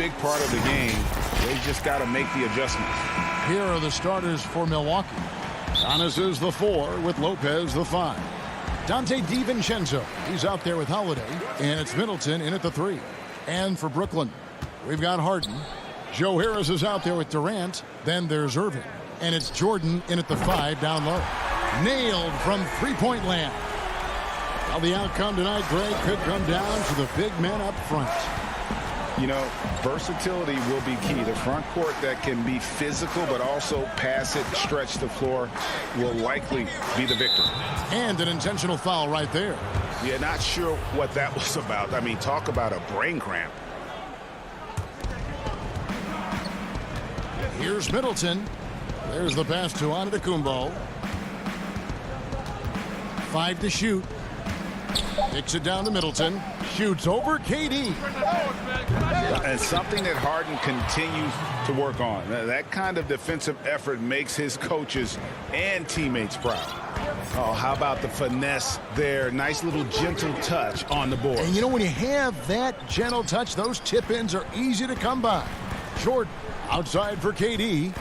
big part of the game. They just got to make the adjustments. Here are the starters for Milwaukee. Giannis is the 4 with Lopez the 5. Dante DiVincenzo, he's out there with Holiday. And it's Middleton in at the 3. And for Brooklyn, we've got Harden. Joe Harris is out there with Durant. Then there's Irving. And it's Jordan in at the 5 down low. Nailed from three-point land. Well, the outcome tonight, Greg, could come down to the big men up front. You know, versatility will be key. The front court that can be physical but also pass it, stretch the floor will likely be the victor. And an intentional foul right there. Yeah, not sure what that was about. I mean, talk about a brain cramp. Here's Middleton. There's the pass to Antetokounmpo. 5 to shoot. Kicks it down to Middleton. Shoots over KD. And something that Harden continues to work on. That kind of defensive effort makes his coaches and teammates proud. Oh, how about the finesse there? Nice little gentle touch on the board. And you know, when you have that gentle touch, those tip-ins are easy to come by. Jordan outside for KD.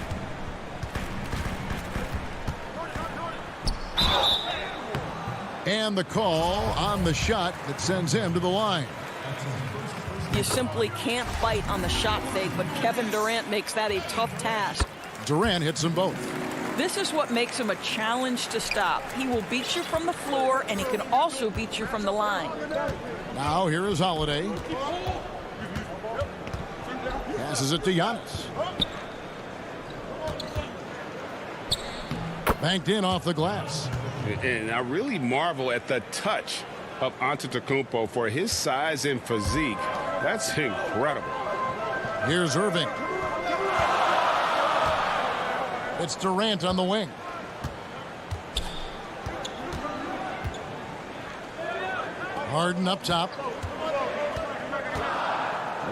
And the call on the shot that sends him to the line. You simply can't bite on the shot fake, but Kevin Durant makes that a tough task. Durant hits them both. This is what makes him a challenge to stop. He will beat you from the floor, and he can also beat you from the line. Now here is Holiday. Passes it to Giannis. Banked in off the glass. And I really marvel at the touch of Antetokounmpo for his size and physique. That's incredible. Here's Irving. It's Durant on the wing. Harden up top.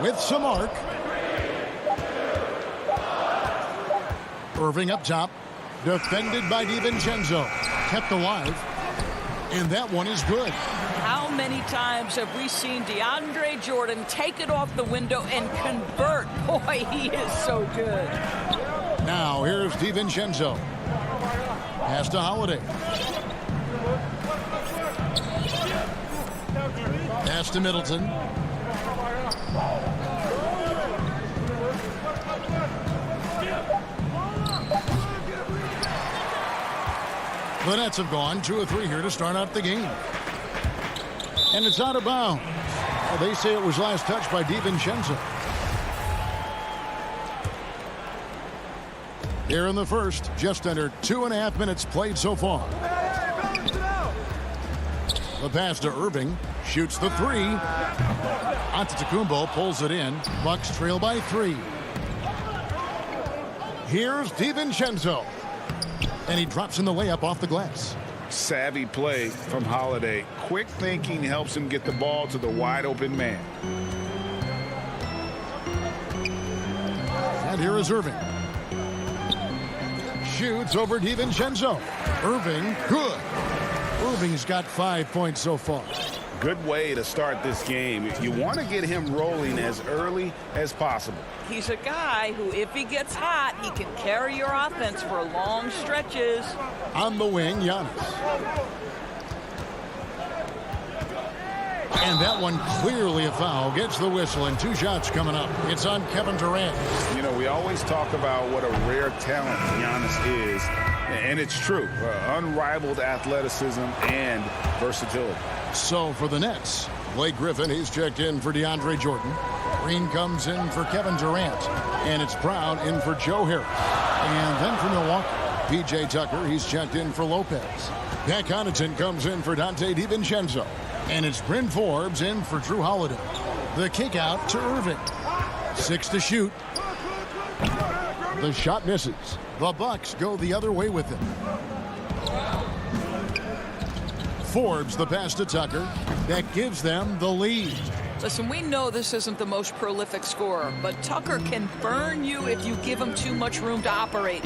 With some arc. Irving up top. Defended by DiVincenzo. Kept alive. And that one is good. How many times have we seen DeAndre Jordan take it off the window and convert? Boy, he is so good. Now here's DiVincenzo. Pass to Holiday. Pass to Middleton. The Nets have gone 2 of 3 here to start out the game. And it's out of bounds. Well, they say it was last touched by DiVincenzo. Here in the first, just under 2.5 minutes played so far. The pass to Irving. Shoots the 3. Antetokounmpo pulls it in. Bucks trail by 3. Here's DiVincenzo. And he drops in the layup off the glass. Savvy play from Holiday. Quick thinking helps him get the ball to the wide open man. And here is Irving. Shoots over DiVincenzo. Irving, good. Irving's got 5 points so far. Good way to start this game. You want to get him rolling as early as possible. He's a guy who, if he gets hot, he can carry your offense for long stretches. On the wing, Giannis. And that one clearly a foul. Gets the whistle, and 2 shots coming up. It's on Kevin Durant. You know, we always talk about what a rare talent Giannis is. And it's true. Unrivaled athleticism and versatility. So for the Nets, Blake Griffin, he's checked in for DeAndre Jordan. Green comes in for Kevin Durant. And it's Brown in for Joe Harris. And then for Milwaukee, P.J. Tucker, he's checked in for Lopez. Pat Connaughton comes in for Dante DiVincenzo. And it's Bryn Forbes in for Drew Holiday. The kick out to Irving. 6 to shoot. The shot misses. The Bucks go the other way with him. Forbes the pass to Tucker. That gives them the lead. Listen, we know this isn't the most prolific scorer, but Tucker can burn you if you give him too much room to operate.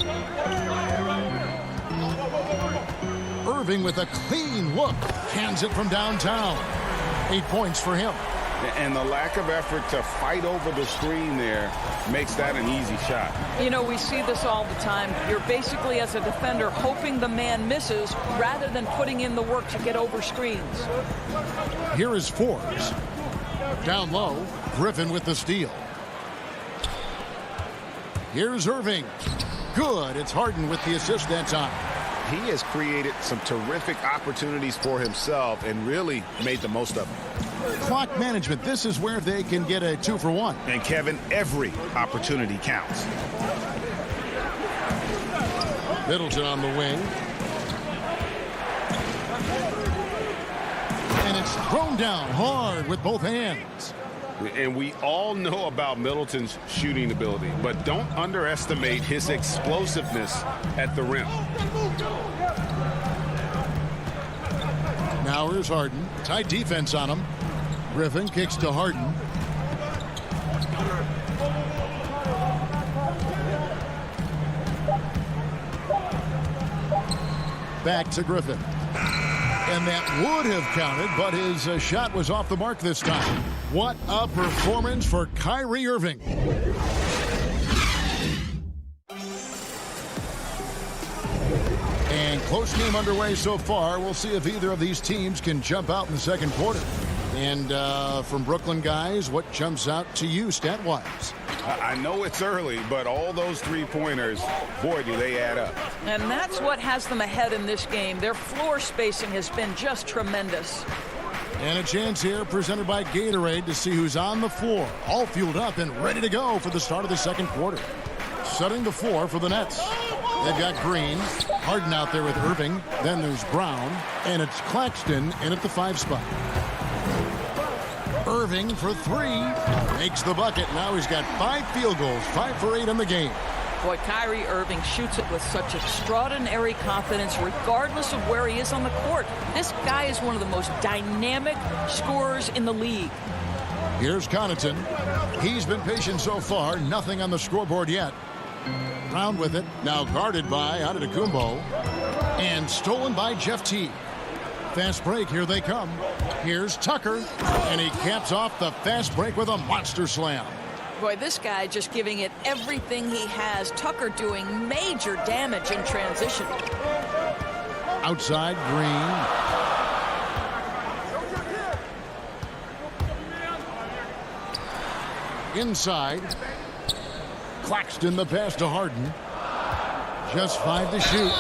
Irving with a clean look. Hands it from downtown. 8 points for him. And the lack of effort to fight over the screen there makes that an easy shot. You know, we see this all the time. You're basically, as a defender, hoping the man misses rather than putting in the work to get over screens. Here is Forbes. Down low, Griffin with the steal. Here's Irving. Good. It's Harden with the assist that time. He has created some terrific opportunities for himself and really made the most of them. Clock management. This is where they can get a 2-for-1. And Kevin, every opportunity counts. Middleton on the wing. And it's thrown down hard with both hands. And we all know about Middleton's shooting ability, but don't underestimate his explosiveness at the rim. Now here's Harden. Tight defense on him. Griffin kicks to Harden. Back to Griffin. And that would have counted, but his shot was off the mark this time. What a performance for Kyrie Irving. And close game underway so far. We'll see if either of these teams can jump out in the second quarter. And from Brooklyn guys, what jumps out to you stat-wise? I know it's early, but all those three-pointers, boy, do they add up. And that's what has them ahead in this game. Their floor spacing has been just tremendous. And a chance here presented by Gatorade to see who's on the floor. All fueled up and ready to go for the start of the second quarter. Setting the floor for the Nets. They've got Green, Harden out there with Irving. Then there's Brown, and it's Claxton in at the 5 spot. Irving for 3. Makes the bucket. Now he's got 5 field goals, 5 for 8 in the game. Boy, Kyrie Irving shoots it with such extraordinary confidence regardless of where he is on the court. This guy is one of the most dynamic scorers in the league. Here's Connaughton. He's been patient so far. Nothing on the scoreboard yet. Brown with it. Now guarded by Antetokounmpo. And stolen by Jeff Teague. Fast break. Here they come. Here's Tucker. And he caps off the fast break with a monster slam. Boy, this guy just giving it everything he has. Tucker doing major damage in transition. Outside, Green. Inside. Claxton the pass to Harden. Just 5 to shoot.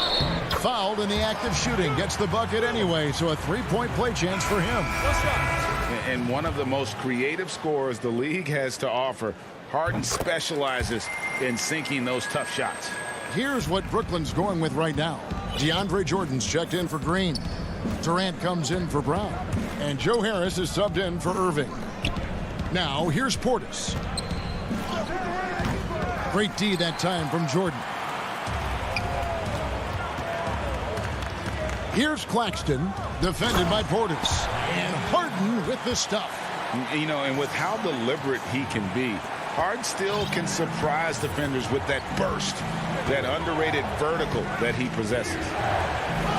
Fouled in the act of shooting. Gets the bucket anyway, so a 3-point play chance for him. And one of the most creative scorers the league has to offer. Harden specializes in sinking those tough shots. Here's what Brooklyn's going with right now. DeAndre Jordan's checked in for Green. Durant comes in for Brown. And Joe Harris is subbed in for Irving. Now, here's Portis. Great D that time from Jordan. Here's Claxton, defended by Portis. And Harden with the stuff. You know, and with how deliberate he can be, Harden still can surprise defenders with that burst, that underrated vertical that he possesses.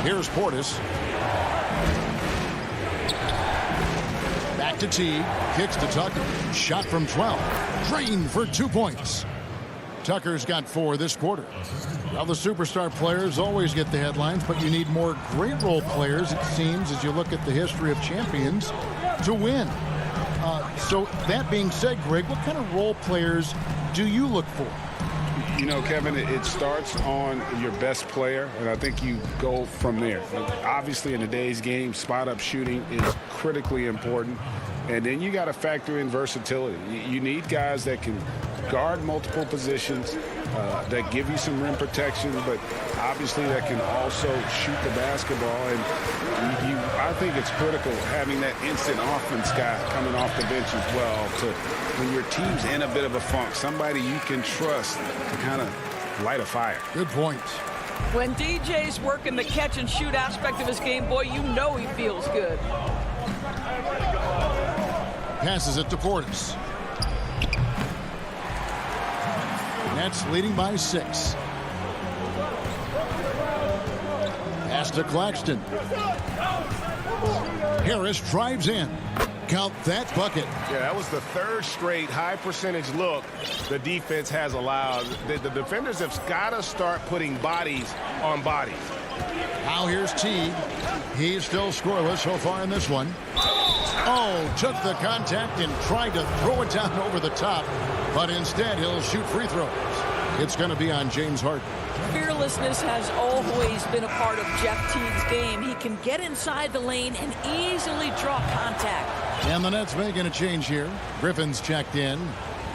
Here's Portis. Back to Teague. Kicks to Tucker. Shot from 12. Drained for 2 points. Tucker's got 4 this quarter. Well, the superstar players always get the headlines, but you need more great role players, it seems, as you look at the history of champions, to win. So that being said, Greg, what kind of role players do you look for? You know, Kevin, it starts on your best player, and I think you go from there. Obviously, in today's game, spot-up shooting is critically important. And then you got to factor in versatility. You need guys that can guard multiple positions, that give you some rim protection, but obviously that can also shoot the basketball. And I think it's critical having that instant offense guy coming off the bench as well to when your team's in a bit of a funk, somebody you can trust to kind of light a fire. Good point. When DJ's working the catch and shoot aspect of his game, boy, you know he feels good. Passes it to Portis. Nets leading by 6. Pass to Claxton. Harris drives in. Count that bucket. Yeah, that was the third straight high percentage look the defense has allowed. The defenders have got to start putting bodies on bodies. Now here's Teague. He's still scoreless so far in this one. Oh, took the contact and tried to throw it down over the top, but instead he'll shoot free throws. It's going to be on James Harden. Fearlessness has always been a part of Jeff Teague's game. He can get inside the lane and easily draw contact. And the Nets making a change here. Griffin's checked in.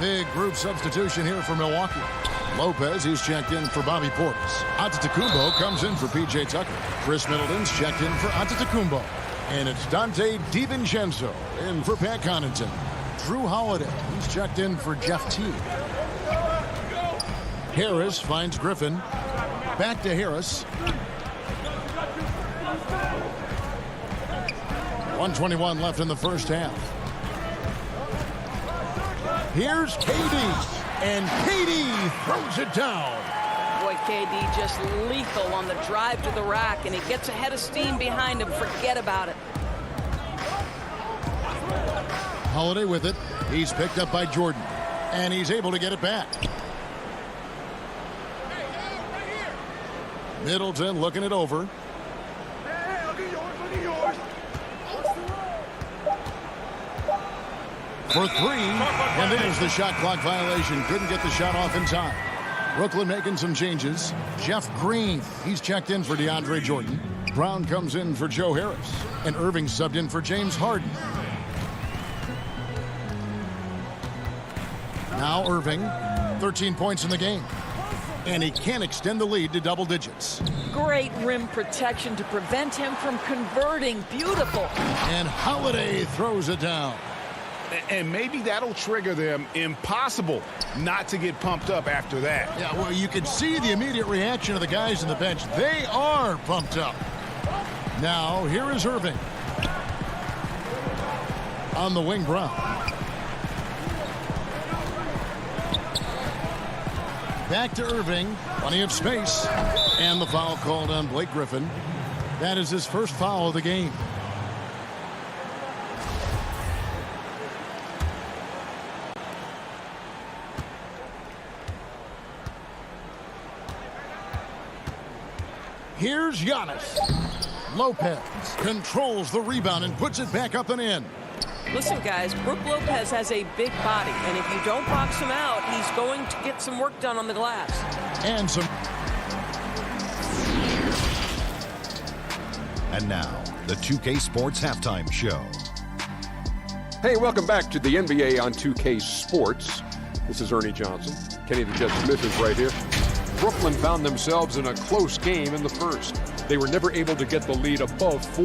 Big group substitution here for Milwaukee. Lopez, he's checked in for Bobby Portis. Antetokounmpo comes in for P.J. Tucker. Chris Middleton's checked in for Antetokounmpo. And it's Dante DiVincenzo in for Pat Connaughton. Drew Holiday, he's checked in for Jeff Teague. Harris finds Griffin. Back to Harris. 1:21 left in the first half. Here's KD. And KD throws it down. Boy, KD just lethal on the drive to the rack, and he gets a head of steam behind him. Forget about it. Holiday with it. He's picked up by Jordan. And he's able to get it back. Middleton looking it over. For three, and there's the shot clock violation. Couldn't get the shot off in time. Brooklyn making some changes. Jeff Green, he's checked in for DeAndre Jordan. Brown comes in for Joe Harris. And Irving subbed in for James Harden. Now Irving, 13 points in the game. And he can extend the lead to double digits. Great rim protection to prevent him from converting. Beautiful. And Holiday throws it down. And maybe that'll trigger them. Impossible not to get pumped up after that. Yeah, well, you can see the immediate reaction of the guys on the bench. They are pumped up. Now, here is Irving. On the wing, Brown. Back to Irving. Plenty of space. And the foul called on Blake Griffin. That is his first foul of the game. Here's Giannis. Lopez controls the rebound and puts it back up and in. Listen, guys, Brook Lopez has a big body, and if you don't box him out, he's going to get some work done on the glass. And some. And now, the 2K Sports Halftime Show. Hey, welcome back to the NBA on 2K Sports. This is Ernie Johnson. Kenny the Jet Smith is right here. Brooklyn found themselves in a close game in the first. They were never able to get the lead above 4.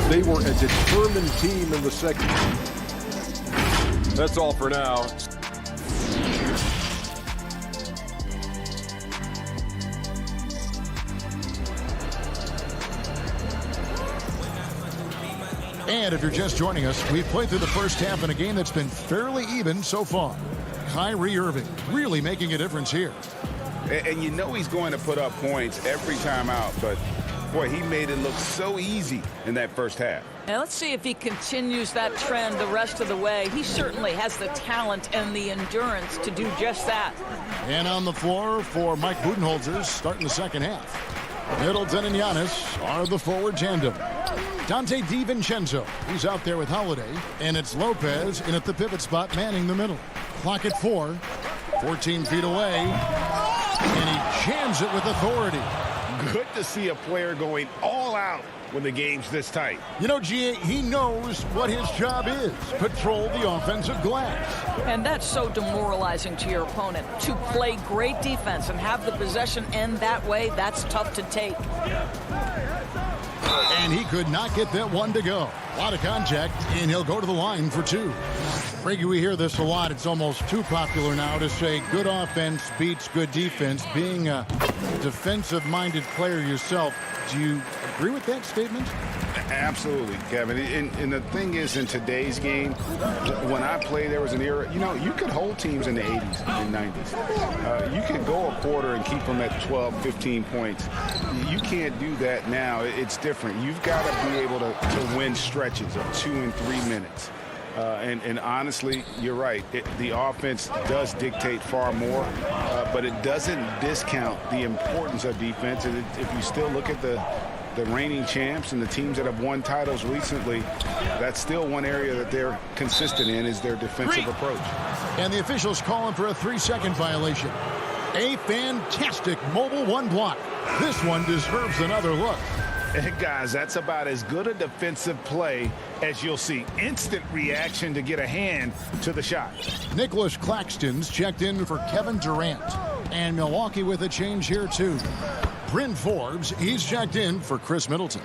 They were a determined team in the second. That's all for now. And if you're just joining us, we've played through the first half in a game that's been fairly even so far. Kyrie Irving really making a difference here. And you know he's going to put up points every time out, but boy, he made it look so easy in that first half. Now let's see if he continues that trend the rest of the way. He certainly has the talent and the endurance to do just that. And on the floor for Mike Budenholzer starting the second half. Middleton and Giannis are the forward tandem. Dante DiVincenzo, he's out there with Holiday. And it's Lopez in at the pivot spot manning the middle. Clock at 4. 14 feet away. And he jams it with authority. Good to see a player going all out when the game's this tight. You know, G.A., he knows what his job is. Patrol the offensive glass. And that's so demoralizing to your opponent. To play great defense and have the possession end that way, that's tough to take. And he could not get that one to go. A lot of contact, and he'll go to the line for 2. Frankie, we hear this a lot. It's almost too popular now to say good offense beats good defense. Being a defensive-minded player yourself, do you agree with that statement? Absolutely, Kevin. And the thing is, in today's game, when I played, there was an era, you know, you could hold teams in the 80s and 90s. You could go a quarter and keep them at 12, 15 points. You can't do that now. It's different. You've got to be able to win stretches of 2 and 3 minutes. And honestly, you're right. The offense does dictate far more, but it doesn't discount the importance of defense. And if you still look at the reigning champs and the teams that have won titles recently, that's still one area that they're consistent in, is their defensive approach. And the officials calling for a 3-second violation. A fantastic mobile one block. This one deserves another look. And guys, that's about as good a defensive play as you'll see. Instant reaction to get a hand to the shot. Nicholas Claxton's checked in for Kevin Durant. And Milwaukee with a change here too. Bryn Forbes, he's checked in for Chris Middleton.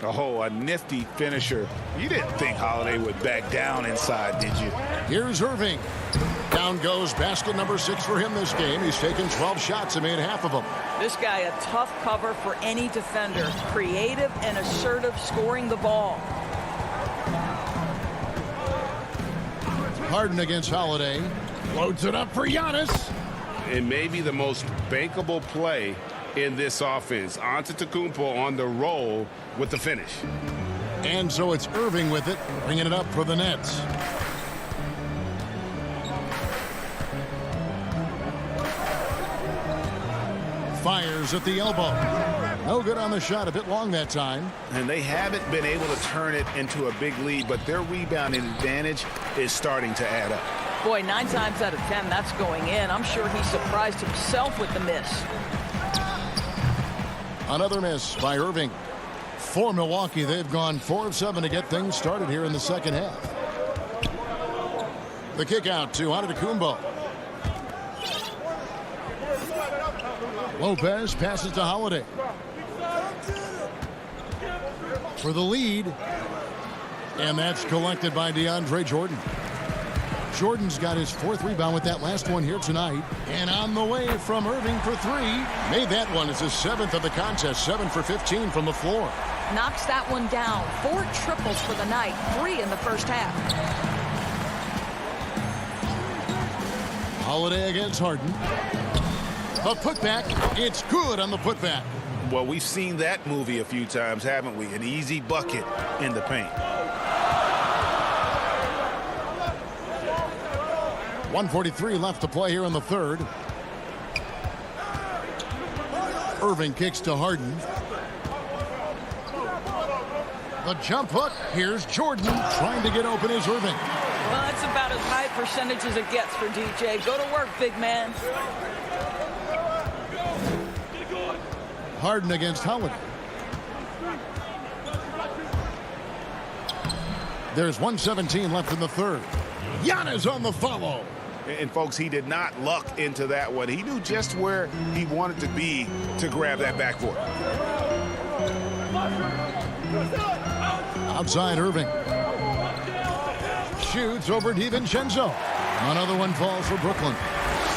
Oh, a nifty finisher. You didn't think Holiday would back down inside, did you? Here's Irving. Down goes basket number 6 for him this game. He's taken 12 shots and made half of them. This guy, a tough cover for any defender. Creative and assertive scoring the ball. Harden against Holiday. Loads it up for Giannis. It may be the most bankable play in this offense. Antetokounmpo on the roll with the finish. And so it's Irving with it, bringing it up for the Nets. Fires at the elbow. No good on the shot, a bit long that time. And they haven't been able to turn it into a big lead, but their rebounding advantage is starting to add up. Boy, 9 times out of 10, that's going in. I'm sure he surprised himself with the miss. Another miss by Irving. For Milwaukee, they've gone 4 of 7 to get things started here in the second half. The kick out to Antetokounmpo. Lopez passes to Holiday. For the lead. And that's collected by DeAndre Jordan. Jordan's got his 4th rebound with that last one here tonight. And on the way from Irving for 3. Made that one. It's his 7th of the contest. 7 for 15 from the floor. Knocks that one down. 4 triples for the night. 3 in the first half. Holiday against Harden. A putback. It's good on the putback. Well, we've seen that movie a few times, haven't we? An easy bucket in the paint. 1:43 left to play here in the third. Irving kicks to Harden. The jump hook. Here's Jordan trying to get open is Irving. Well, that's about as high percentage as it gets for DJ. Go to work, big man. Harden against Holiday. There's 1:17 left in the third. Giannis on the follow. And folks, he did not luck into that one. He knew just where he wanted to be to grab that backboard. Outside Irving. Shoots over DiVincenzo. Another one falls for Brooklyn.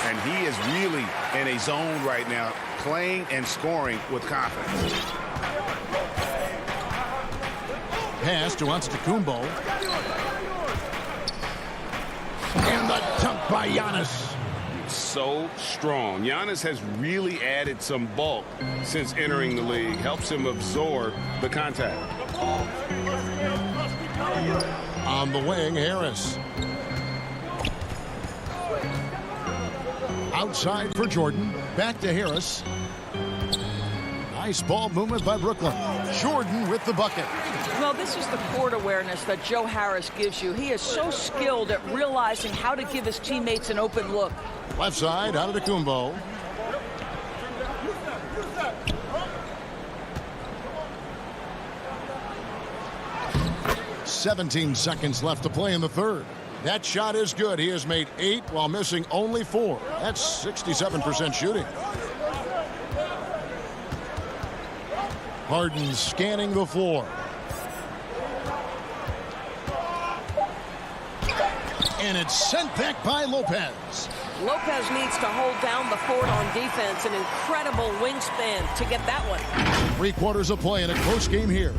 And he is really in a zone right now, playing and scoring with confidence. Pass to Antetokounmpo. And the dunk by Giannis. So strong. Giannis has really added some bulk since entering the league. Helps him absorb the contact. On the wing, Harris. Outside for Jordan. Back to Harris. Nice ball movement by Brooklyn. Jordan with the bucket. Well, this is the court awareness that Joe Harris gives you. He is so skilled at realizing how to give his teammates an open look. Left side, out of the Antetokounmpo. "17 seconds left to play in the third. That shot is good. He has made 8 while missing only 4. That's 67% shooting. Harden scanning the floor. And it's sent back by Lopez. Lopez needs to hold down the fort on defense. An incredible wingspan to get that one. 3 quarters of play in a close game here.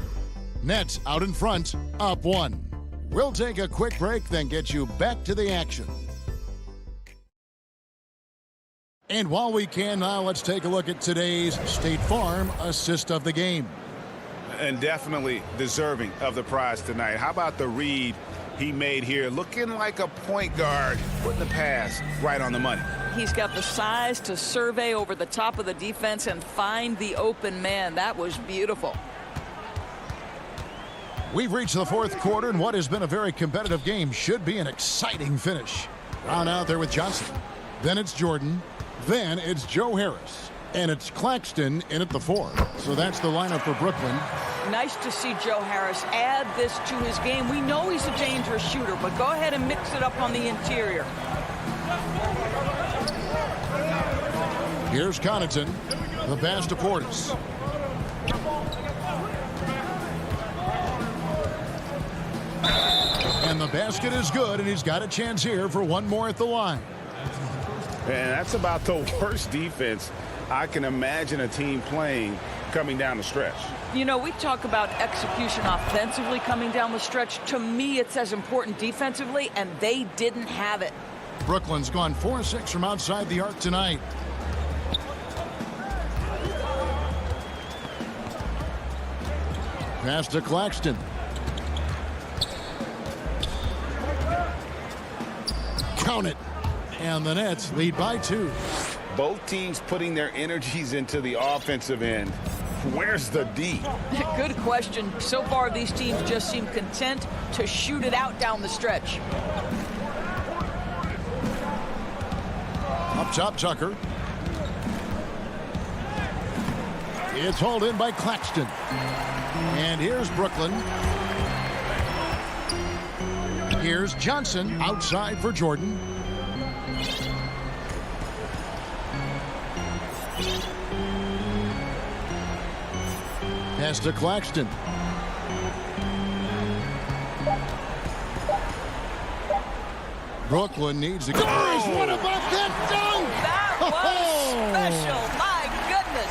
Nets out in front, up 1. We'll take a quick break, then get you back to the action. And while we can now, let's take a look at today's State Farm assist of the game. And definitely deserving of the prize tonight. How about the read he made here, looking like a point guard, putting the pass right on the money. He's got the size to survey over the top of the defense and find the open man. That was beautiful. We've reached the fourth quarter, and what has been a very competitive game should be an exciting finish. Brown out there with Johnson. Then it's Jordan. Then it's Joe Harris. And it's Claxton in at the 4. So that's the lineup for Brooklyn. Nice to see Joe Harris add this to his game. We know he's a dangerous shooter, but go ahead and mix it up on the interior. Here's Connaughton. The pass to Portis. And the basket is good, and he's got a chance here for one more at the line. And that's about the worst defense I can imagine a team playing coming down the stretch. You know, we talk about execution offensively coming down the stretch. To me, it's as important defensively, and they didn't have it. Brooklyn's gone 4-6 from outside the arc tonight. Pass to Claxton. Count it. And the Nets lead by 2. Both teams putting their energies into the offensive end. Where's the D? Good question. So far, these teams just seem content to shoot it out down the stretch. Up top, Tucker. It's hauled in by Claxton. And here's Brooklyn. Here's Johnson outside for Jordan. Pass to Claxton. Brooklyn needs to go. What about that dunk? That was special. My goodness.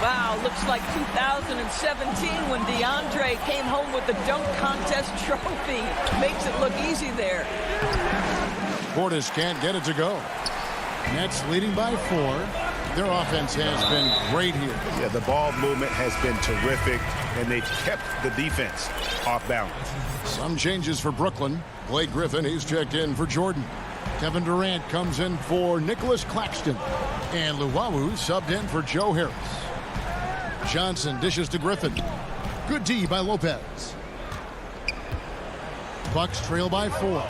Wow, looks like 2017 when DeAndre came home with the dunk contest trophy. Makes it look easy there. Portis can't get it to go. Nets leading by 4. Their offense has been great here. Yeah, the ball movement has been terrific, and they've kept the defense off balance. Some changes for Brooklyn. Blake Griffin, he's checked in for Jordan. Kevin Durant comes in for Nicholas Claxton. And Luwawu subbed in for Joe Harris. Johnson dishes to Griffin. Good D by Lopez. Bucks trail by 4.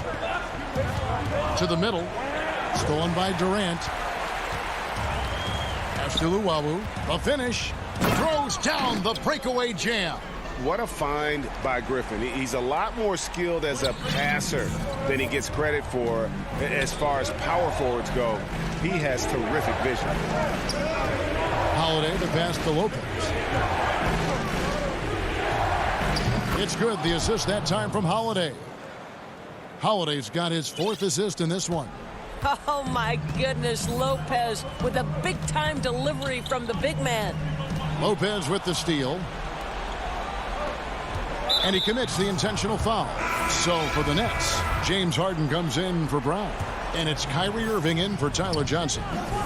To the middle. Stolen by Durant. Pass to Luwawu. The finish. Throws down the breakaway jam. What a find by Griffin. He's a lot more skilled as a passer than he gets credit for as far as power forwards go. He has terrific vision. Holiday, the pass to Lopez. It's good. The assist that time from Holiday. Holiday's got his 4th assist in this one. Oh, my goodness. Lopez with a big-time delivery from the big man. Lopez with the steal. And he commits the intentional foul. So for the Nets, James Harden comes in for Brown. And it's Kyrie Irving in for Tyler Johnson.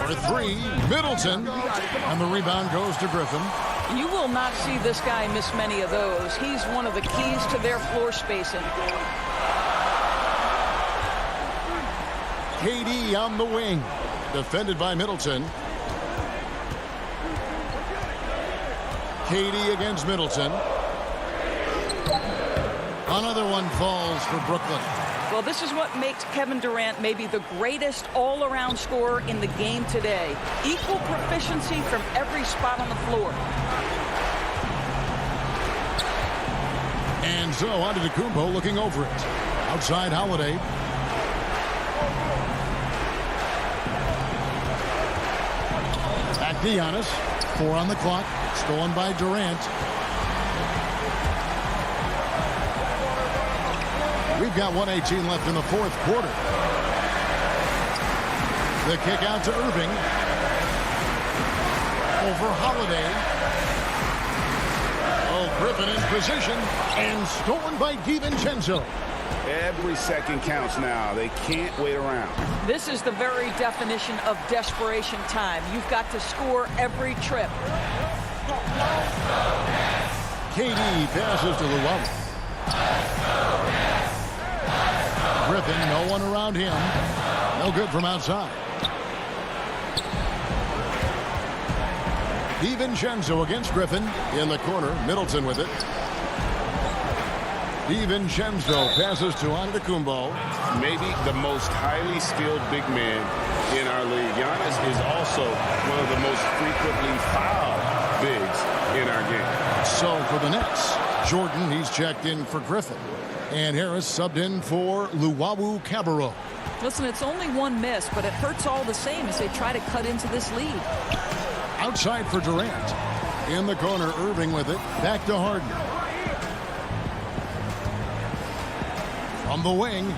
For 3, Middleton. And the rebound goes to Griffin. You will not see this guy miss many of those. He's one of the keys to their floor spacing. KD on the wing. Defended by Middleton. KD against Middleton. Another one falls for Brooklyn. Well, this is what makes Kevin Durant maybe the greatest all-around scorer in the game today. Equal proficiency from every spot on the floor. And so Antetokounmpo looking over it. Outside Holiday. Back to Giannis. 4 on the clock. Stolen by Durant. We've got 1:18 left in the 4th quarter. The kick out to Irving. Over Holiday. Oh, Griffin in position. And stolen by DiVincenzo. Every second counts now. They can't wait around. This is the very definition of desperation time. You've got to score every trip. KD passes to Luwawu. Griffin, no one around him. No good from outside. DiVincenzo against Griffin. In the corner, Middleton with it. DiVincenzo passes to Antetokounmpo. Maybe the most highly skilled big man in our league. Giannis is also one of the most frequently fouled bigs in our game. So for the Nets, Jordan, he's checked in for Griffin. And Harris subbed in for Luwawu Cabarrot. Listen, it's only one miss, but it hurts all the same as they try to cut into this lead. Outside for Durant. In the corner, Irving with it. Back to Harden. From the wing.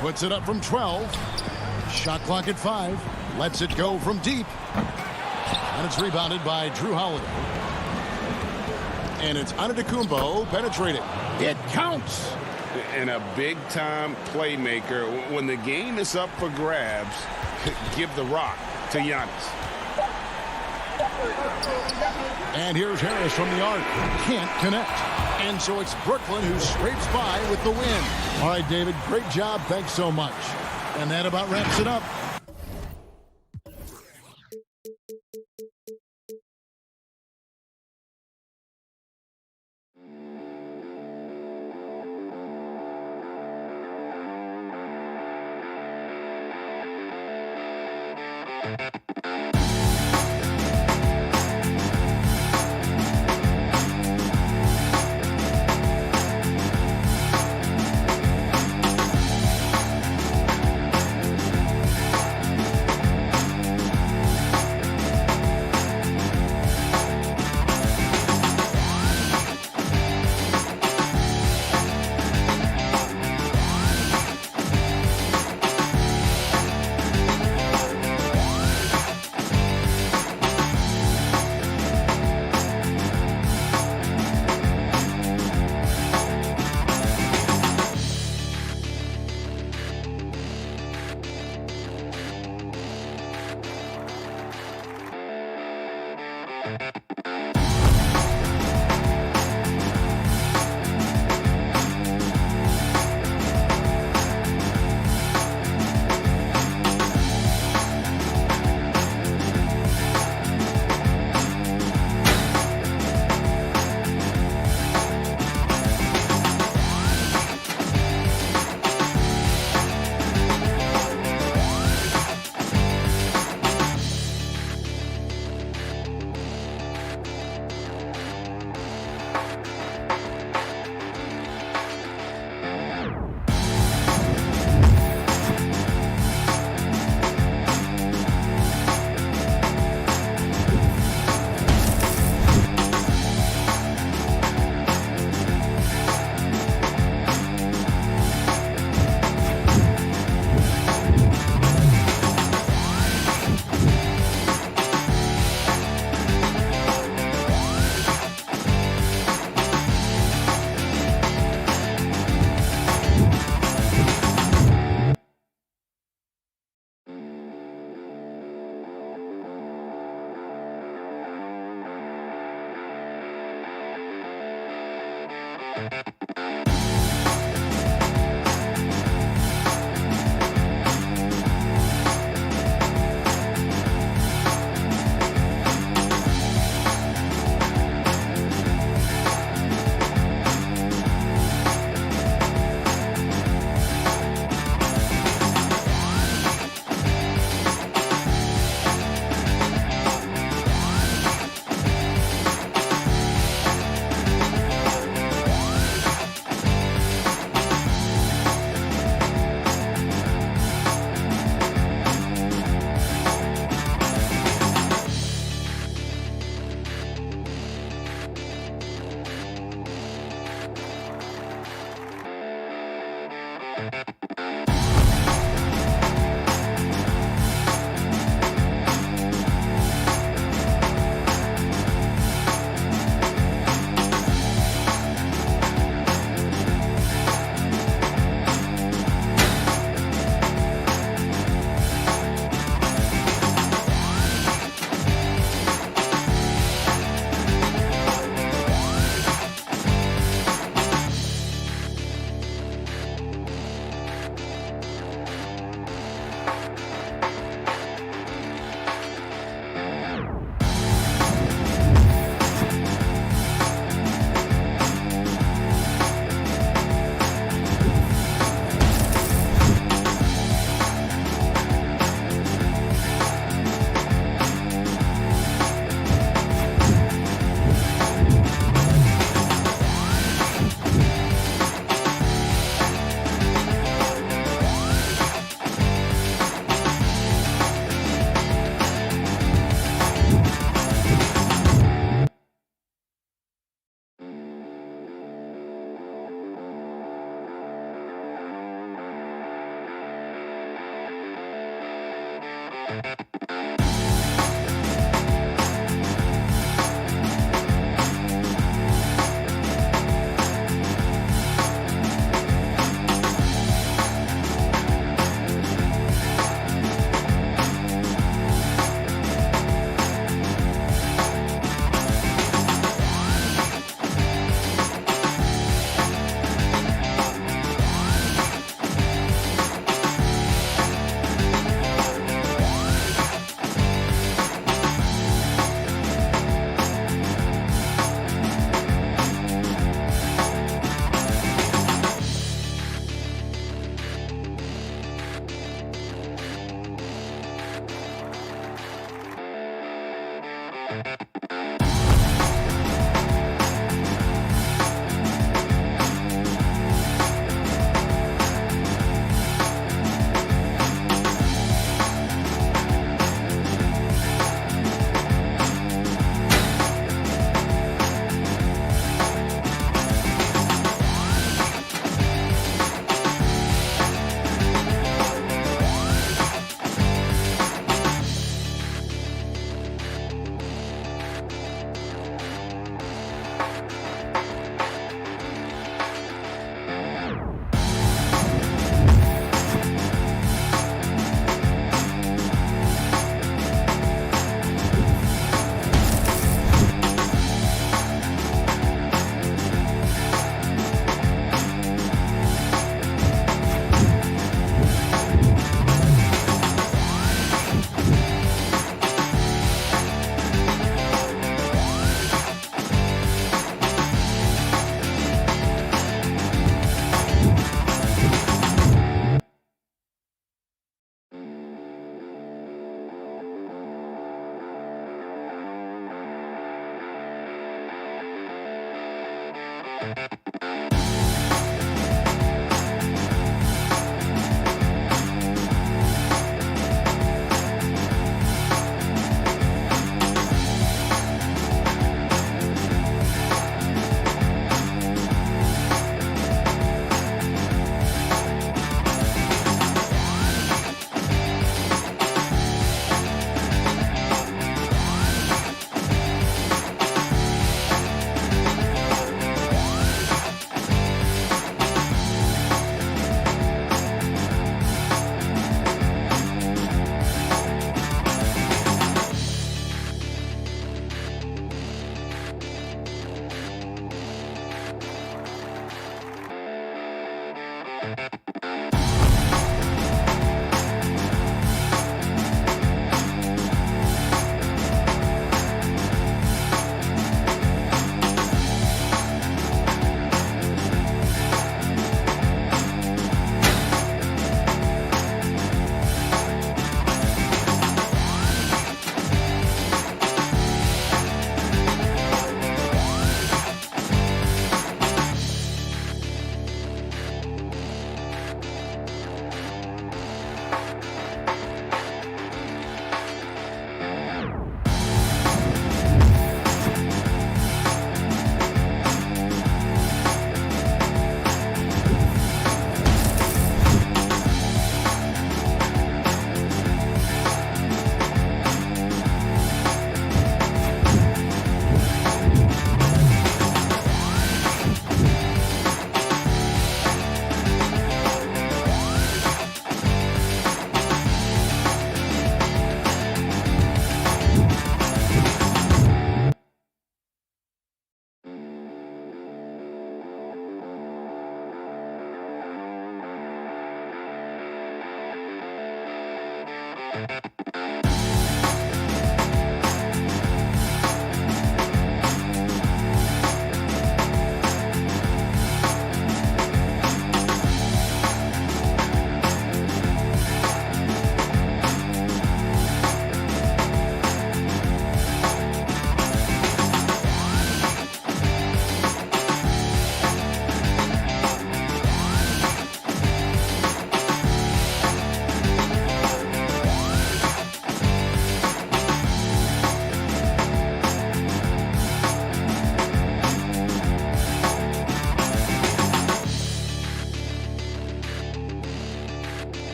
Puts it up from 12. Shot clock at 5. Lets it go from deep. And it's rebounded by Drew Holiday. And it's Antetokounmpo penetrating. It counts. And a big-time playmaker. When the game is up for grabs, give the rock to Giannis. And here's Harris from the arc. Can't connect. And so it's Brooklyn who scrapes by with the win. All right, David, great job. Thanks so much. And that about wraps it up.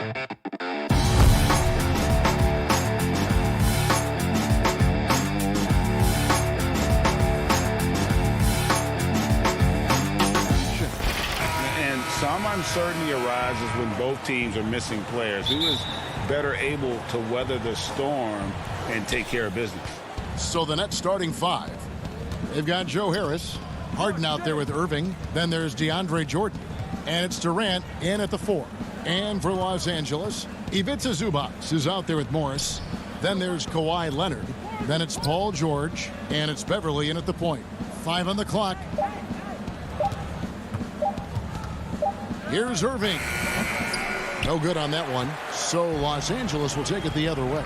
And some uncertainty arises when both teams are missing players. Who is better able to weather the storm and take care of business? So the Nets starting five. They've got Joe Harris, Harden out there with Irving. Then there's DeAndre Jordan. And it's Durant in at the 4. And for Los Angeles, Ivica Zubac is out there with Morris. Then there's Kawhi Leonard. Then it's Paul George. And it's Beverly in at the point. 5 on the clock. Here's Irving. No good on that one. So Los Angeles will take it the other way.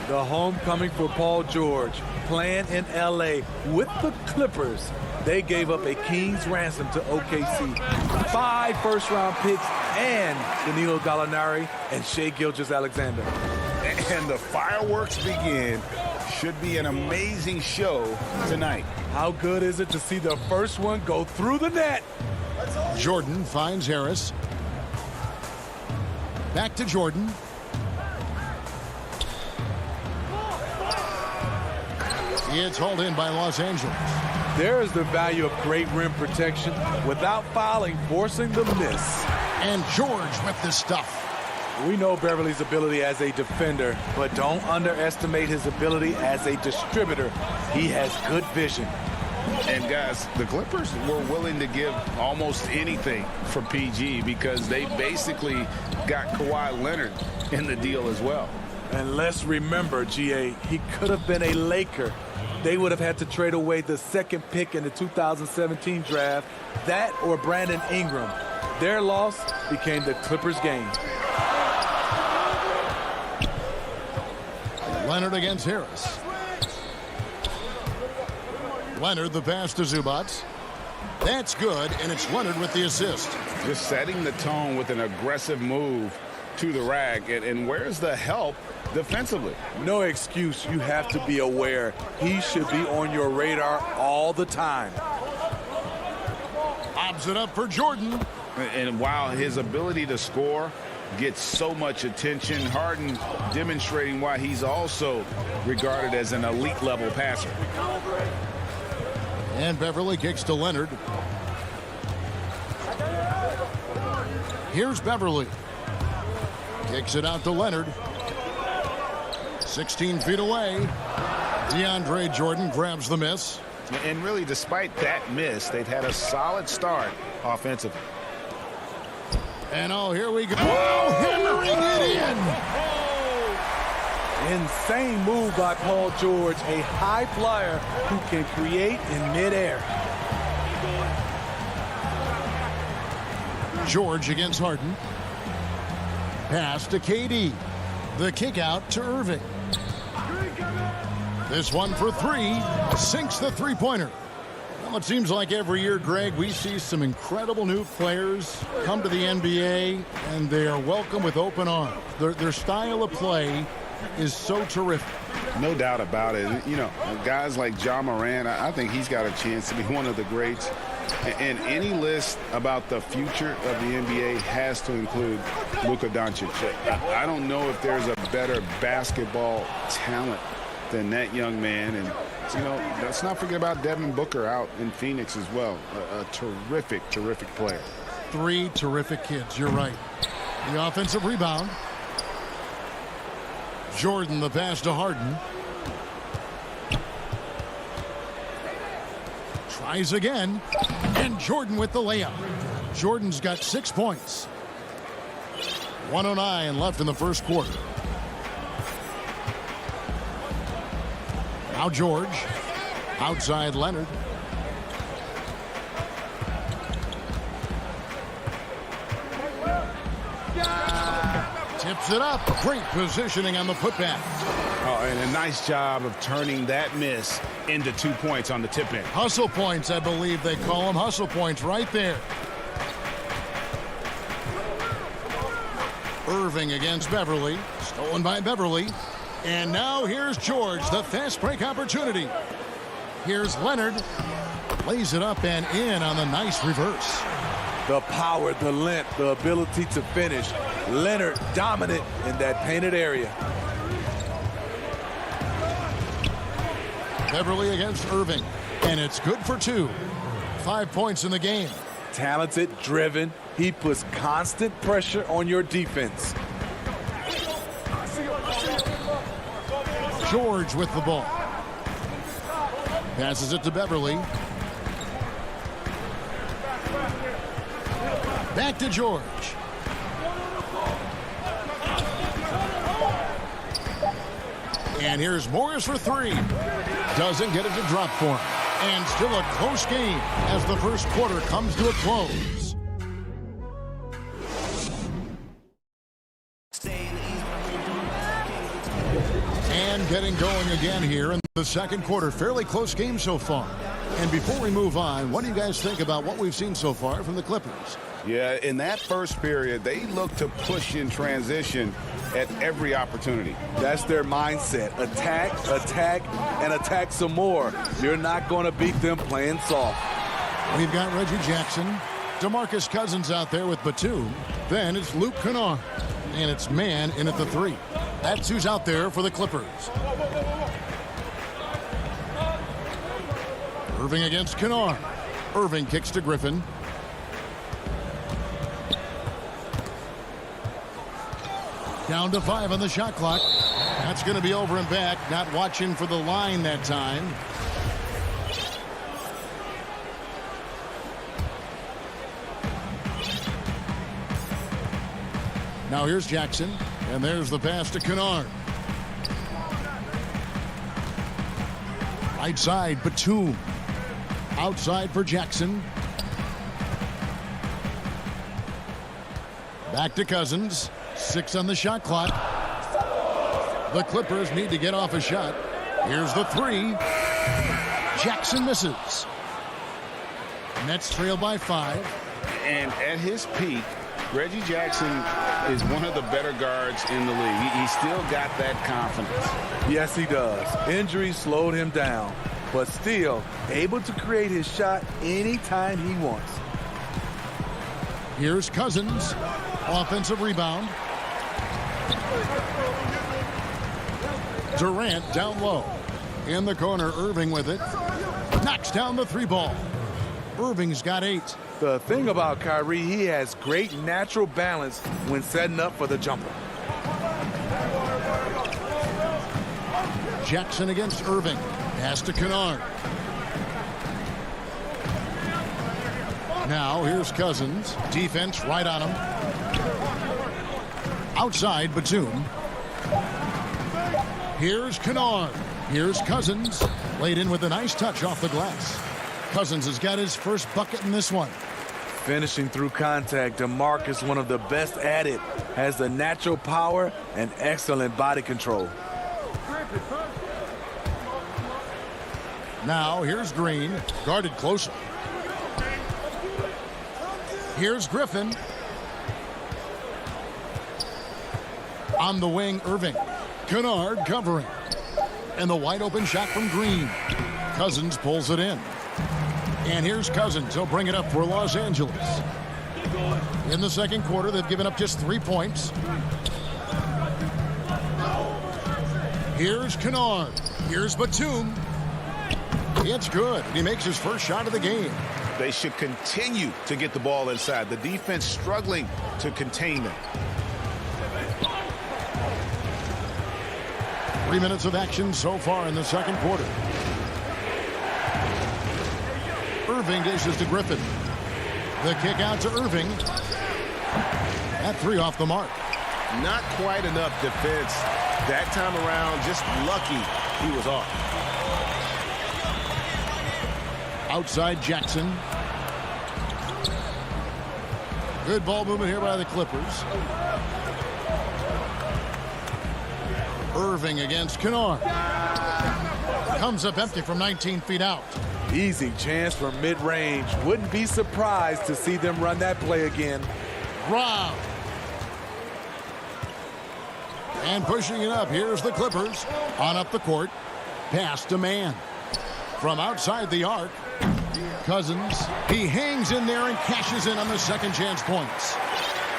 The homecoming for Paul George, playing in L.A. with the Clippers. They gave up a king's ransom to OKC. 5 first-round picks and Danilo Gallinari and Shai Gilgeous-Alexander. And the fireworks begin. Should be an amazing show tonight. How good is it to see the first one go through the net? Jordan finds Harris. Back to Jordan. It's hauled in by Los Angeles. There is the value of great rim protection without fouling, forcing the miss. And George with the stuff. We know Beverly's ability as a defender, but don't underestimate his ability as a distributor. He has good vision. And guys, the Clippers were willing to give almost anything for PG because they basically got Kawhi Leonard in the deal as well. And let's remember, GA, he could have been a Laker. They would have had to trade away the second pick in the 2017 draft, that or Brandon Ingram. Their loss became the Clippers' game. Leonard against Harris. Leonard the pass to Zubac. That's good, and it's Leonard with the assist. Just setting the tone with an aggressive move to the rack. And where's the help defensively? No excuse. You have to be aware. He should be on your radar all the time. Lobs it up for Jordan. And while his ability to score gets so much attention, Harden demonstrating why he's also regarded as an elite level passer. And Beverly kicks to Leonard. Here's Beverly. Kicks it out to Leonard. 16 feet away. DeAndre Jordan grabs the miss. And really, despite that miss, they've had a solid start offensively. And oh, here we go. Hammering it in. Insane move by Paul George, a high flyer who can create in midair. George against Harden. Pass to KD. The kick out to Irving. This one for 3. Sinks the three-pointer. Well, it seems like every year, Greg, we see some incredible new players come to the NBA, and they are welcome with open arms. Their style of play is so terrific. No doubt about it. You know, guys like Ja Morant, I think he's got a chance to be one of the greats. And any list about the future of the NBA has to include Luka Doncic. I don't know if there's a better basketball talent than that young man. And, you know, let's not forget about Devin Booker out in Phoenix as well. A terrific, terrific player. 3 terrific kids, you're right. The offensive rebound. Jordan the pass to Harden. Tries again. And Jordan with the layup. Jordan's got 6 points. 1:09 left in the first quarter. Now George. Outside Leonard. Tips it up. Great positioning on the putback. Oh, and a nice job of turning that miss into 2 points on the tip in. Hustle points, I believe they call them. Hustle points right there. Irving against Beverly. Stolen by Beverly. And now here's George, the fast break opportunity. Here's Leonard. Lays it up and in on the nice reverse. The power, the length, the ability to finish. Leonard dominant in that painted area. Beverly against Irving, and it's good for 2. 5 points in the game. Talented, driven. He puts constant pressure on your defense. George with the ball. Passes it to Beverly. Back to George. And here's Morris for 3. Doesn't get it to drop for him. And still a close game as the first quarter comes to a close. And getting going again here in the second quarter. Fairly close game so far. And before we move on, what do you guys think about what we've seen so far from the Clippers? Yeah, in that first period, they look to push in transition at every opportunity. That's their mindset. Attack, attack, and attack some more. You're not going to beat them playing soft. We've got Reggie Jackson, DeMarcus Cousins out there with Batum. Then it's Luke Kennard. And it's man in at the 3. That's who's out there for the Clippers. Irving against Kennard. Irving kicks to Griffin. Down to 5 on the shot clock. That's going to be over and back. Not watching for the line that time. Now here's Jackson. And there's the pass to Kennard. Right side, Batum. Outside for Jackson. Back to Cousins. 6 on the shot clock. The Clippers need to get off a shot. Here's the 3. Jackson misses. Nets trail by 5. And at his peak, Reggie Jackson is one of the better guards in the league. He's still got that confidence. Yes, he does. Injuries slowed him down, but still able to create his shot anytime he wants. Here's Cousins. Offensive rebound. Durant down low. In the corner, Irving with it. Knocks down the 3 ball. Irving's got 8. The thing about Kyrie, he has great natural balance when setting up for the jumper. Jackson against Irving. Pass to Kennard. Now here's Cousins. Defense right on him. Outside Batum. Here's Kennard. Here's Cousins. Laid in with a nice touch off the glass. Cousins has got his first bucket in this one. Finishing through contact, DeMarcus, one of the best at it, has the natural power and excellent body control. Now here's Green, guarded closer. Here's Griffin. On the wing, Irving. Kennard covering. And the wide open shot from Green. Cousins pulls it in. And here's Cousins. He'll bring it up for Los Angeles. In the second quarter, they've given up just 3 points. Here's Kennard. Here's Batum. It's good. He makes his first shot of the game. They should continue to get the ball inside. The defense struggling to contain them. 3 minutes of action so far in the second quarter. Irving dishes to Griffin. The kick out to Irving. That 3 off the mark. Not quite enough defense that time around. Just lucky he was off. Outside Jackson. Good ball movement here by the Clippers. Irving against Kennard. Comes up empty from 19 feet out. Easy chance for mid-range. Wouldn't be surprised to see them run that play again. Rob. And pushing it up. Here's the Clippers. On up the court. Pass to man. From outside the arc. Cousins, he hangs in there and cashes in on the second chance points.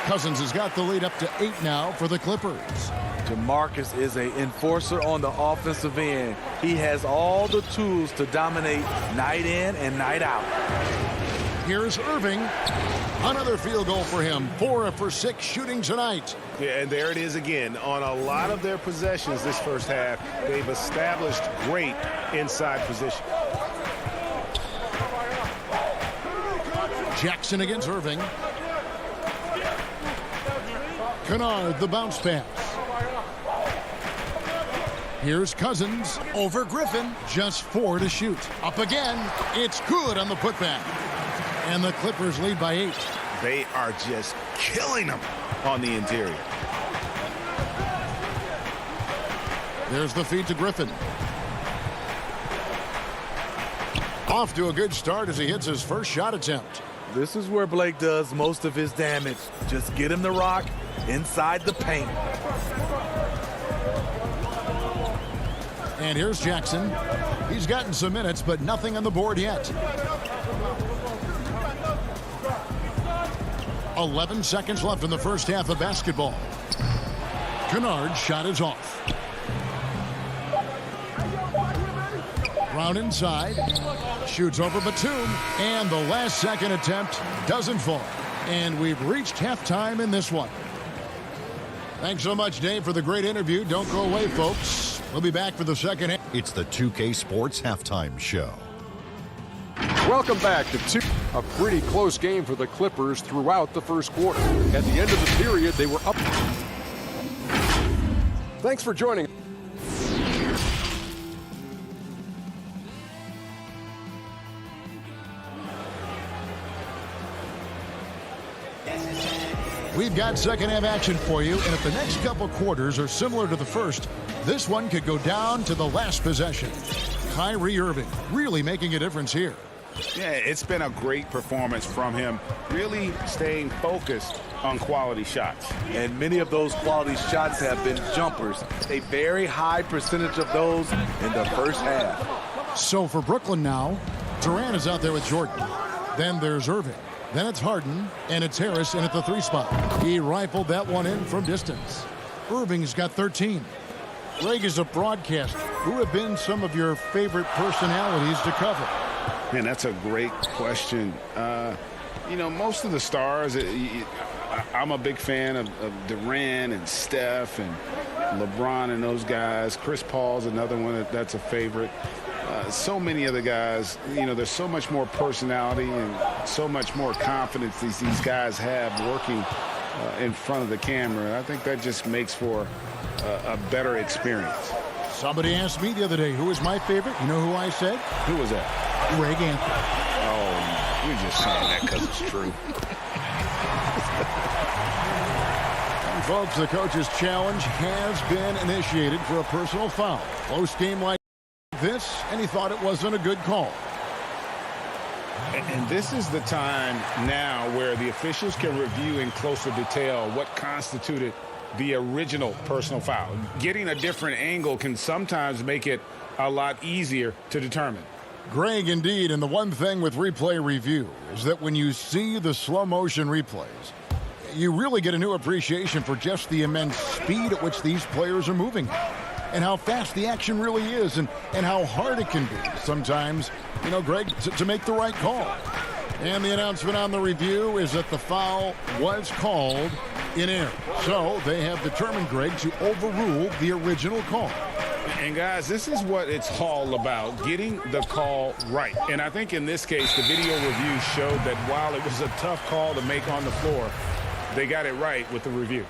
Cousins has got the lead up to 8 now for the Clippers. DeMarcus is an enforcer on the offensive end. He has all the tools to dominate night in and night out. Here's Irving. Another field goal for him. 4 for 6 shooting tonight. Yeah, and there it is again. On a lot of their possessions this first half, they've established great inside position. Jackson against Irving. Kennard, the bounce pass. Here's Cousins over Griffin. Just 4 to shoot. Up again. It's good on the putback. And the Clippers lead by 8. They are just killing them on the interior. There's the feed to Griffin. Off to a good start as he hits his first shot attempt. This is where Blake does most of his damage. Just get him the rock inside the paint. And here's Jackson. He's gotten some minutes, but nothing on the board yet. 11 seconds left in the first half of basketball. Kennard's shot is off. Brown inside. Shoots over Batum. And the last second attempt doesn't fall. And we've reached halftime in this one. Thanks so much, Dave, for the great interview. Don't go away, folks. We'll be back for the second half. It's the 2K Sports Halftime Show. Welcome back to a pretty close game for the Clippers throughout the first quarter. At the end of the period, they were up. Thanks for joining. We've got second half action for you, and if the next couple quarters are similar to the first, this one could go down to the last possession. Kyrie Irving really making a difference here. Yeah, it's been a great performance from him, really staying focused on quality shots. And many of those quality shots have been jumpers. A very high percentage of those in the first half. So for Brooklyn now, Durant is out there with Jordan. Then there's Irving. Then it's Harden, and it's Harris in at the 3 spot. He rifled that one in from distance. Irving's got 13. Greg is a broadcaster. Who have been some of your favorite personalities to cover? Man, that's a great question. You know, most of the stars, I'm a big fan of Durant and Steph and LeBron and those guys. Chris Paul's another one that's a favorite. So many of the guys, you know, there's so much more personality and so much more confidence these guys have working in front of the camera. I think that just makes for a better experience. Somebody asked me the other day, who is my favorite? You know who I said? Who was that? Greg Anthony. Oh, you're just saying that because it's true. And folks, the coach's challenge has been initiated for a personal foul. Close game like this, and he thought it wasn't a good call. And this is the time now where the officials can review in closer detail what constituted the original personal foul. Getting a different angle can sometimes make it a lot easier to determine. Greg, indeed, and the one thing with replay review is that when you see the slow motion replays, you really get a new appreciation for just the immense speed at which these players are moving and how fast the action really is and how hard it can be sometimes, you know, Greg, to make the right call. And the announcement on the review is that the foul was called in error. So they have determined, Greg, to overrule the original call. And guys, this is what it's all about, getting the call right. And I think in this case, the video review showed that while it was a tough call to make on the floor, they got it right with the review.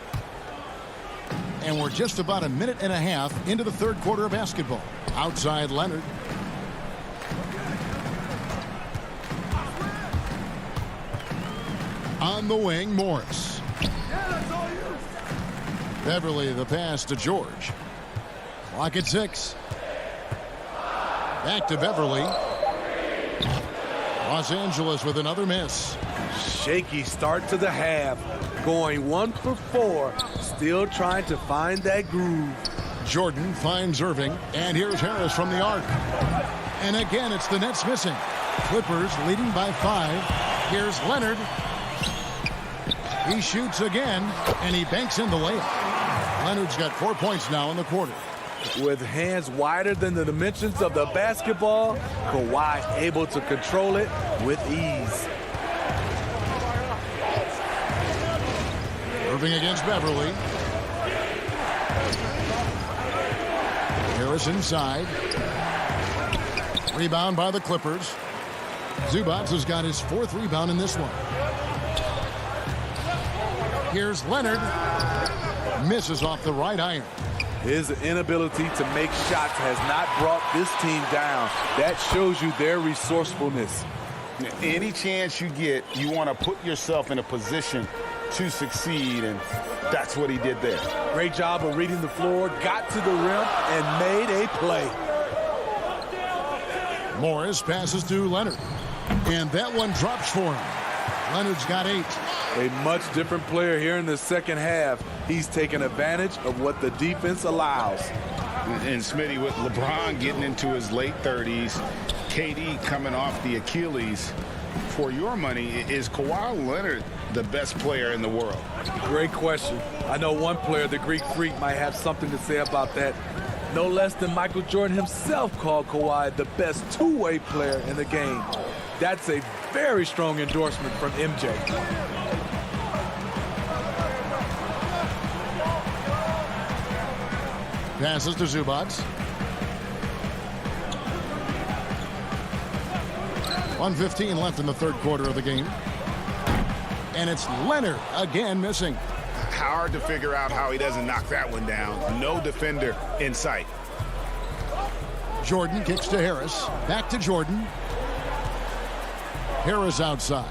And we're just about a minute and a half into the third quarter of basketball. Outside Leonard. On the wing, Morris. Beverly, the pass to George. Clock at 6. Back to Beverly. Los Angeles with another miss. Shaky start to the half. Going 1 for 4. Still trying to find that groove. Jordan finds Irving. And here's Harris from the arc. And again, it's the Nets missing. Clippers leading by 5. Here's Leonard. He shoots again, and he banks in the layup. Leonard's got 4 points now in the quarter. With hands wider than the dimensions of the basketball, Kawhi able to control it with ease. Irving against Beverly. Harris inside. Rebound by the Clippers. Zubac has got his 4th rebound in this one. Here's Leonard. Misses off the right iron. His inability to make shots has not brought this team down. That shows you their resourcefulness. Any chance you get, you want to put yourself in a position to succeed, and that's what he did there. Great job of reading the floor, got to the rim, and made a play. Morris passes to Leonard, and that one drops for him. Leonard's got 8. A much different player here in the second half. He's taking advantage of what the defense allows. And Smitty, with LeBron getting into his late 30s, KD coming off the Achilles, for your money, is Kawhi Leonard the best player in the world? Great question. I know one player, the Greek Freak, might have something to say about that. No less than Michael Jordan himself called Kawhi the best two-way player in the game. That's a very strong endorsement from MJ. Passes to Zubac. 1:15 left in the third quarter of the game. And it's Leonard again missing. Hard to figure out how he doesn't knock that one down. No defender in sight. Jordan kicks to Harris. Back to Jordan. Harris outside.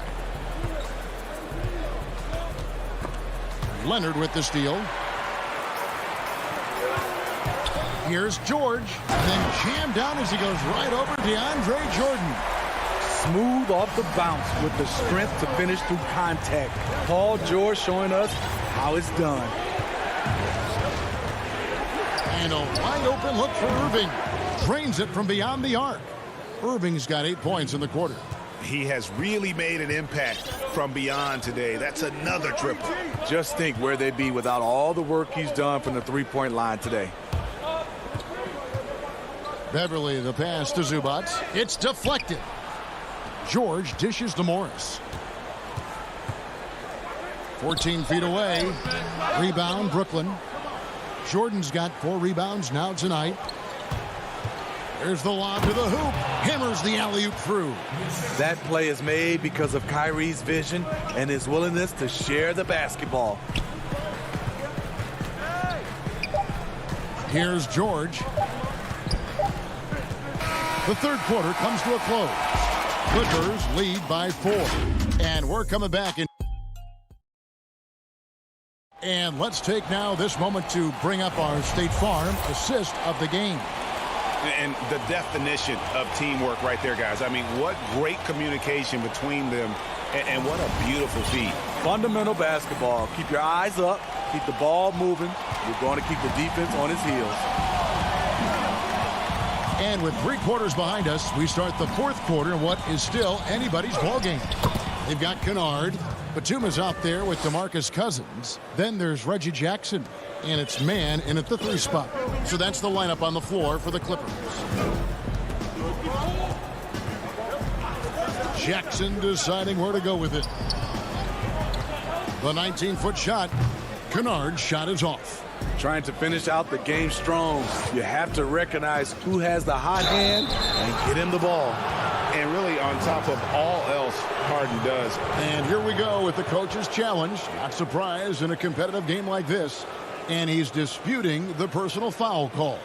Leonard with the steal. Here's George. Then jammed down as he goes right over DeAndre Jordan. Smooth off the bounce with the strength to finish through contact. Paul George showing us how it's done. And a wide open look for Irving. Drains it from beyond the arc. Irving's got 8 points in the quarter. He has really made an impact from beyond today. That's another triple. Just think where they'd be without all the work he's done from the three-point line today. Beverly, the pass to Zubac. It's deflected. George dishes to Morris. 14 feet away. Rebound, Brooklyn. Jordan's got 4 rebounds now tonight. There's the lob to the hoop. Hammers the alley-oop through. That play is made because of Kyrie's vision and his willingness to share the basketball. Here's George. The third quarter comes to a close. Clippers lead by 4. And we're coming back in. And let's take now this moment to bring up our State Farm assist of the game. And the definition of teamwork right there, guys. I mean, what great communication between them, and what a beautiful feed. Fundamental basketball. Keep your eyes up. Keep the ball moving. You're going to keep the defense on its heels. And with 3 quarters behind us, we start the fourth quarter in what is still anybody's ball game. They've got Kennard. Batuma's out there with DeMarcus Cousins. Then there's Reggie Jackson. And it's man in at the 3 spot. So that's the lineup on the floor for the Clippers. Jackson deciding where to go with it. The 19-foot shot. Kennard's shot is off. Trying to finish out the game strong. You have to recognize who has the hot hand and get him the ball. And really, on top of all else, Harden does. And here we go with the coach's challenge. Not surprised in a competitive game like this. And he's disputing the personal foul call.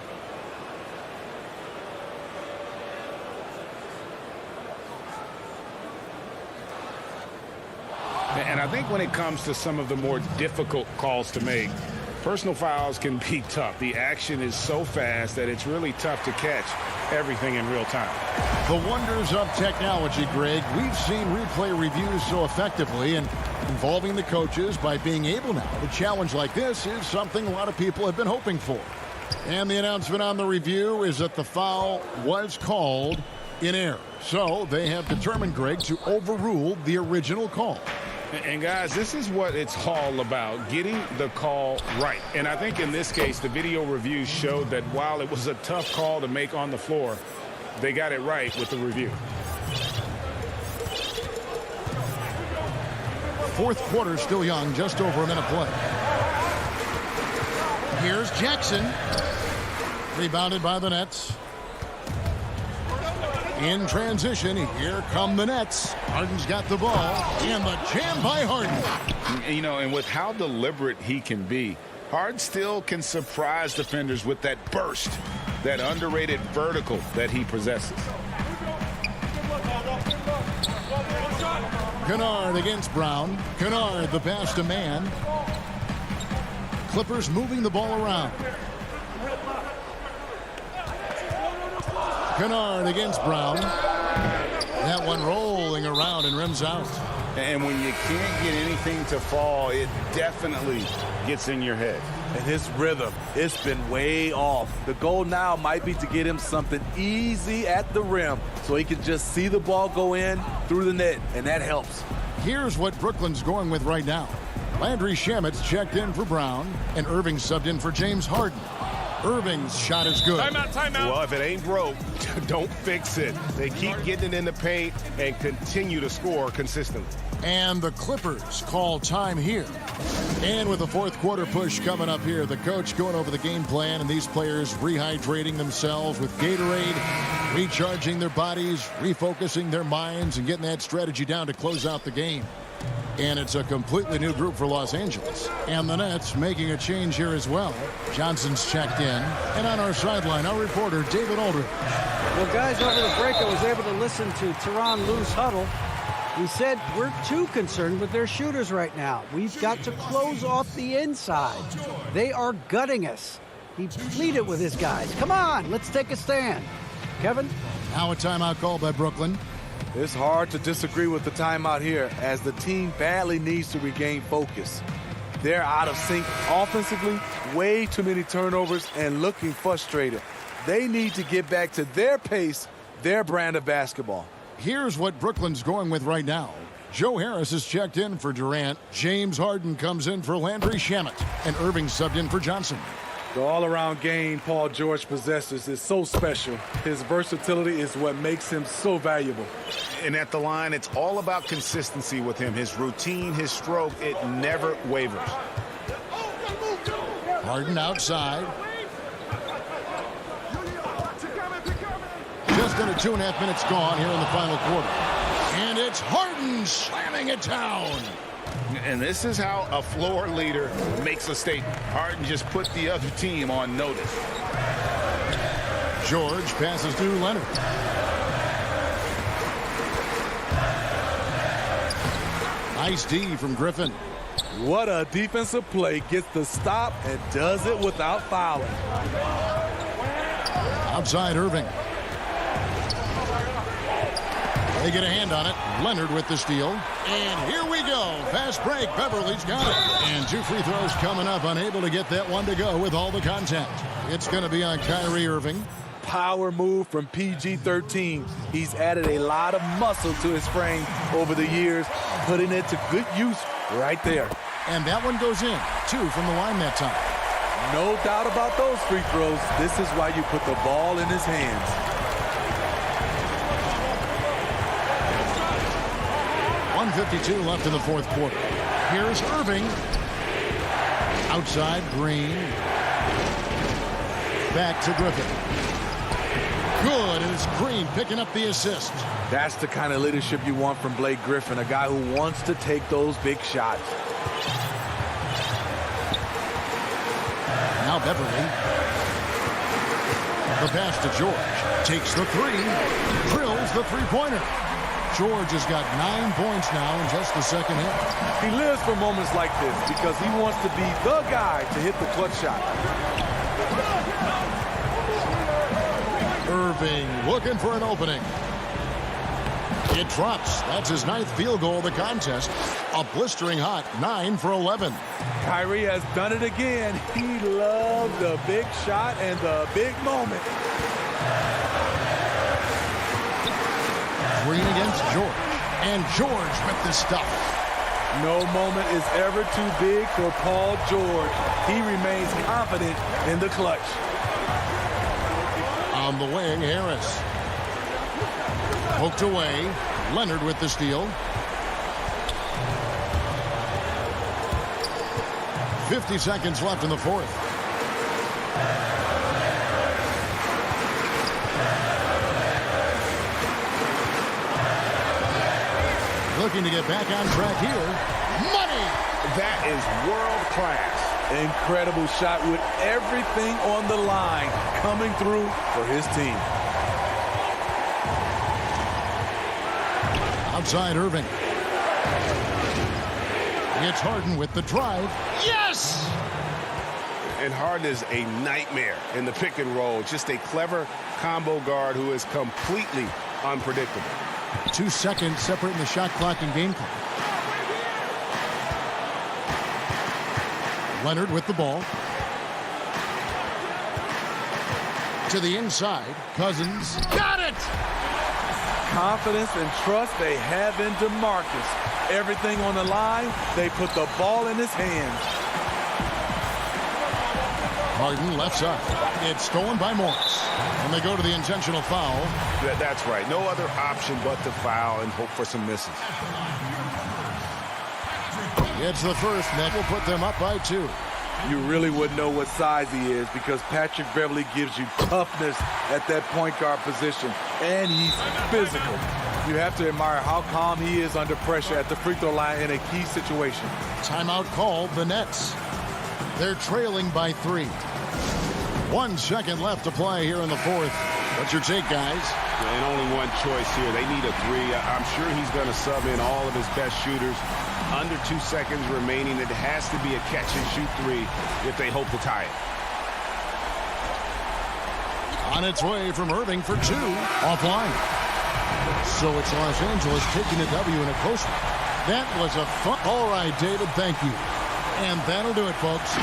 And I think when it comes to some of the more difficult calls to make, personal fouls can be tough. The action is so fast that it's really tough to catch everything in real time. The wonders of technology, Greg. We've seen replay reviews so effectively, and involving the coaches by being able now to challenge like this is something a lot of people have been hoping for. And the announcement on the review is that the foul was called in air. So they have determined, Greg, to overrule the original call. And guys, this is what it's all about, getting the call right. And I think in this case, the video review showed that while it was a tough call to make on the floor, they got it right with the review. Fourth quarter still young, just over a minute play. Here's Jackson. Rebounded by the Nets. In transition, here come the Nets. Harden's got the ball, and the jam by Harden. You know, and with how deliberate he can be, Harden still can surprise defenders with that burst, that underrated vertical that he possesses. Kennard against Brown. Kennard, the pass to man. Clippers moving the ball around. Kennard against Brown. That one rolling around and rims out. And when you can't get anything to fall, it definitely gets in your head. And his rhythm, it's been way off. The goal now might be to get him something easy at the rim so he can just see the ball go in through the net, and that helps. Here's what Brooklyn's going with right now. Landry Shamet's checked in for Brown, and Irving subbed in for James Harden. Irving's shot is good. Timeout. Well, if it ain't broke, don't fix it. They keep getting it in the paint and continue to score consistently. And the Clippers call time here. And with the fourth quarter push coming up here, the coach going over the game plan and these players rehydrating themselves with Gatorade, recharging their bodies, refocusing their minds, and getting that strategy down to close out the game. And it's a completely new group for Los Angeles. And the Nets making a change here as well. Johnson's checked in. And on our sideline, our reporter, David Aldridge. Well, guys, over the break, I was able to listen to Teron Lue's huddle. He said, we're too concerned with their shooters right now. We've got to close off the inside. They are gutting us. He pleaded with his guys. Come on, let's take a stand. Kevin? Now a timeout call by Brooklyn. It's hard to disagree with the timeout here as the team badly needs to regain focus. They're out of sync offensively, way too many turnovers, and looking frustrated. They need to get back to their pace, their brand of basketball. Here's what Brooklyn's going with right now. Joe Harris is checked in for Durant. James Harden comes in for Landry Shamet. And Irving subbed in for Johnson. The all-around game Paul George possesses is so special. His versatility is what makes him so valuable. And at the line, it's all about consistency with him. His routine, his stroke, it never wavers. Harden outside. Just under 2.5 minutes gone here in the final quarter. And it's Harden slamming it down. And this is how a floor leader makes a statement. Harden just put the other team on notice. George passes to Leonard. Nice D from Griffin. What a defensive play. Gets the stop and does it without fouling. Outside Irving. They get a hand on it. Leonard with the steal. And here we go. Fast break. Beverly's got it. And 2 free throws coming up. Unable to get that one to go with all the contact. It's going to be on Kyrie Irving. Power move from PG-13. He's added a lot of muscle to his frame over the years, putting it to good use right there. And that one goes in. 2 from the line that time. No doubt about those free throws. This is why you put the ball in his hands. 1:52 left in the fourth quarter. Here's Irving. Outside Green. Back to Griffin. Good, and it's Green picking up the assist. That's the kind of leadership you want from Blake Griffin, a guy who wants to take those big shots. Now Beverly. The pass to George. Takes the three. Drills the three-pointer. George has got 9 points now in just the second half. He lives for moments like this because he wants to be the guy to hit the clutch shot. Irving looking for an opening. It drops. That's his 9th field goal of the contest. A blistering hot 9 for 11. Kyrie has done it again. He loved the big shot and the big moment. Green against George. And George with the stuff. No moment is ever too big for Paul George. He remains confident in the clutch. On the wing, Harris. Poked away. Leonard with the steal. 50 seconds left in the fourth. Looking to get back on track here. Money! That is world class. Incredible shot with everything on the line coming through for his team. Outside Irving. It's Harden with the drive. Yes! And Harden is a nightmare in the pick and roll. Just a clever combo guard who is completely unpredictable. 2 seconds separating the shot clock and game clock. Leonard with the ball. To the inside. Cousins. Got it! Confidence and trust they have in DeMarcus. Everything on the line, they put the ball in his hands. Harden left side. It's stolen by Morris. And they go to the intentional foul. That's right. No other option but to foul and hope for some misses. It's the first, and that will put them up by 2. You really wouldn't know what size he is because Patrick Beverley gives you toughness at that point guard position, and he's physical. You have to admire how calm he is under pressure at the free throw line in a key situation. Timeout called, the Nets. They're trailing by 3. 1 second left to play here in the fourth. What's your take, guys? And only one choice here. They need a 3. I'm sure he's going to sub in all of his best shooters. Under 2 seconds remaining. It has to be a catch-and-shoot 3 if they hope to tie it. On its way from Irving for 2. Offline. So it's Los Angeles taking a W in a close one. That was a fun. All right, David, thank you. And that'll do it, folks.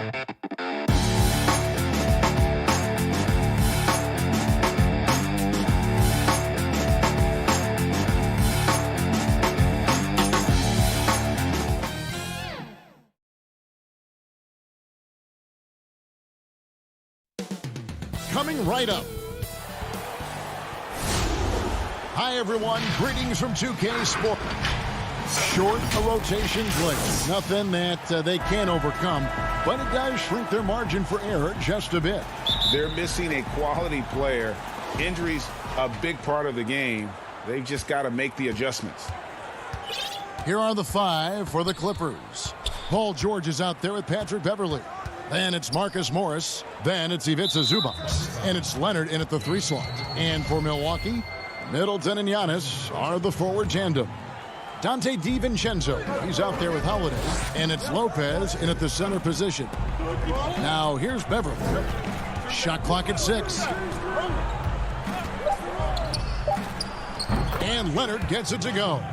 Coming right up. Hi, everyone. Greetings from 2K Sports. Short a rotation play. Nothing that they can't overcome, but it does shrink their margin for error just a bit. They're missing a quality player. Injuries a big part of the game. They've just got to make the adjustments. Here are the 5 for the Clippers. Paul George is out there with Patrick Beverley. Then it's Marcus Morris. Then it's Ivica Zubac. And it's Leonard in at the 3 slot. And for Milwaukee, Middleton and Giannis are the forward tandem. Dante DiVincenzo, he's out there with Holiday. And it's Lopez in at the center position. Now here's Beverley. Shot clock at 6. And Leonard gets it to go.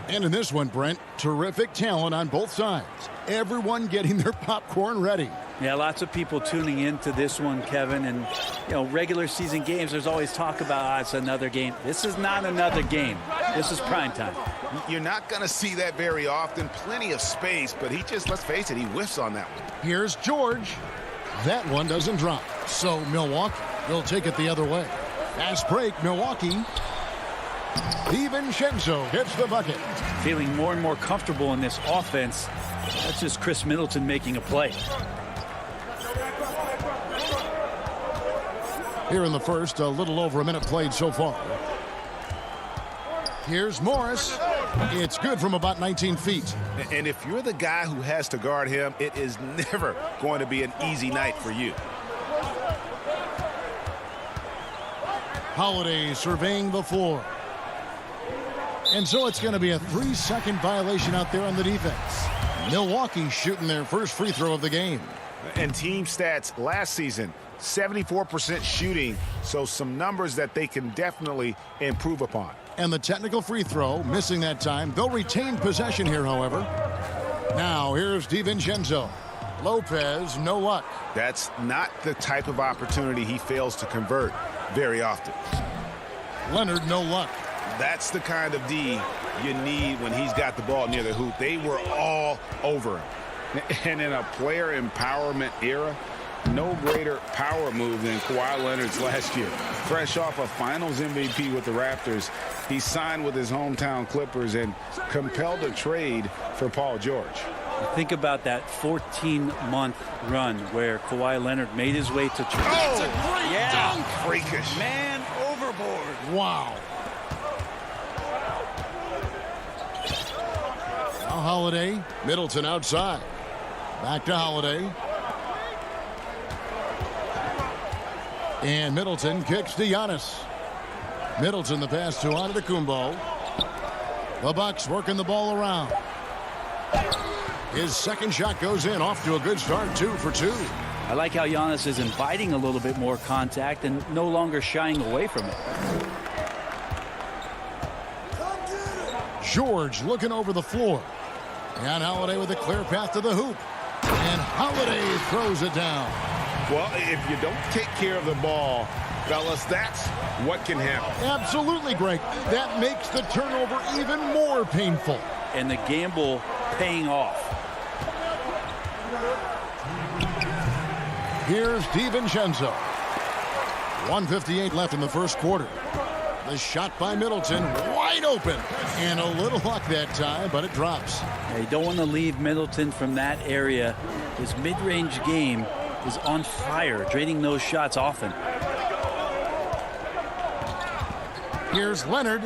And in this one, Brent, terrific talent on both sides. Everyone getting their popcorn ready. Yeah, lots of people tuning into this one, Kevin. And, you know, regular season games, there's always talk about, it's another game. This is not another game. This is prime time. You're not going to see that very often. Plenty of space, but he just, let's face it, he whiffs on that one. Here's George. That one doesn't drop. So Milwaukee will take it the other way. Fast break, Milwaukee. DiVincenzo hits the bucket. Feeling more and more comfortable in this offense. That's just Chris Middleton making a play. Here in the first, a little over a minute played so far. Here's Morris. It's good from about 19 feet. And if you're the guy who has to guard him, it is never going to be an easy night for you. Holiday surveying the floor. And so it's going to be a 3-second violation out there on the defense. Milwaukee shooting their first free throw of the game. And team stats last season, 74% shooting, so some numbers that they can definitely improve upon. And the technical free throw, missing that time. They'll retain possession here, however. Now, here's DiVincenzo. Lopez, no luck. That's not the type of opportunity he fails to convert very often. Leonard, no luck. That's the kind of D you need when he's got the ball near the hoop. They were all over him. And in a player empowerment era, no greater power move than Kawhi Leonard's last year. Fresh off a Finals MVP with the Raptors, he signed with his hometown Clippers and compelled a trade for Paul George. Think about that 14-month run where Kawhi Leonard made his way to That's a great dunk. Freakish. Man overboard. Wow. Now Holiday, Middleton outside. Back to Holiday. And Middleton kicks to Giannis. Middleton the pass to Antetokounmpo. The Bucks working the ball around. His second shot goes in, off to a good start, 2 for 2. I like how Giannis is inviting a little bit more contact and no longer shying away from it. George looking over the floor. And Holiday with a clear path to the hoop. And Holiday throws it down. Well, if you don't take care of the ball, fellas, that's what can happen. Absolutely, Greg. That makes the turnover even more painful. And the gamble paying off. Here's DiVincenzo. 1:58 left in the first quarter. The shot by Middleton, wide open. And a little luck that time, but it drops. Yeah, you don't want to leave Middleton from that area. His mid-range game is on fire, draining those shots often. Here's Leonard.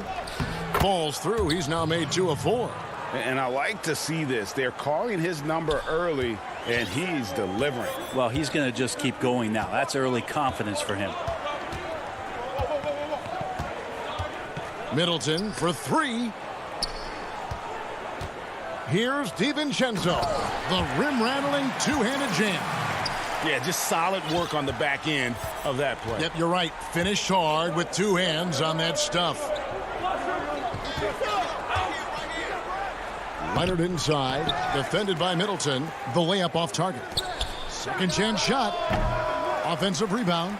Falls through. He's now made 2 of 4. And I like to see this. They're calling his number early, and he's delivering. Well, he's going to just keep going now. That's early confidence for him. Middleton for 3. Here's DiVincenzo. The rim-rattling two-handed jam. Yeah, just solid work on the back end of that play. Yep, you're right. Finished hard with 2 hands on that stuff. Leonard inside, defended by Middleton. The layup off target. Second chance shot. Offensive rebound.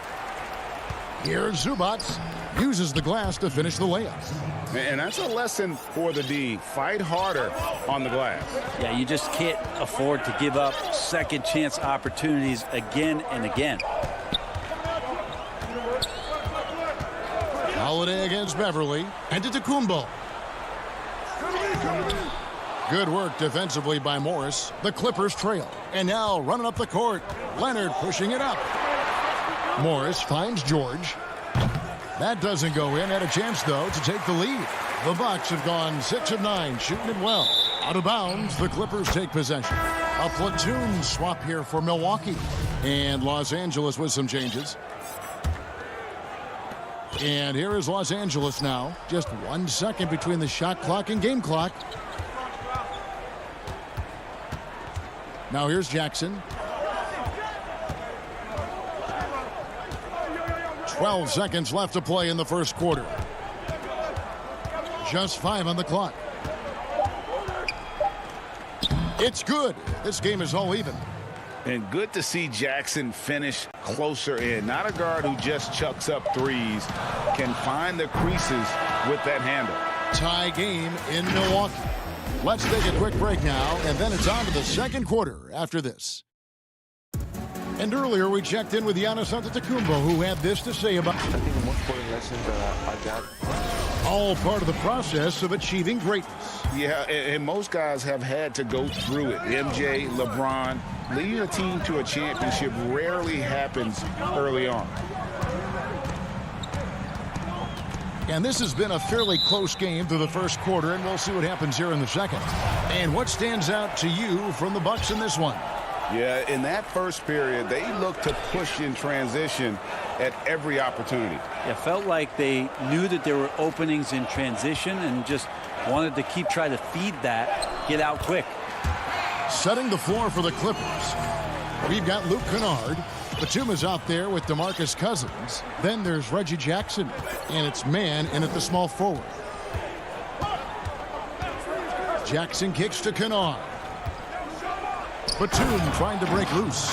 Here's Zubac. Uses the glass to finish the layup. And that's a lesson for the D. Fight harder on the glass. Yeah, you just can't afford to give up second chance opportunities again and again. Holiday against Beverly. And to Tacumbo. Good work defensively by Morris. The Clippers trail. And now running up the court. Leonard pushing it up. Morris finds George. That doesn't go in. Had a chance, though, to take the lead. The Bucks have gone 6 of 9, shooting it well. Out of bounds, the Clippers take possession. A platoon swap here for Milwaukee. And Los Angeles with some changes. And here is Los Angeles now. Just 1 second between the shot clock and game clock. Now here's Jackson. 12 seconds left to play in the first quarter. Just 5 on the clock. It's good. This game is all even. And good to see Jackson finish closer in. Not a guard who just chucks up threes. Can find the creases with that handle. Tie game in Milwaukee. Let's take a quick break now, and then it's on to the second quarter after this. And earlier we checked in with Giannis Antetokounmpo, who had this to say about... I think the most important lesson that I got... All part of the process of achieving greatness. Yeah, and most guys have had to go through it. MJ, LeBron, leading a team to a championship rarely happens early on. And this has been a fairly close game through the first quarter, and we'll see what happens here in the second. And what stands out to you from the Bucks in this one? Yeah, in that first period, they looked to push in transition at every opportunity. It felt like they knew that there were openings in transition and just wanted to keep trying to feed that, get out quick. Setting the floor for the Clippers. We've got Luke Kennard. Batum is out there with DeMarcus Cousins. Then there's Reggie Jackson. And it's man in at the small forward. Jackson kicks to Kennard. Batum trying to break loose.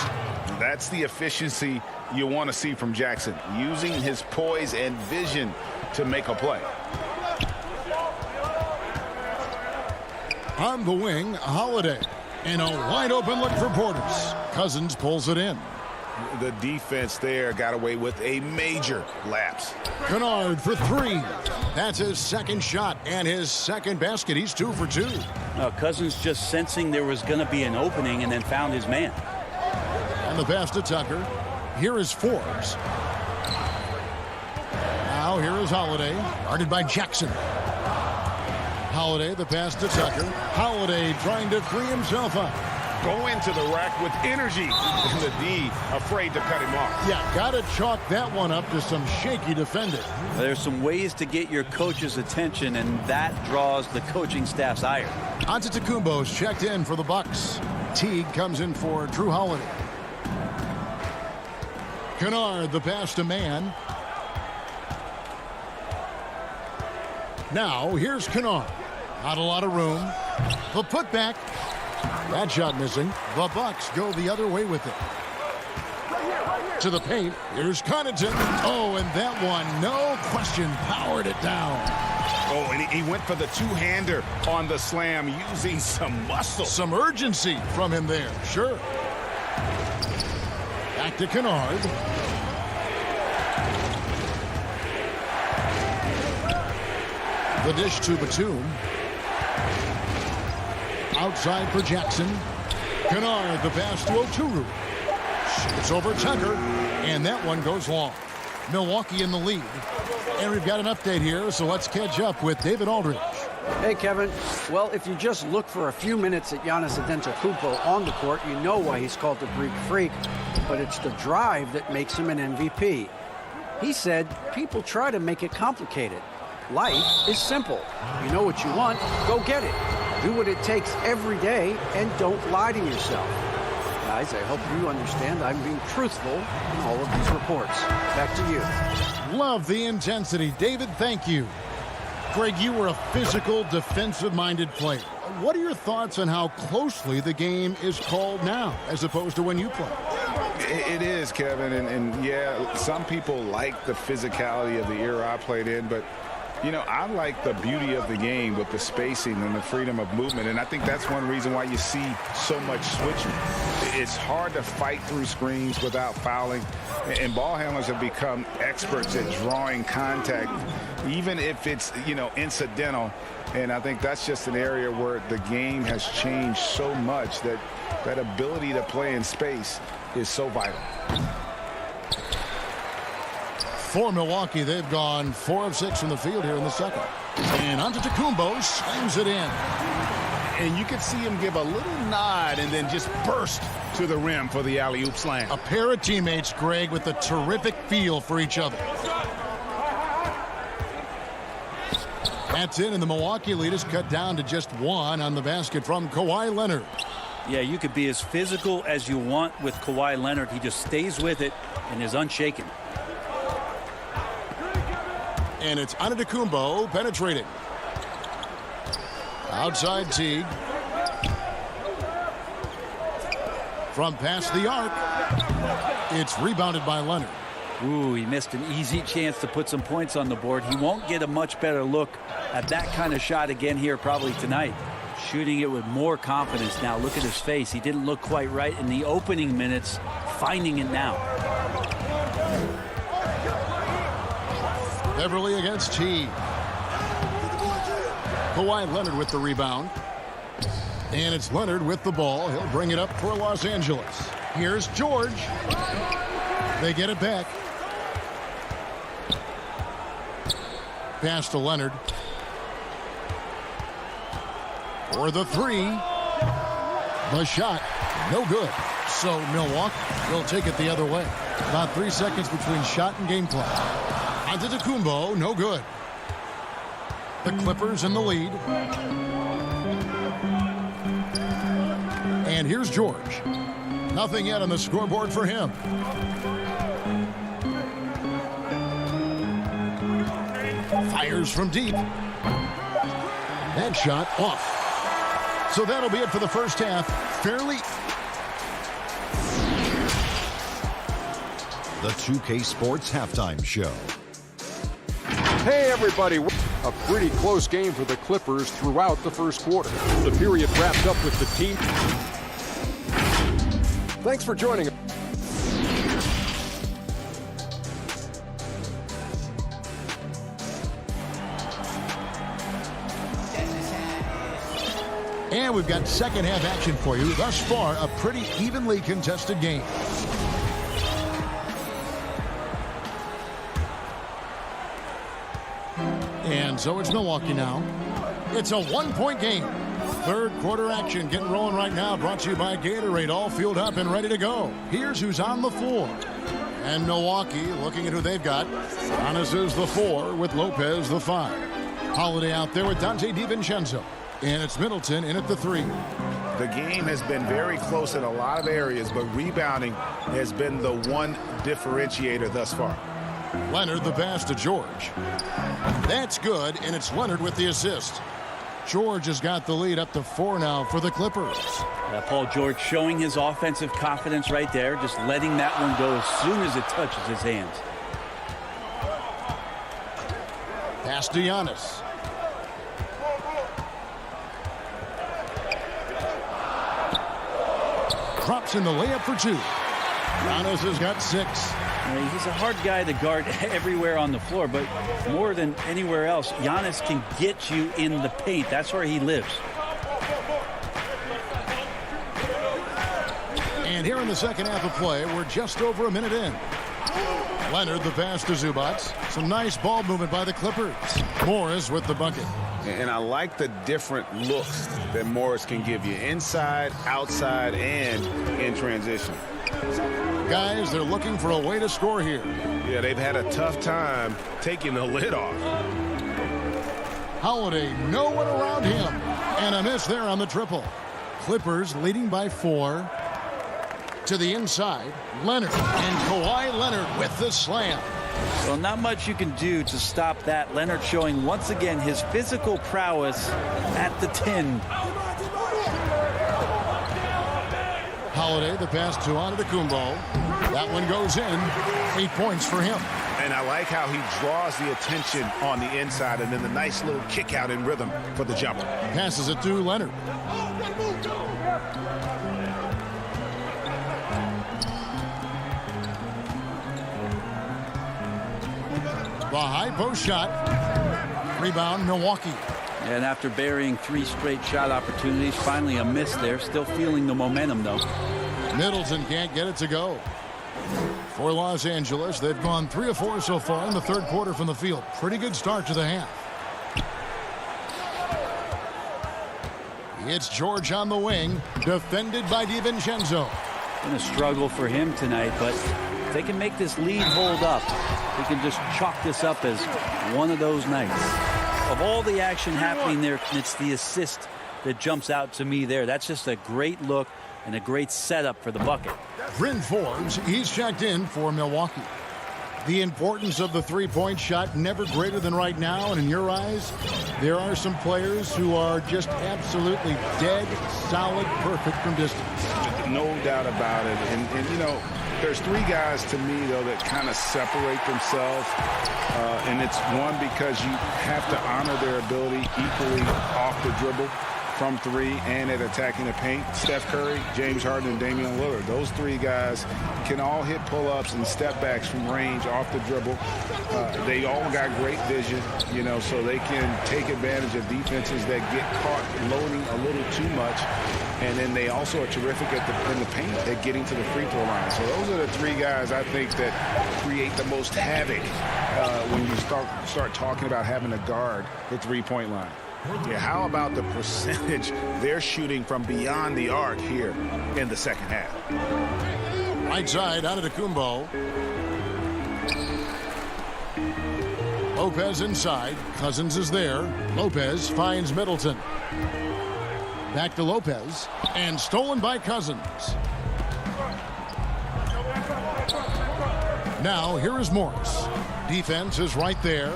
That's the efficiency you want to see from Jackson, using his poise and vision to make a play. On the wing, Holiday. And a wide open look for Portis. Cousins pulls it in. The defense there got away with a major lapse. Kennard for 3. That's his second shot and his second basket. He's 2 for 2. Cousins just sensing there was going to be an opening and then found his man. And the pass to Tucker. Here is Forbes. Now here is Holiday, guarded by Jackson. Holiday, the pass to Tucker. Holiday trying to free himself up. Go into the rack with energy. And the D afraid to cut him off. Yeah, got to chalk that one up to some shaky defending. There's some ways to get your coach's attention, and that draws the coaching staff's ire. Antetokounmpo's checked in for the Bucks. Teague comes in for Drew Holiday. Kennard, the pass to man. Now, here's Kennard. Not a lot of room. The putback. That shot missing. The Bucks go the other way with it. To the paint. Here's Connaughton. Oh, and that one, no question, powered it down. Oh, and he went for the two-hander on the slam, using some muscle. Some urgency from him there, sure. Back to Kennard. The dish to Batum. Outside for Jackson. Kennard, the pass to Oturu. It's over Tucker, and that one goes long. Milwaukee in the lead. And we've got an update here, so let's catch up with David Aldridge. Hey, Kevin. Well, if you just look for a few minutes at Giannis Antetokounmpo on the court, you know why he's called the Greek Freak. But it's the drive that makes him an MVP. He said, people try to make it complicated. Life is simple. You know what you want, go get it. Do what it takes every day, and don't lie to yourself. Guys, I hope you understand I'm being truthful in all of these reports. Back to you. Love the intensity. David, thank you. Greg, you were a physical, defensive-minded player. what are your thoughts on how closely the game is called now as opposed to when you play? It is, Kevin, and yeah, some people like the physicality of the era I played in, but you know, I like the beauty of the game with the spacing and the freedom of movement, and I think that's one reason why you see so much switching. It's hard to fight through screens without fouling, and ball handlers have become experts at drawing contact, even if it's, you know, incidental. And I think that's just an area where the game has changed so much that that ability to play in space is so vital. For Milwaukee, they've gone 4 of 6 from the field here in the second. And Antetokounmpo slams it in. And you could see him give a little nod and then just burst to the rim for the alley-oop slam. A pair of teammates, Greg, with a terrific feel for each other. That's in, and the Milwaukee lead is cut down to just 1 on the basket from Kawhi Leonard. Yeah, you could be as physical as you want with Kawhi Leonard. He just stays with it and is unshaken. And it's Antetokounmpo penetrating. Outside Teague. From past the arc. It's rebounded by Leonard. Ooh, he missed an easy chance to put some points on the board. He won't get a much better look at that kind of shot again here probably tonight. Shooting it with more confidence now. Look at his face. He didn't look quite right in the opening minutes. Finding it now. Beverly against Teague. Kawhi Leonard with the rebound. And it's Leonard with the ball. He'll bring it up for Los Angeles. Here's George. They get it back. Pass to Leonard. For the 3. The shot. No good. So Milwaukee will take it the other way. About 3 seconds between shot and game clock. Antetokounmpo, no good. The Clippers in the lead. And here's George. Nothing yet on the scoreboard for him. Fires from deep. That shot off. So that'll be it for the first half. Fairly. The 2K Sports Halftime Show. Hey, everybody. A pretty close game for the Clippers throughout the first quarter. The period wrapped up with the team. Thanks for joining us. And we've got second half action for you. Thus far, a pretty evenly contested game. And so it's Milwaukee now. It's a 1-point game. Third quarter action getting rolling right now. Brought to you by Gatorade. All fueled up and ready to go. Here's who's on the floor. And Milwaukee looking at who they've got. Giannis is the 4 with Lopez the 5. Holiday out there with Dante DiVincenzo. And it's Middleton in at the 3. The game has been very close in a lot of areas, but rebounding has been the one differentiator thus far. Leonard the pass to George. That's good, and it's Leonard with the assist. George has got the lead up to 4 now for the Clippers. Paul George showing his offensive confidence right there, just letting that one go as soon as it touches his hands. Pass to Giannis. Drops in the layup for 2. Giannis has got 6. He's a hard guy to guard everywhere on the floor, but more than anywhere else, Giannis can get you in the paint. That's where he lives. And here in the second half of play, we're just over a minute in. Leonard the pass to Zubac. Some nice ball movement by the Clippers. Morris with the bucket. And I like the different looks that Morris can give you. Inside, outside, and in transition. Guys, they're looking for a way to score here. Yeah, they've had a tough time taking the lid off. Holiday, no one around him. And a miss there on the triple. Clippers leading by 4. To the inside, Leonard. And Kawhi Leonard with the slam. So not much you can do to stop that. Leonard showing once again his physical prowess at the 10. Holiday, the pass to Antetokounmpo. That one goes in. 8 points for him. And I like how he draws the attention on the inside, and then the nice little kick out in rhythm for the jumper. Passes it to Leonard. The high post shot. Rebound, Milwaukee. And after burying 3 straight shot opportunities, finally a miss there. Still feeling the momentum, though. Middleton can't get it to go. For Los Angeles, they've gone 3 of 4 so far in the third quarter from the field. Pretty good start to the half. It's George on the wing, defended by DiVincenzo. Been a struggle for him tonight, but if they can make this lead hold up, they can just chalk this up as one of those nights. Of all the action happening there, it's the assist that jumps out to me there. That's just a great look and a great setup for the bucket. Bryn Forbes, he's checked in for Milwaukee. The importance of the three-point shot never greater than right now, and in your eyes, there are some players who are just absolutely dead, solid, perfect from distance. No doubt about it. And you know, there's 3 guys to me, though, that kind of separate themselves. And it's one, because you have to honor their ability equally off the dribble, from 3, and at attacking the paint. Steph Curry, James Harden, and Damian Lillard. Those 3 guys can all hit pull-ups and step backs from range off the dribble. They all got great vision, you know, so they can take advantage of defenses that get caught loading a little too much. And then they also are terrific in the paint at getting to the free throw line. So those are the 3 guys I think that create the most havoc when you start talking about having to guard the three-point line. Yeah, how about the percentage they're shooting from beyond the arc here in the second half? Right side, Antetokounmpo. Lopez inside. Cousins is there. Lopez finds Middleton. Back to Lopez. And stolen by Cousins. Now, here is Morris. Defense is right there.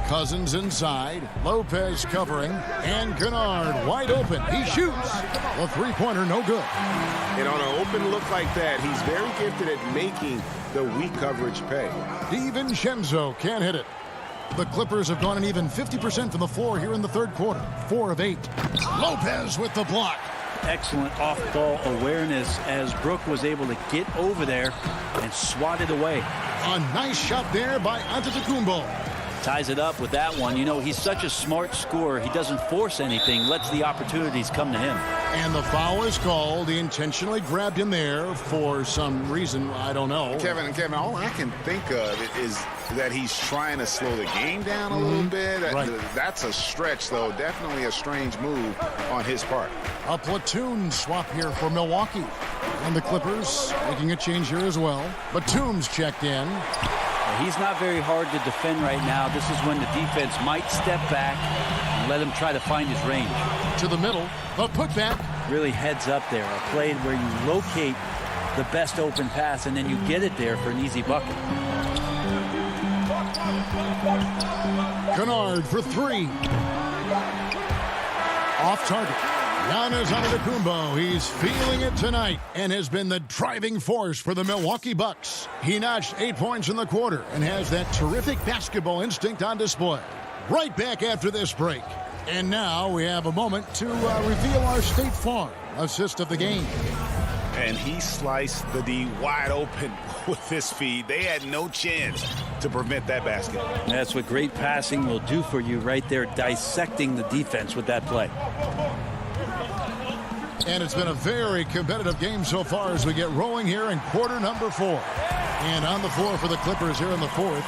Cousins inside. Lopez covering. And Kennard wide open. He shoots. The three-pointer no good. And on an open look like that, he's very gifted at making the weak coverage pay. DiVincenzo can't hit it. The Clippers have gone an even 50% from the floor here in the third quarter. 4 of 8. Lopez with the block. Excellent off-ball awareness as Brook was able to get over there and swat it away. A nice shot there by Antetokounmpo. Ties it up with that one. You know, he's such a smart scorer. He doesn't force anything, lets the opportunities come to him. And the foul is called. He intentionally grabbed him there for some reason. I don't know. Kevin, all I can think of is that he's trying to slow the game down a little bit. That's a stretch, though. Definitely a strange move on his part. A platoon swap here for Milwaukee. And the Clippers making a change here as well. Batum's checked in. He's not very hard to defend right now. This is when the defense might step back and let him try to find his range. To the middle, the putback. Really heads up there. A play where you locate the best open pass and then you get it there for an easy bucket. Kennard for 3. Off target. Giannis Antetokounmpo, he's feeling it tonight and has been the driving force for the Milwaukee Bucks. He notched 8 points in the quarter and has that terrific basketball instinct on display. Right back after this break. And now we have a moment to reveal our State Farm assist of the game. And he sliced the D wide open with this feed. They had no chance to prevent that basket. That's what great passing will do for you right there, dissecting the defense with that play. And it's been a very competitive game so far as we get rolling here in quarter number 4. And on the floor for the Clippers here in the fourth,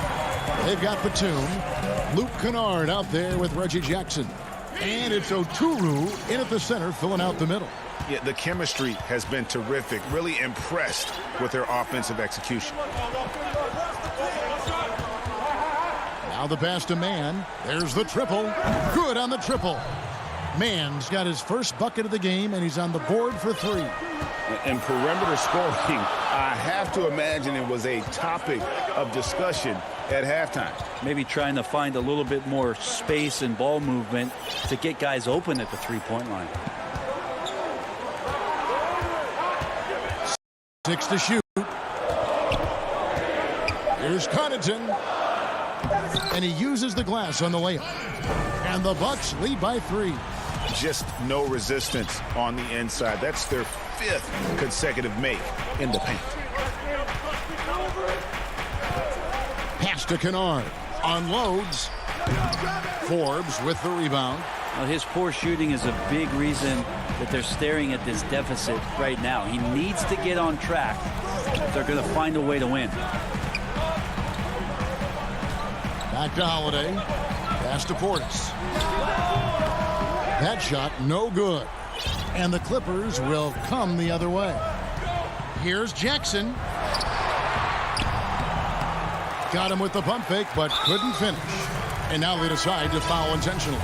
they've got Batum, Luke Kennard out there with Reggie Jackson. And it's Oturu in at the center, filling out the middle. Yeah, the chemistry has been terrific. Really impressed with their offensive execution. Now the pass to Mann. There's the triple. Good on the triple. Mann's got his first bucket of the game, and he's on the board for 3. And perimeter scoring I have to imagine it was a topic of discussion at halftime. Maybe trying to find a little bit more space and ball movement to get guys open at the three-point line. 6 to shoot. Here's Connaughton. And he uses the glass on the layup. And the Bucks lead by 3. Just no resistance on the inside. That's their 5th consecutive make in the paint. Pass to Kennard. Unloads. Forbes with the rebound. Well, his poor shooting is a big reason that they're staring at this deficit right now. He needs to get on track if they're going to find a way to win. Back to Holiday. Pass to Portis. That shot no good. And the Clippers will come the other way. Here's Jackson. Got him with the pump fake, but couldn't finish. And now they decide to foul intentionally.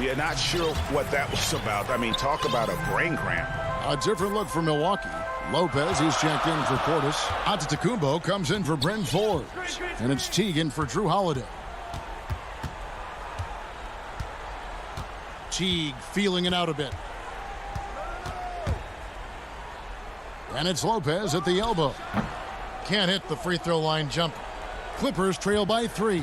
Yeah, not sure what that was about. I mean, talk about a brain cramp. A different look for Milwaukee. Lopez, he's checked in for Portis. Antetokounmpo comes in for Bryn Forbes. And it's Teague for Drew Holiday. Teague feeling it out a bit. And it's Lopez at the elbow. Can't hit the free throw line jumper. Clippers trail by 3.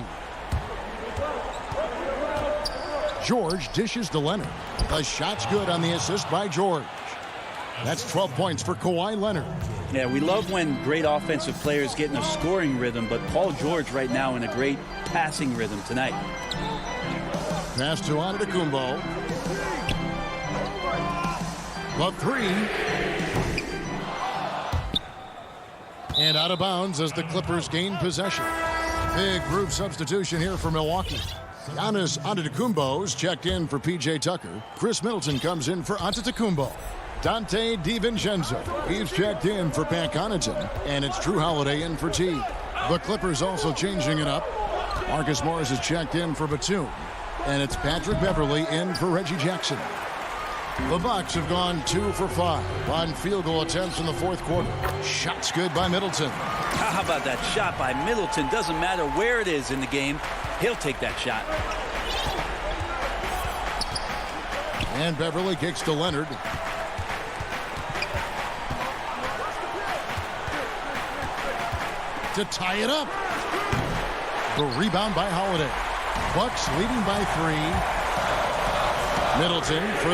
George dishes to Leonard. The shot's good on the assist by George. That's 12 points for Kawhi Leonard. Yeah, we love when great offensive players get in a scoring rhythm, but Paul George right now in a great passing rhythm tonight. Pass to Antetokounmpo. The 3. And out of bounds as the Clippers gain possession. Big group substitution here for Milwaukee. Giannis Antetokounmpo's checked in for P.J. Tucker. Chris Middleton comes in for Antetokounmpo. Dante DiVincenzo, he's checked in for Pat Connaughton. And it's Drew Holiday in for T. The Clippers also changing it up. Marcus Morris is checked in for Batum. And it's Patrick Beverley in for Reggie Jackson. The Bucks have gone 2 for 5 on field goal attempts in the fourth quarter. Shots good by Middleton. How about that shot by Middleton? Doesn't matter where it is in the game. He'll take that shot. And Beverley kicks to Leonard. To tie it up. The rebound by Holiday. Bucks leading by 3. Middleton for 3.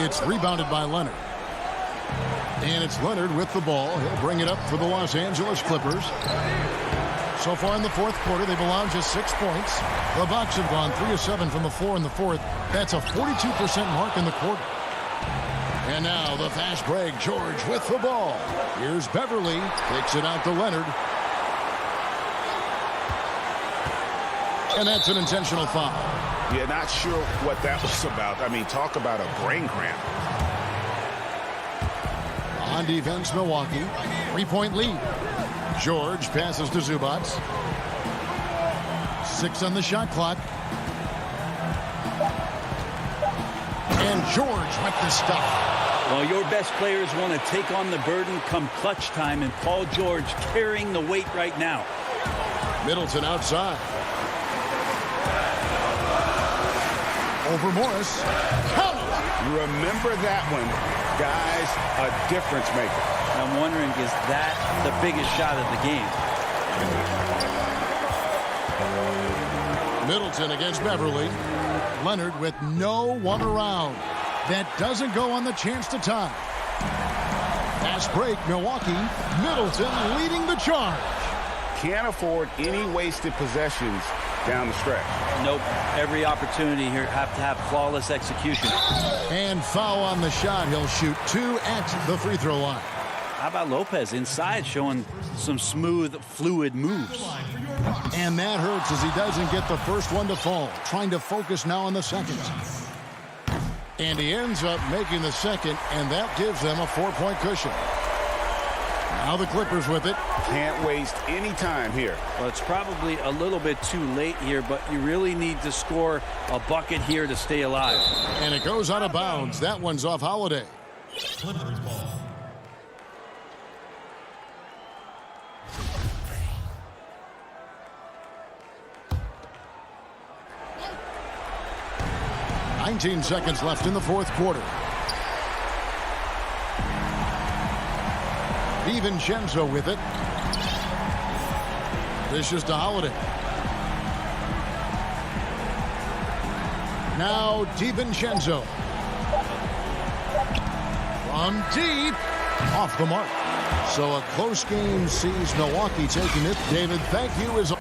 It's rebounded by Leonard. And it's Leonard with the ball. He'll bring it up for the Los Angeles Clippers. So far in the fourth quarter, they've allowed just 6 points. The Bucks have gone 3 of 7 from the floor in the fourth. That's a 42% mark in the quarter. And now the fast break. George with the ball. Here's Beverley. Kicks it out to Leonard. And that's an intentional foul. Yeah, not sure what that was about. I mean, talk about a brain cramp. On defense, Milwaukee. 3-point lead. George passes to Zubac. 6 on the shot clock. And George with the stuff. Well, your best players want to take on the burden come clutch time, and Paul George carrying the weight right now. Middleton outside. Over Morris. Count. Remember that one, guys, a difference maker. I'm wondering, is that the biggest shot of the game? Middleton against Beverley. Leonard with no one around. That doesn't go on the chance to tie. Fast break, Milwaukee. Middleton leading the charge. Can't afford any wasted possessions down the stretch. Nope. Every opportunity here have to have flawless execution. And foul on the shot. He'll shoot 2 at the free throw line. How about Lopez inside showing some smooth, fluid moves? And that hurts as he doesn't get the first one to fall. Trying to focus now on the second. And he ends up making the second, and that gives them a 4-point cushion. Now the Clippers with it. Can't waste any time here. Well, it's probably a little bit too late here, but you really need to score a bucket here to stay alive. And it goes out of bounds. That one's off Holiday. 19 seconds left in the fourth quarter. DiVincenzo with it. This is to Holiday. Now DiVincenzo. From deep. Off the mark. So a close game sees Milwaukee taking it. David, thank you. As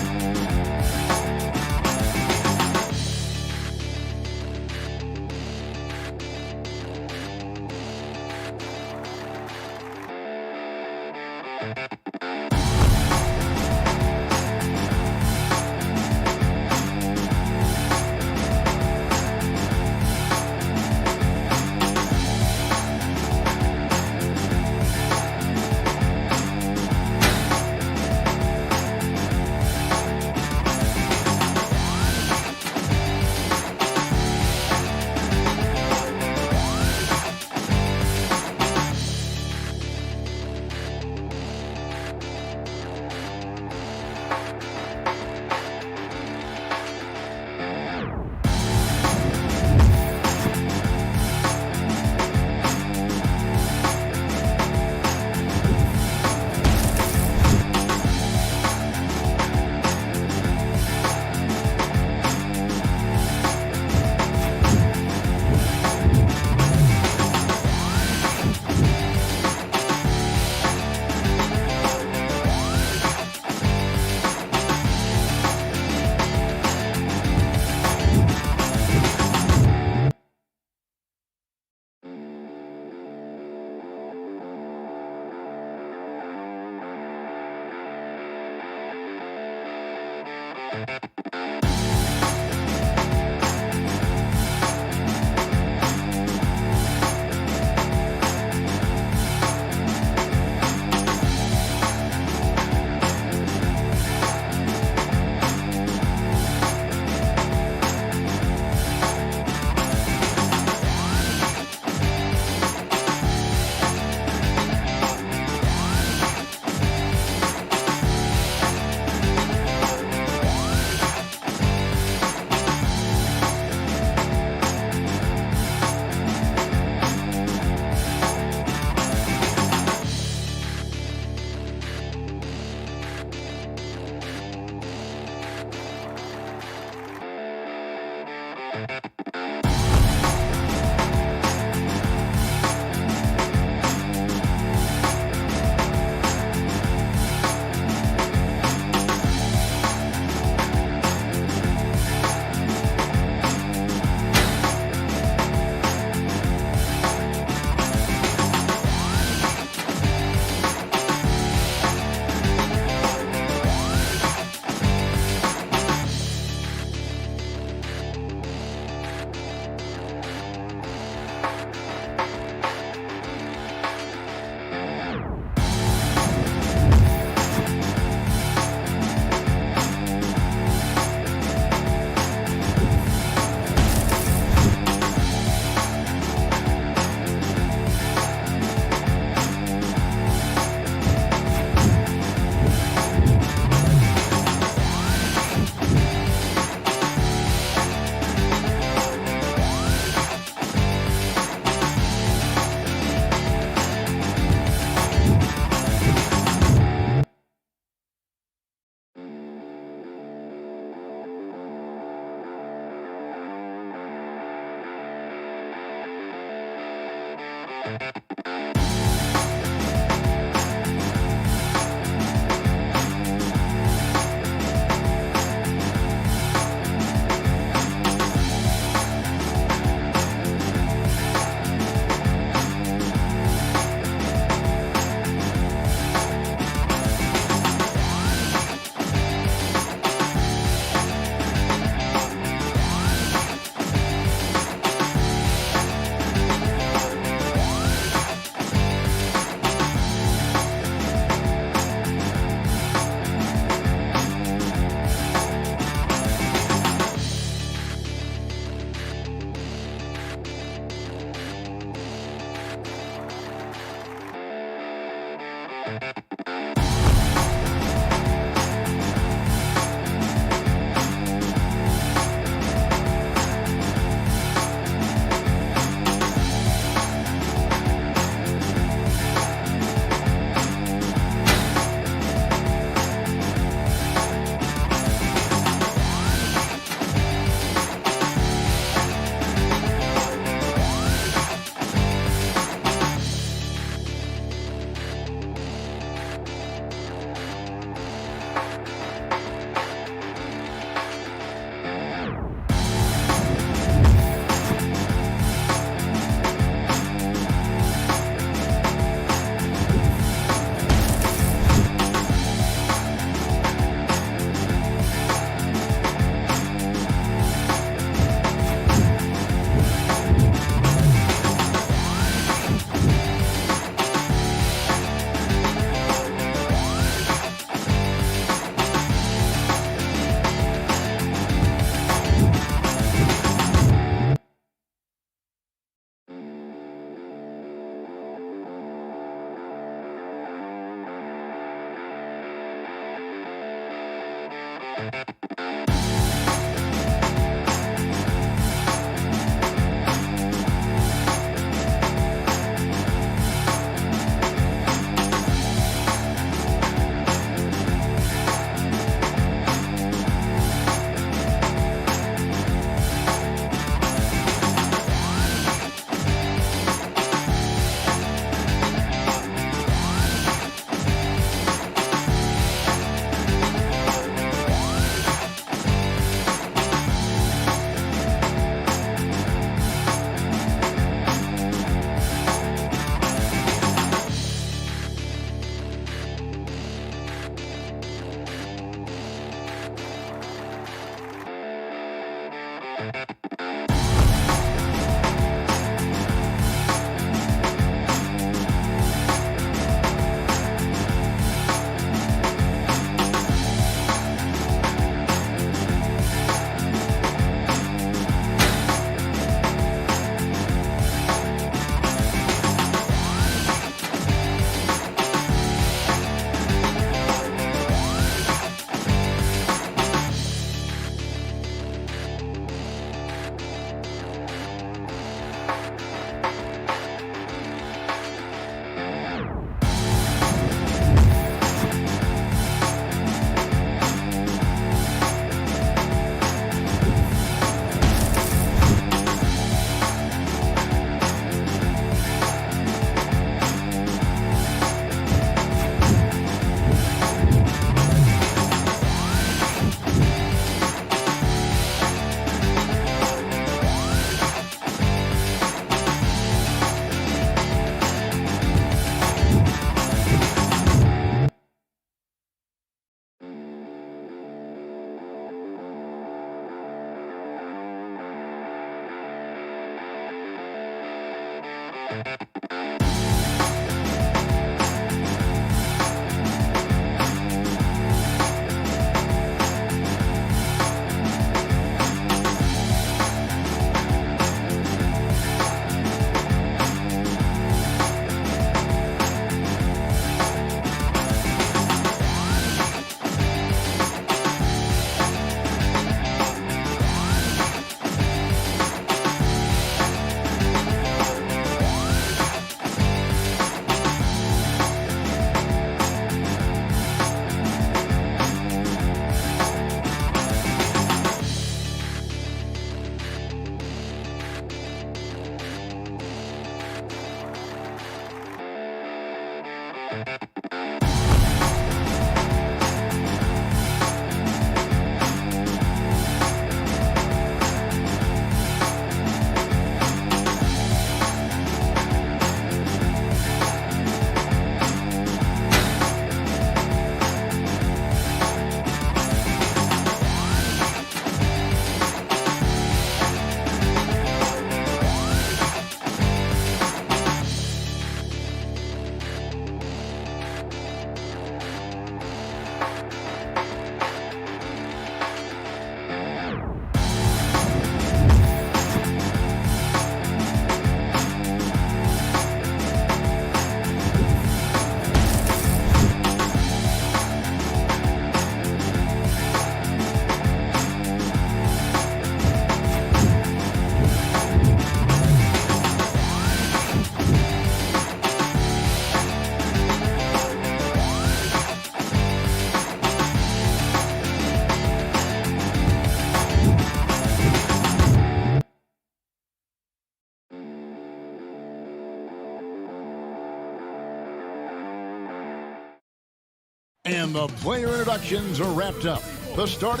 And the player introductions are wrapped up. The start.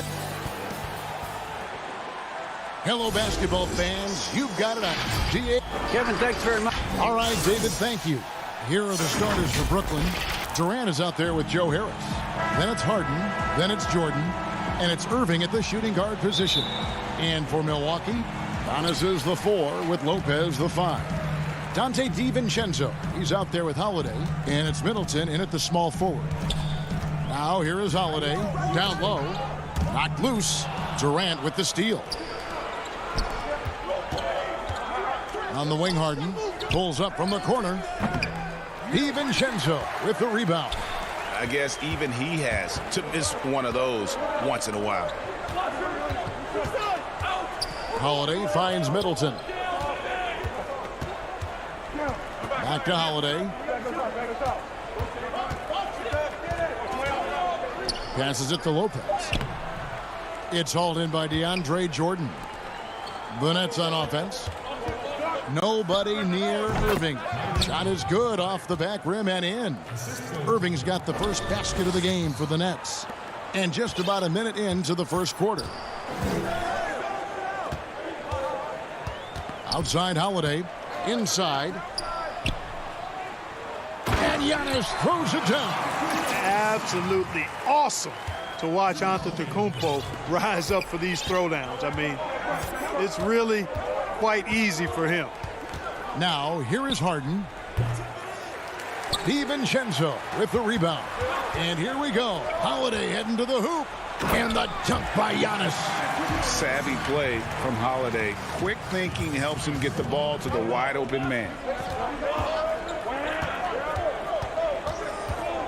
Hello, basketball fans. You've got it on GA. Kevin, thanks very much. All right, David, thank you. Here are the starters for Brooklyn. Durant is out there with Joe Harris. Then it's Harden. Then it's Jordan. And it's Irving at the shooting guard position. And for Milwaukee, Giannis is the 4 with Lopez the 5. Dante DiVincenzo, he's out there with Holiday. And it's Middleton in at the small forward. Now here is Holiday. Down low. Knocked loose. Durant with the steal. On the wing, Harden pulls up from the corner. DiVincenzo with the rebound. I guess even he has to miss one of those once in a while. Holiday finds Middleton. Back to Holiday. Passes it to Lopez. It's hauled in by DeAndre Jordan. The Nets on offense. Nobody near Irving. Shot is good off the back rim and in. Irving's got the first basket of the game for the Nets. And just about a minute into the first quarter. Outside Holiday. Inside. And Giannis throws it down. Absolutely awesome to watch Antetokounmpo rise up for these throwdowns. I mean, it's really quite easy for him. Now, here is Harden. DiVincenzo with the rebound. And here we go. Holiday heading to the hoop. And the dunk by Giannis. Savvy play from Holiday. Quick thinking helps him get the ball to the wide open man.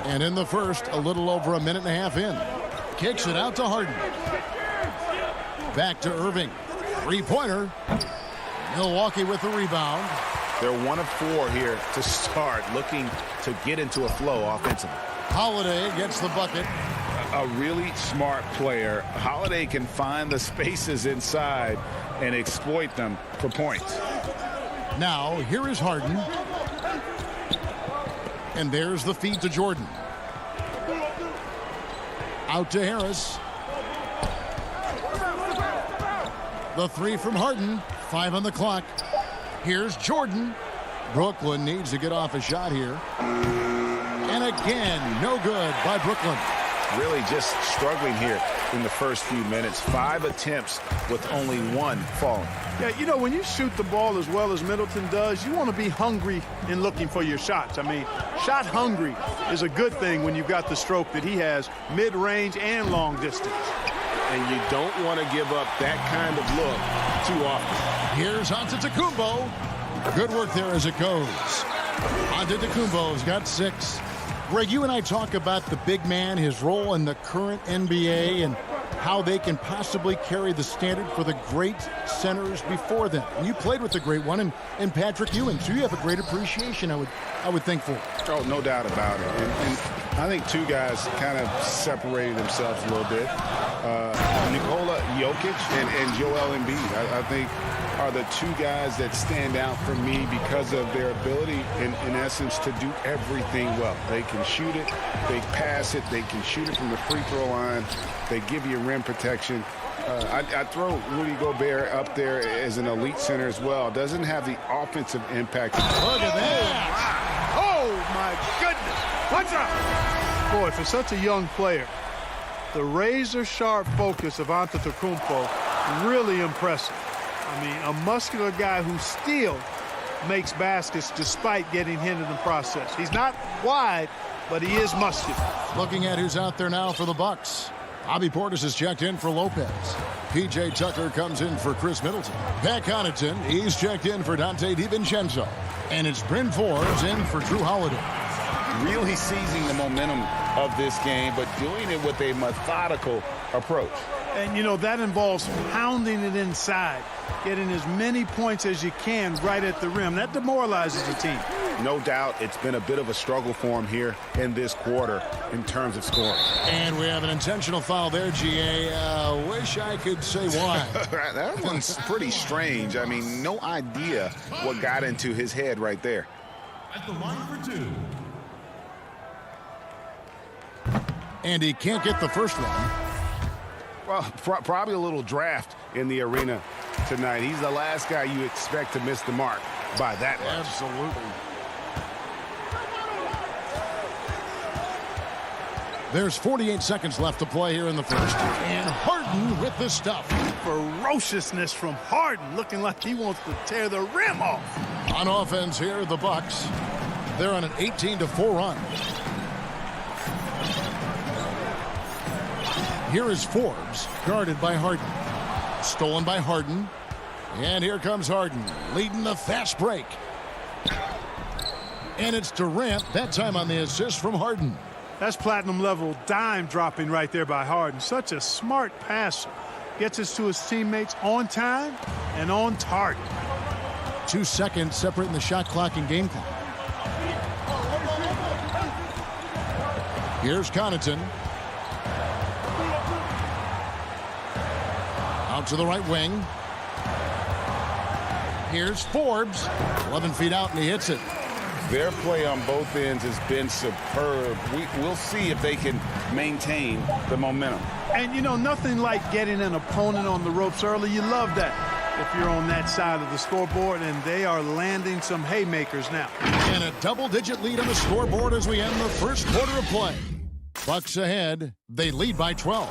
And in the first, a little over a minute and a half in. Kicks it out to Harden. Back to Irving. Three-pointer. Milwaukee with the rebound. They're 1 of 4 here to start, looking to get into a flow offensively. Holiday gets the bucket. A really smart player. Holiday can find the spaces inside and exploit them for points. Now, here is Harden. And there's the feed to Jordan. Out to Harris. The 3 from Harden. 5 on the clock. Here's Jordan. Brooklyn needs to get off a shot here. And again, no good by Brooklyn. Really just struggling here in the first few minutes. 5 attempts with only 1 falling. Yeah, you know, when you shoot the ball as well as Middleton does, you want to be hungry in looking for your shots. I mean, shot hungry is a good thing when you've got the stroke that he has, mid-range and long distance. And you don't want to give up that kind of look too often. Here's Antetokounmpo. Good work there as it goes. Antetokounmpo's got 6. Greg, you and I talk about the big man, his role in the current NBA, and how they can possibly carry the standard for the great centers before them. And you played with the great one in Patrick Ewing, so you have a great appreciation, I would think, for. Oh, no doubt about it. And I think 2 guys kind of separated themselves a little bit. Nikola Jokic and Joel Embiid, I think, are the 2 guys that stand out for me because of their ability, in essence, to do everything well. They can shoot it, they pass it, they can shoot it from the free throw line, they give you rim protection. I throw Rudy Gobert up there as an elite center as well. Doesn't have the offensive impact. Look at that. Oh, my goodness. What's up? Boy, for such a young player, the razor-sharp focus of Antetokounmpo, really impressive. I mean, a muscular guy who still makes baskets despite getting hit in the process. He's not wide, but he is muscular. Looking at who's out there now for the Bucks. Bobby Portis is checked in for Lopez. P.J. Tucker comes in for Chris Middleton. Pat Connaughton, he's checked in for Dante DiVincenzo. And it's Bryn Forbes in for Drew Holiday. Really seizing the momentum of this game, but doing it with a methodical approach. And, you know, that involves pounding it inside, getting as many points as you can right at the rim. That demoralizes the team. No doubt it's been a bit of a struggle for him here in this quarter in terms of scoring. And we have an intentional foul there, GA. Wish I could say why. That one's pretty strange. I mean, no idea what got into his head right there. At the line for 2. And he can't get the first one. Well, probably a little draft in the arena tonight. He's the last guy you expect to miss the mark by that much. Absolutely. There's 48 seconds left to play here in the first. And Harden with the stuff. Ferociousness from Harden, looking like he wants to tear the rim off. On offense here, the Bucks. They're on an 18-4 run. Here is Forbes, guarded by Harden. Stolen by Harden. And here comes Harden, leading the fast break. And it's Durant, that time on the assist from Harden. That's platinum-level dime dropping right there by Harden. Such a smart passer. Gets us to his teammates on time and on target. 2 seconds separating the shot clock and game clock. Here's Connaughton. Out to the right wing. Here's Forbes. 11 feet out, and he hits it. Their play on both ends has been superb. We'll see if they can maintain the momentum. And, you know, nothing like getting an opponent on the ropes early. You love that if you're on that side of the scoreboard, and they are landing some haymakers now. And a double-digit lead on the scoreboard as we end the first quarter of play. Bucks ahead. They lead by 12.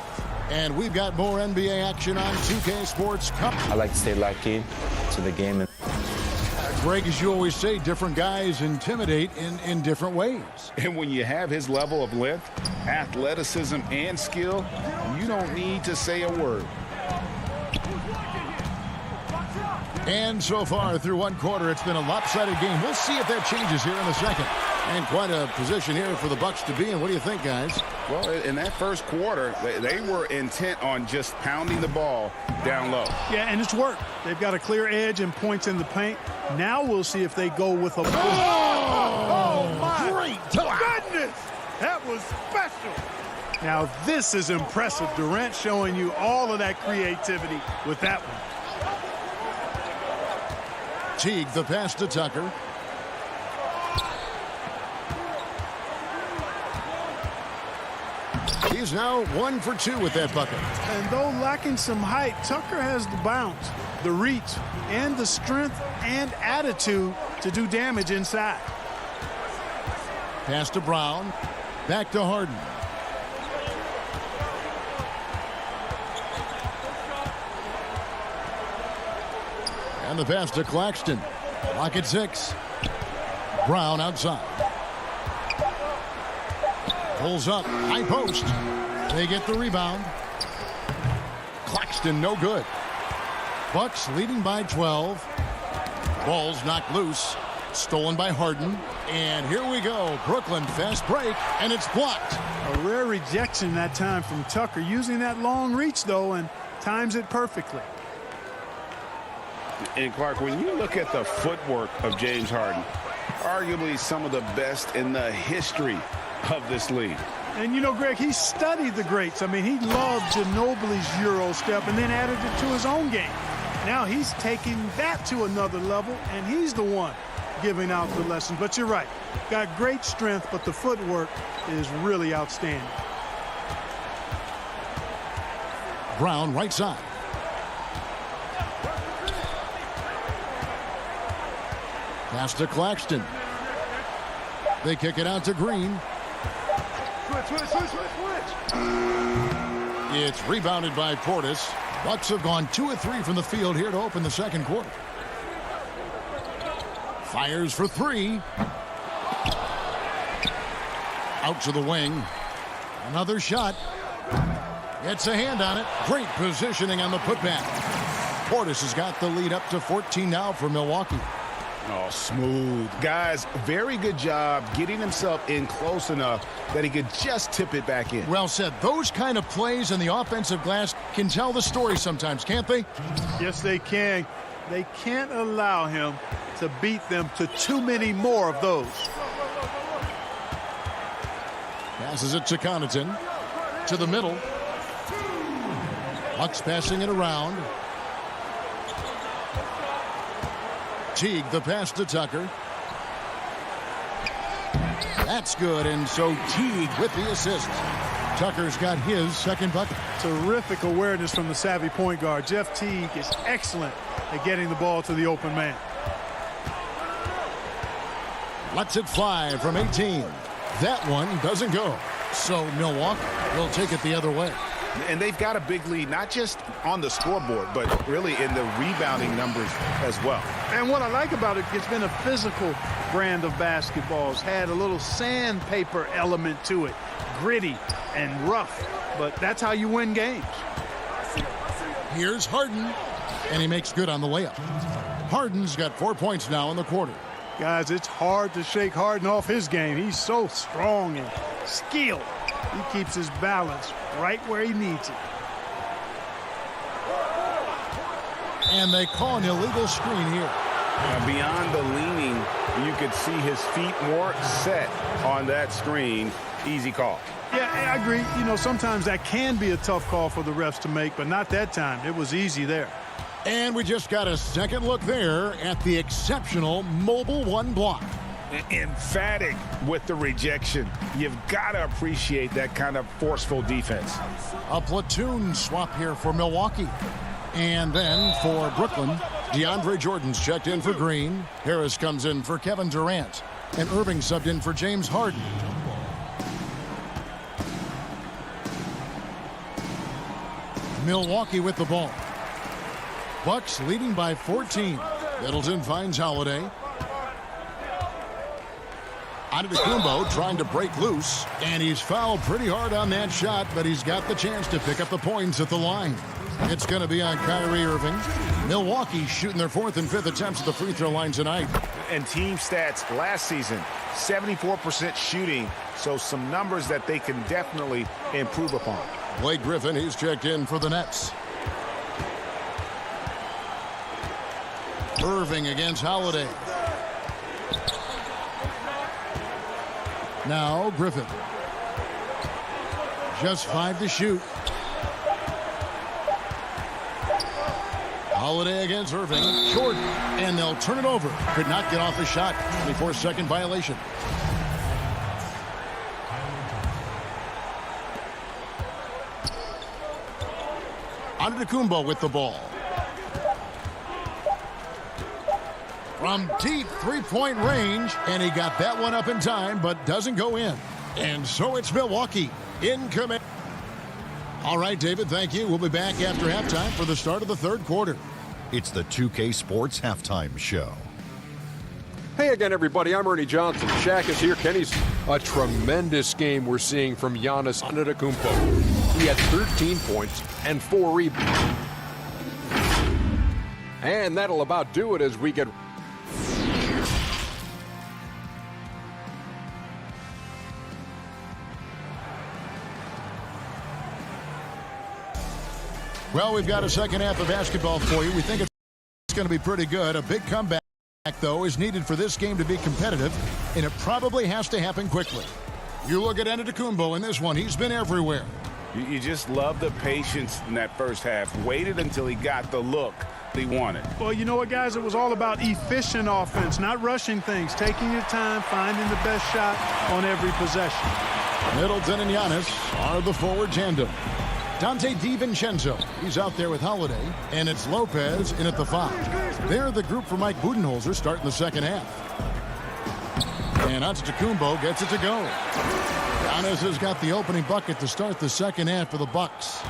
And we've got more NBA action on 2K Sports Cup. I like to stay locked in to the game. Greg, as you always say, different guys intimidate in different ways. And when you have his level of length, athleticism, and skill, you don't need to say a word. And so far through one quarter, it's been a lopsided game. We'll see if that changes here in a second. And quite a position here for the Bucks to be in. What do you think, guys? Well, in that first quarter, they were intent on just pounding the ball down low. Yeah, and it's worked. They've got a clear edge and points in the paint. Now we'll see if they go with a... Oh my great goodness! That was special. Now this is impressive. Durant showing you all of that creativity with that one. Teague, the pass to Tucker. He's now 1 for 2 with that bucket. And though lacking some height, Tucker has the bounce, the reach, and the strength and attitude to do damage inside. Pass to Brown. Back to Harden. And the pass to Claxton. Lock at 6. Brown outside. Pulls up. High post. They get the rebound. Claxton no good. Bucks leading by 12. Ball's knocked loose. Stolen by Harden. And here we go. Brooklyn fast break. And it's blocked. A rare rejection that time from Tucker. Using that long reach, though, and times it perfectly. And, Clark, when you look at the footwork of James Harden, arguably some of the best in the history of this league. And, you know, Greg, he studied the greats. I mean, he loved Ginobili's Euro step and then added it to his own game. Now he's taking that to another level, and he's the one giving out the lessons. But you're right. Got great strength, but the footwork is really outstanding. Brown right side. Pass to Claxton. They kick it out to Green. Switch. It's rebounded by Portis. Bucks have gone 2 of 3 from the field here to open the second quarter. Fires for 3. Out to the wing. Another shot. Gets a hand on it. Great positioning on the putback. Portis has got the lead up to 14 now for Milwaukee. Oh, smooth. Guys, very good job getting himself in close enough that he could just tip it back in. Well said. Those kind of plays in the offensive glass can tell the story sometimes, can't they? Yes, they can. They can't allow him to beat them to too many more of those. Passes it to Connaughton. To the middle. Bucks passing it around. Teague, the pass to Tucker. That's good, and so Teague with the assist. Tucker's got his second bucket. Terrific awareness from the savvy point guard. Jeff Teague is excellent at getting the ball to the open man. Lets it fly from 18. That one doesn't go. So Milwaukee will take it the other way. And they've got a big lead, not just on the scoreboard, but really in the rebounding numbers as well. And what I like about it, it's been a physical brand of basketball. It's had a little sandpaper element to it. Gritty and rough, but that's how you win games. Here's Harden, and he makes good on the layup. Harden's got 4 points now in the quarter. Guys, it's hard to shake Harden off his game. He's so strong and skilled. He keeps his balance right where he needs it. And they call an illegal screen here. Now, beyond the leaning, you could see his feet more set on that screen. Easy call. Yeah, I agree. You know, sometimes that can be a tough call for the refs to make, but not that time. It was easy there. And we just got a second look there at the exceptional mobile one block. Emphatic with the rejection. You've got to appreciate that kind of forceful defense. A platoon swap here for Milwaukee. And then for Brooklyn, DeAndre Jordan's checked in for Green. Harris comes in for Kevin Durant. And Irving subbed in for James Harden. Milwaukee with the ball. Bucks leading by 14. Middleton finds Holiday. Antetokounmpo trying to break loose, and he's fouled pretty hard on that shot, but he's got the chance to pick up the points at the line. It's going to be on Kyrie Irving. Milwaukee shooting their 4th and 5th attempts at the free throw line tonight. And team stats last season, 74% shooting, so some numbers that they can definitely improve upon. Blake Griffin, he's checked in for the Nets. Irving against Holiday. Now Griffin. Just 5 to shoot. Holiday against Irving. Jordan. And they'll turn it over. Could not get off the shot. 24-second violation. Antetokounmpo with the ball. From deep three-point range, and he got that one up in time, but doesn't go in. And so it's Milwaukee in command. All right, David, thank you. We'll be back after halftime for the start of the third quarter. It's the 2K Sports Halftime Show. Hey again, everybody. I'm Ernie Johnson. Shaq is here. Kenny's a tremendous game we're seeing from Giannis Antetokounmpo. He had 13 points and 4 rebounds. And that'll about do it as we get... Well, we've got a second half of basketball for you. We think it's going to be pretty good. A big comeback, though, is needed for this game to be competitive, and it probably has to happen quickly. You look at Antetokounmpo in this one. He's been everywhere. You just love the patience in that first half. Waited until he got the look he wanted. Well, you know what, guys? It was all about efficient offense, not rushing things, taking your time, finding the best shot on every possession. Middleton and Giannis are the forward tandem. Dante DiVincenzo, he's out there with Holiday, and it's Lopez in at the 5. They're the group for Mike Budenholzer starting the second half. And Antetokounmpo gets it to go. Giannis has got the opening bucket to start the second half for the Bucks.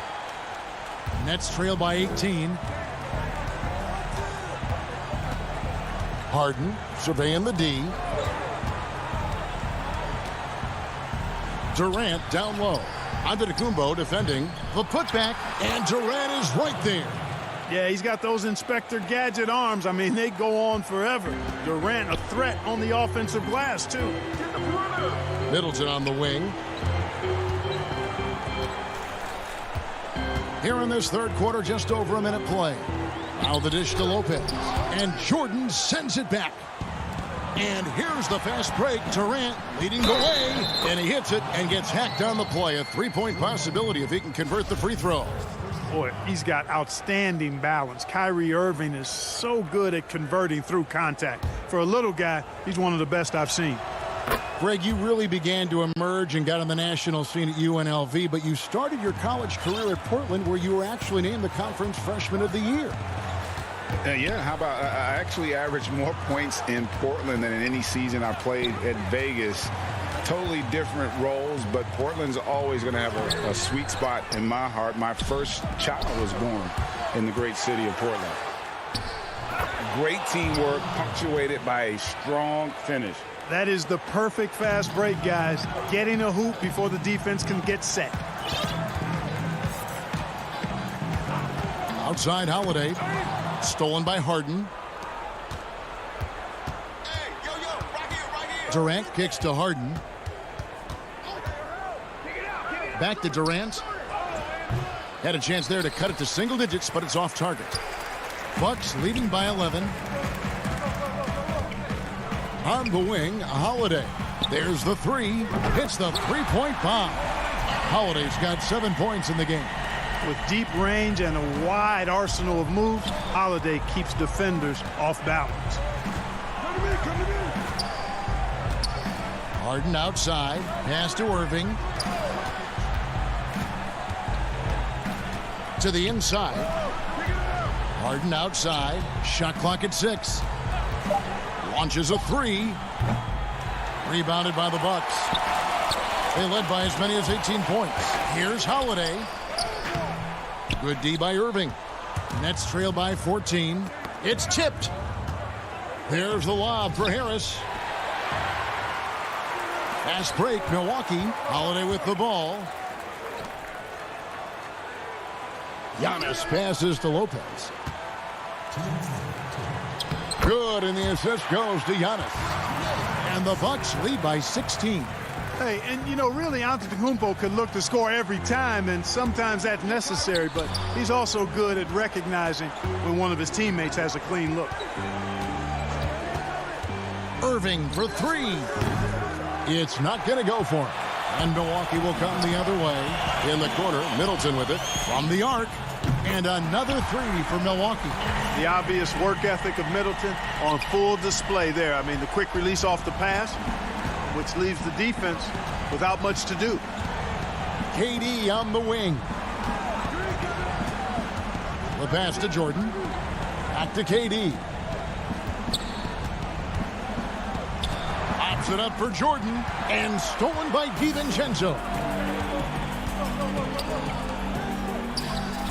Nets trail by 18. Harden surveying the D. Durant down low. Antetokounmpo defending the putback, and Durant is right there. Yeah, he's got those Inspector Gadget arms. I mean, they go on forever. Durant a threat on the offensive glass, too. Middleton on the wing. Here in this third quarter, just over a minute play. Now the dish to Lopez, and Jordan sends it back. And here's the fast break. Durant leading the way, and he hits it and gets hacked on the play. A three-point possibility if he can convert the free throw. Boy, he's got outstanding balance. Kyrie Irving is so good at converting through contact. For a little guy, he's one of the best I've seen. Greg, you really began to emerge and got on the national scene at UNLV, but you started your college career at Portland, where you were actually named the Conference Freshman of the Year. Yeah, how about I actually averaged more points in Portland than in any season I played at Vegas. Totally different roles, but Portland's always going to have a sweet spot in my heart. My first child was born in the great city of Portland. Great teamwork, punctuated by a strong finish. That is the perfect fast break, guys. Getting a hoop before the defense can get set. Outside Holiday. Stolen by Harden. Durant kicks to Harden. Back to Durant. Had a chance there to cut it to single digits, but it's off target. Bucks leading by 11. On the wing, Holiday. There's the three. Hits the three-point bomb. Holiday's got 7 points in the game. With deep range and a wide arsenal of moves, Holiday keeps defenders off balance. Harden outside. Pass to Irving. To the inside. Harden outside. Shot clock at 6. Launches a three. Rebounded by the Bucks. They led by as many as 18 points. Here's Holiday. Good D by Irving. Nets trail by 14. It's tipped. There's the lob for Harris. Fast break, Milwaukee. Holiday with the ball. Giannis passes to Lopez. Good, and the assist goes to Giannis. And the Bucks lead by 16. Hey, and you know, really, Antetokounmpo could look to score every time, and sometimes that's necessary, but he's also good at recognizing when one of his teammates has a clean look. Irving for three. It's not going to go for him. And Milwaukee will come the other way. In the corner, Middleton with it from the arc. And another three for Milwaukee. The obvious work ethic of Middleton on full display there. I mean, the quick release off the pass, which leaves the defense without much to do. KD on the wing. The pass to Jordan. Back to KD. Pops it up for Jordan. And stolen by DiVincenzo.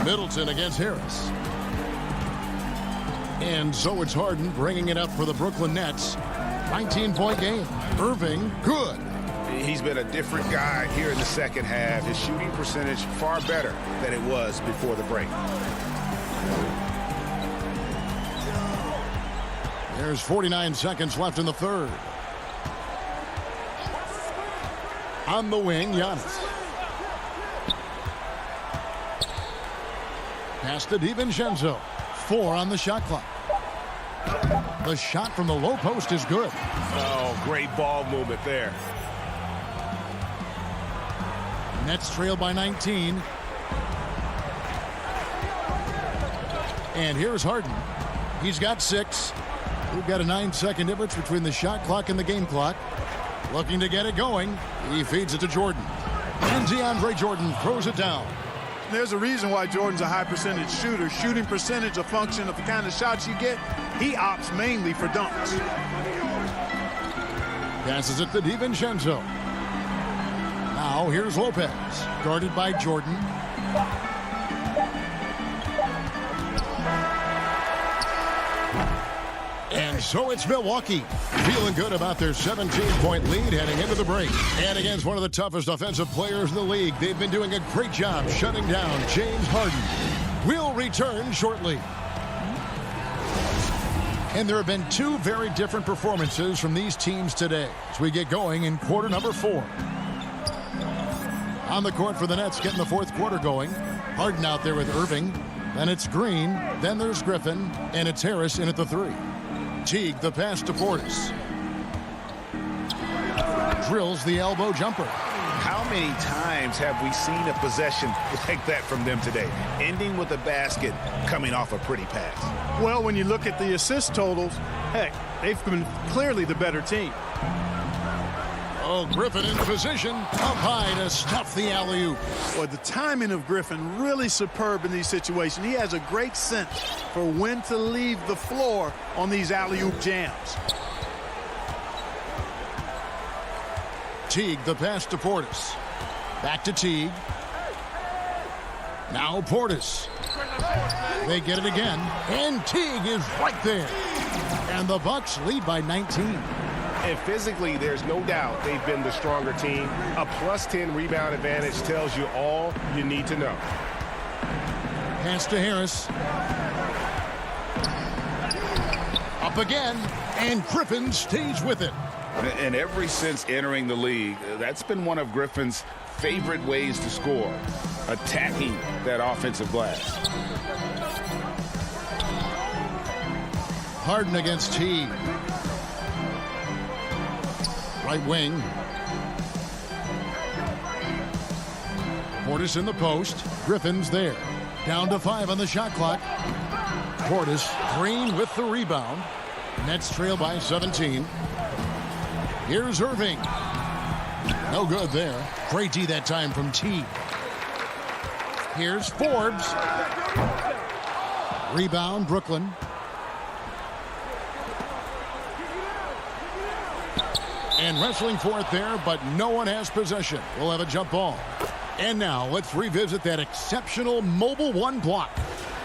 Middleton against Harris. And so it's Harden bringing it up for the Brooklyn Nets. 19-point game. Irving, good. He's been a different guy here in the second half. His shooting percentage far better than it was before the break. There's 49 seconds left in the third. On the wing, Giannis. Pass to DiVincenzo. 4 on the shot clock. The shot from the low post is good. Oh, great ball movement there. Nets trail by 19. And here's Harden. He's got 6. We've got a 9-second difference between the shot clock and the game clock. Looking to get it going. He feeds it to Jordan. And DeAndre Jordan throws it down. There's a reason why Jordan's a high percentage shooter. Shooting percentage a function of the kind of shots you get. He opts mainly for dunks. Passes it to DiVincenzo. Now here's Lopez. Guarded by Jordan. And so it's Milwaukee, feeling good about their 17-point lead heading into the break. And against one of the toughest offensive players in the league, they've been doing a great job shutting down James Harden. We'll return shortly. And there have been 2 very different performances from these teams today as we get going in quarter number 4. On the court for the Nets, getting the fourth quarter going. Harden out there with Irving. Then it's Green. Then there's Griffin. And it's Harris in at the 3. Teague, the pass to Portis. Drills the elbow jumper. How many times have we seen a possession like that from them today? Ending with a basket, coming off a pretty pass. Well, when you look at the assist totals, heck, they've been clearly the better team. Oh, Griffin in position, up high to stuff the alley-oop. Well, the timing of Griffin really superb in these situations. He has a great sense for when to leave the floor on these alley-oop jams. Teague, the pass to Portis. Back to Teague. Now Portis. They get it again, and Teague is right there. And the Bucks lead by 19. And physically, there's no doubt they've been the stronger team. A +10 rebound advantage tells you all you need to know. Pass to Harris. Up again, and Griffin stays with it. And ever since entering the league, that's been one of Griffin's favorite ways to score, attacking that offensive glass. Harden against Teague. Right wing. Portis in the post. Griffin's there. Down to 5 on the shot clock. Portis, Green with the rebound. Nets trail by 17. Here's Irving. No good there. Great D that time from Teague. Here's Forbes. Rebound, Brooklyn. And wrestling for it there, but no one has possession. We'll have a jump ball. And now let's revisit that exceptional mobile one block.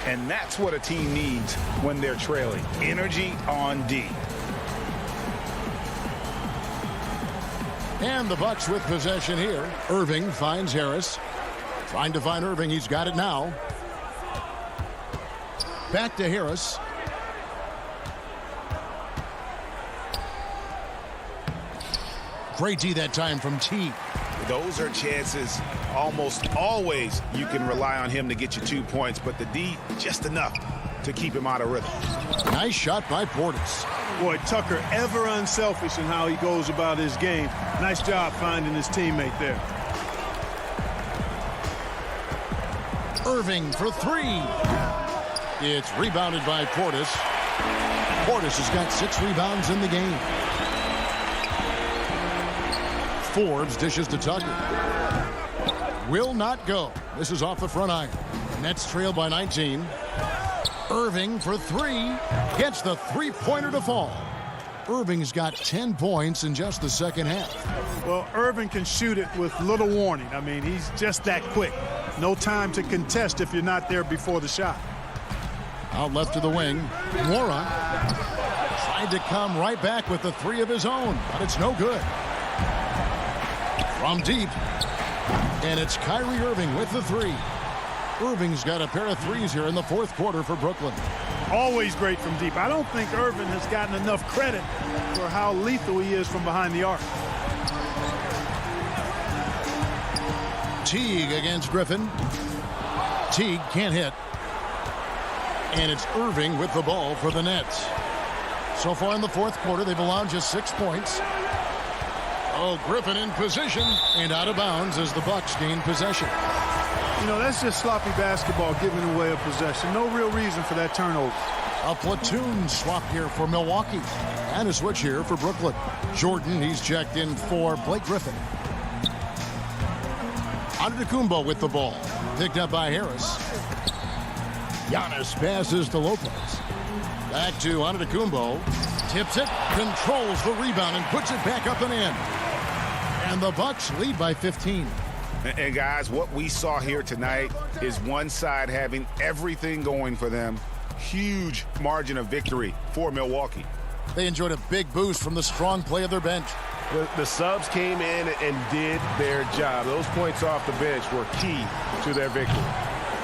And that's what a team needs when they're trailing. Energy on D. And the Bucks with possession here. Irving finds Harris. Trying to find Irving. He's got it now. Back to Harris. Great D that time from Teague. Those are chances almost always you can rely on him to get you 2 points, but the D just enough to keep him out of rhythm. Nice shot by Portis. Boy, Tucker ever unselfish in how he goes about his game. Nice job finding his teammate there. Irving for 3. It's rebounded by Portis. Portis has got 6 rebounds in the game. Forbes dishes to Tucker. Will not go. This is off the front iron. Nets trail by 19. Irving for 3. Gets the three-pointer to fall. Irving's got 10 points in just the second half. Well, Irving can shoot it with little warning. I mean, he's just that quick. No time to contest if you're not there before the shot. Out left to the wing. Mora tried to come right back with the 3 of his own, but it's no good. From deep, and it's Kyrie Irving with the 3. Irving's got a pair of 3s here in the fourth quarter for Brooklyn. Always great from deep. I don't think Irving has gotten enough credit for how lethal he is from behind the arc. Teague against Griffin. Teague can't hit. And it's Irving with the ball for the Nets. So far in the fourth quarter, they've allowed just 6 points. Oh, Griffin in position and out of bounds as the Bucks gain possession. You know, that's just sloppy basketball, giving away a possession. No real reason for that turnover. A platoon swap here for Milwaukee. And a switch here for Brooklyn. Jordan, he's checked in for Blake Griffin. Antetokounmpo with the ball. Picked up by Harris. Giannis passes to Lopez. Back to Antetokounmpo. Tips it, controls the rebound, and puts it back up and in. And the Bucks lead by 15. And guys, what we saw here tonight is one side having everything going for them. Huge margin of victory for Milwaukee. They enjoyed a big boost from the strong play of their bench. The subs came in and did their job. Those points off the bench were key to their victory.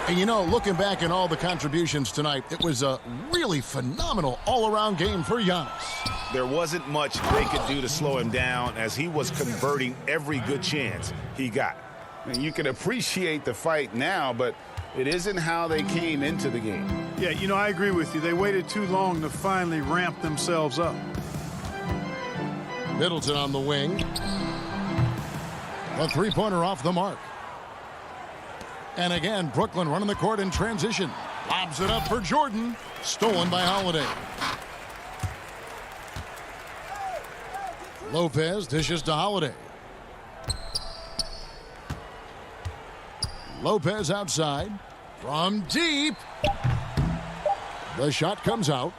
And you know, looking back at all the contributions tonight, it was a really phenomenal all-around game for Giannis. There wasn't much they could do to slow him down as he was converting every good chance he got. And you can appreciate the fight now, but it isn't how they came into the game. Yeah, you know, I agree with you. They waited too long to finally ramp themselves up. Middleton on the wing. A three-pointer off the mark. And again, Brooklyn running the court in transition. Lobs it up for Jordan. Stolen by Holiday. Lopez dishes to Holiday. Lopez outside. From deep. The shot comes out.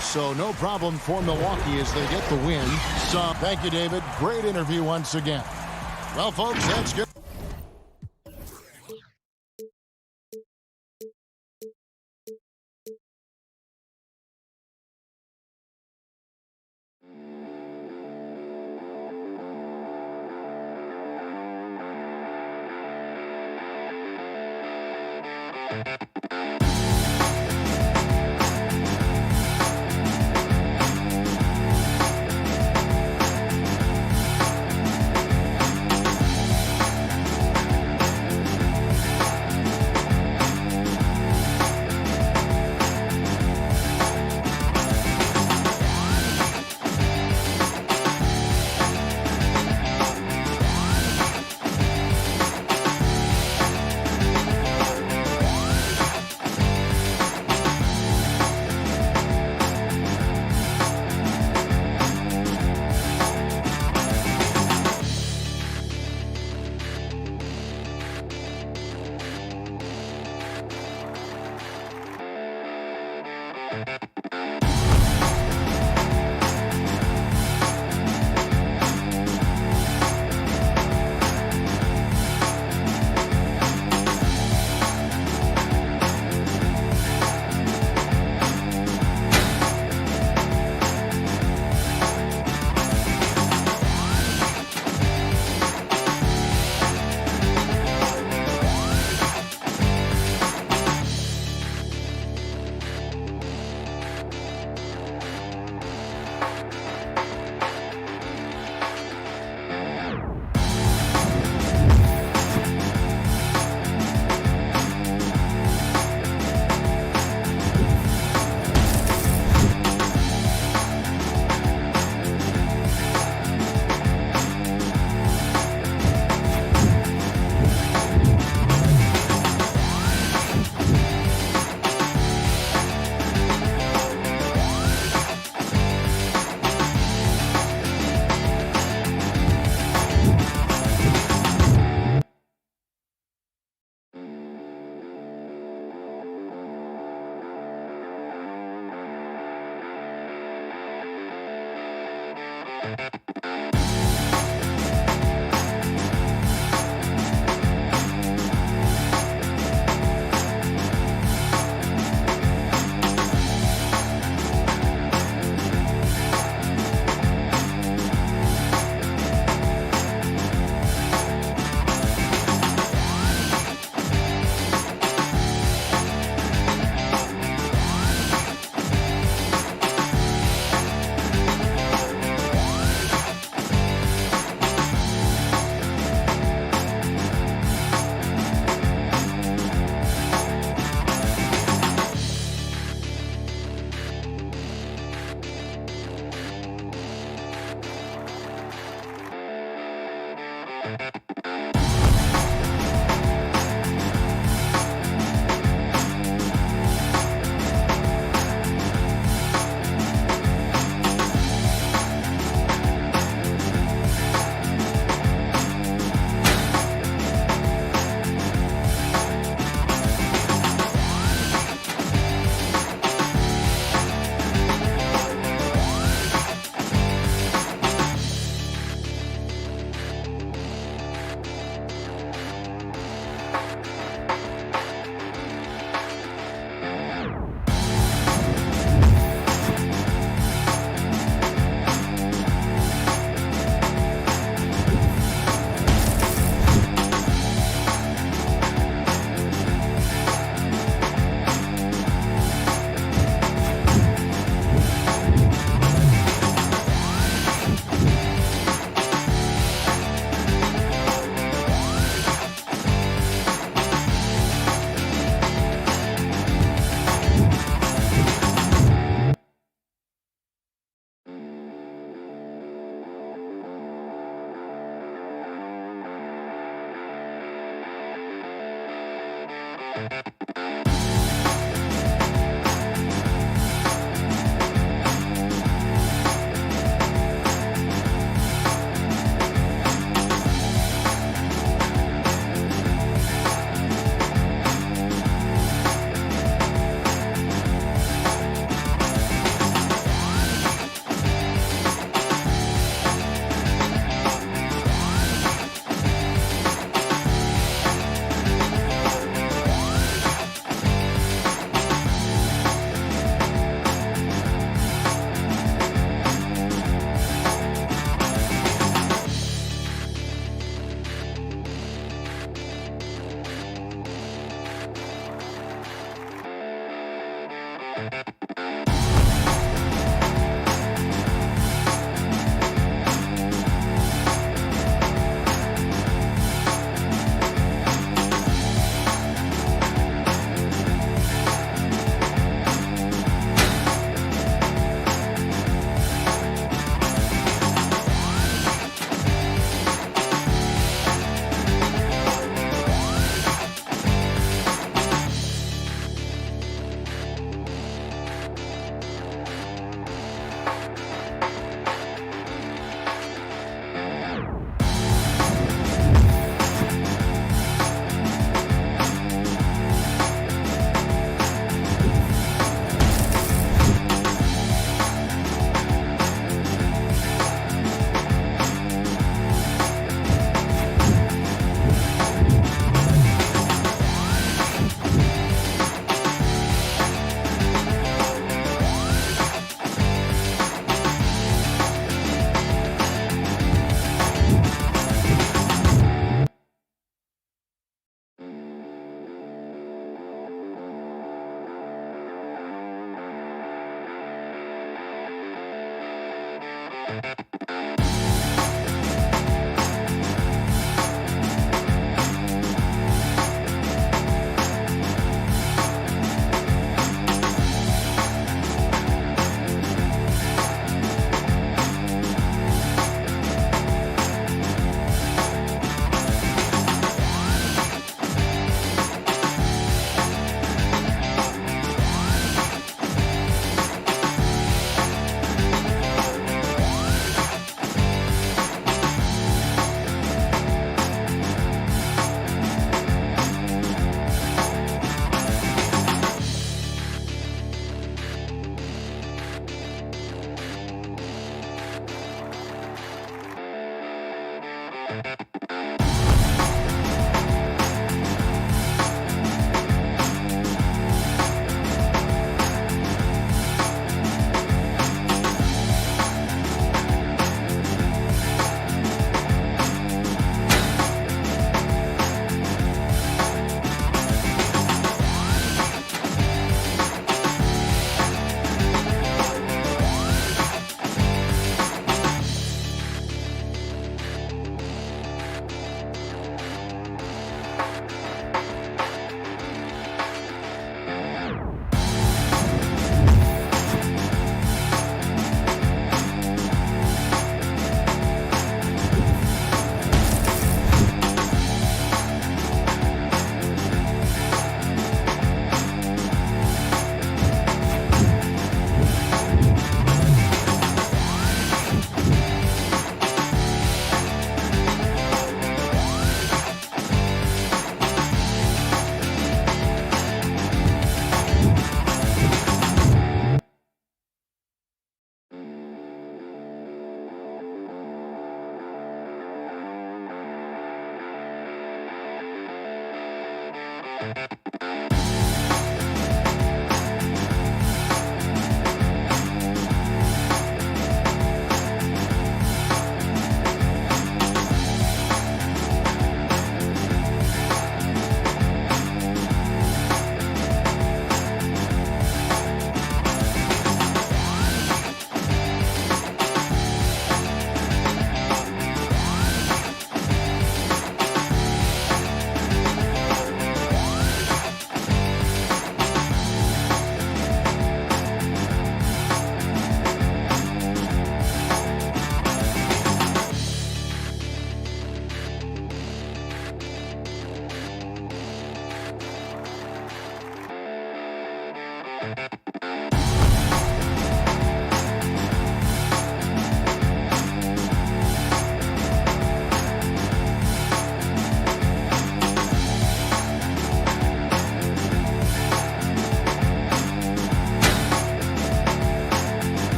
So no problem for Milwaukee as they get the win. So thank you, David. Great interview once again. Well, folks, that's good.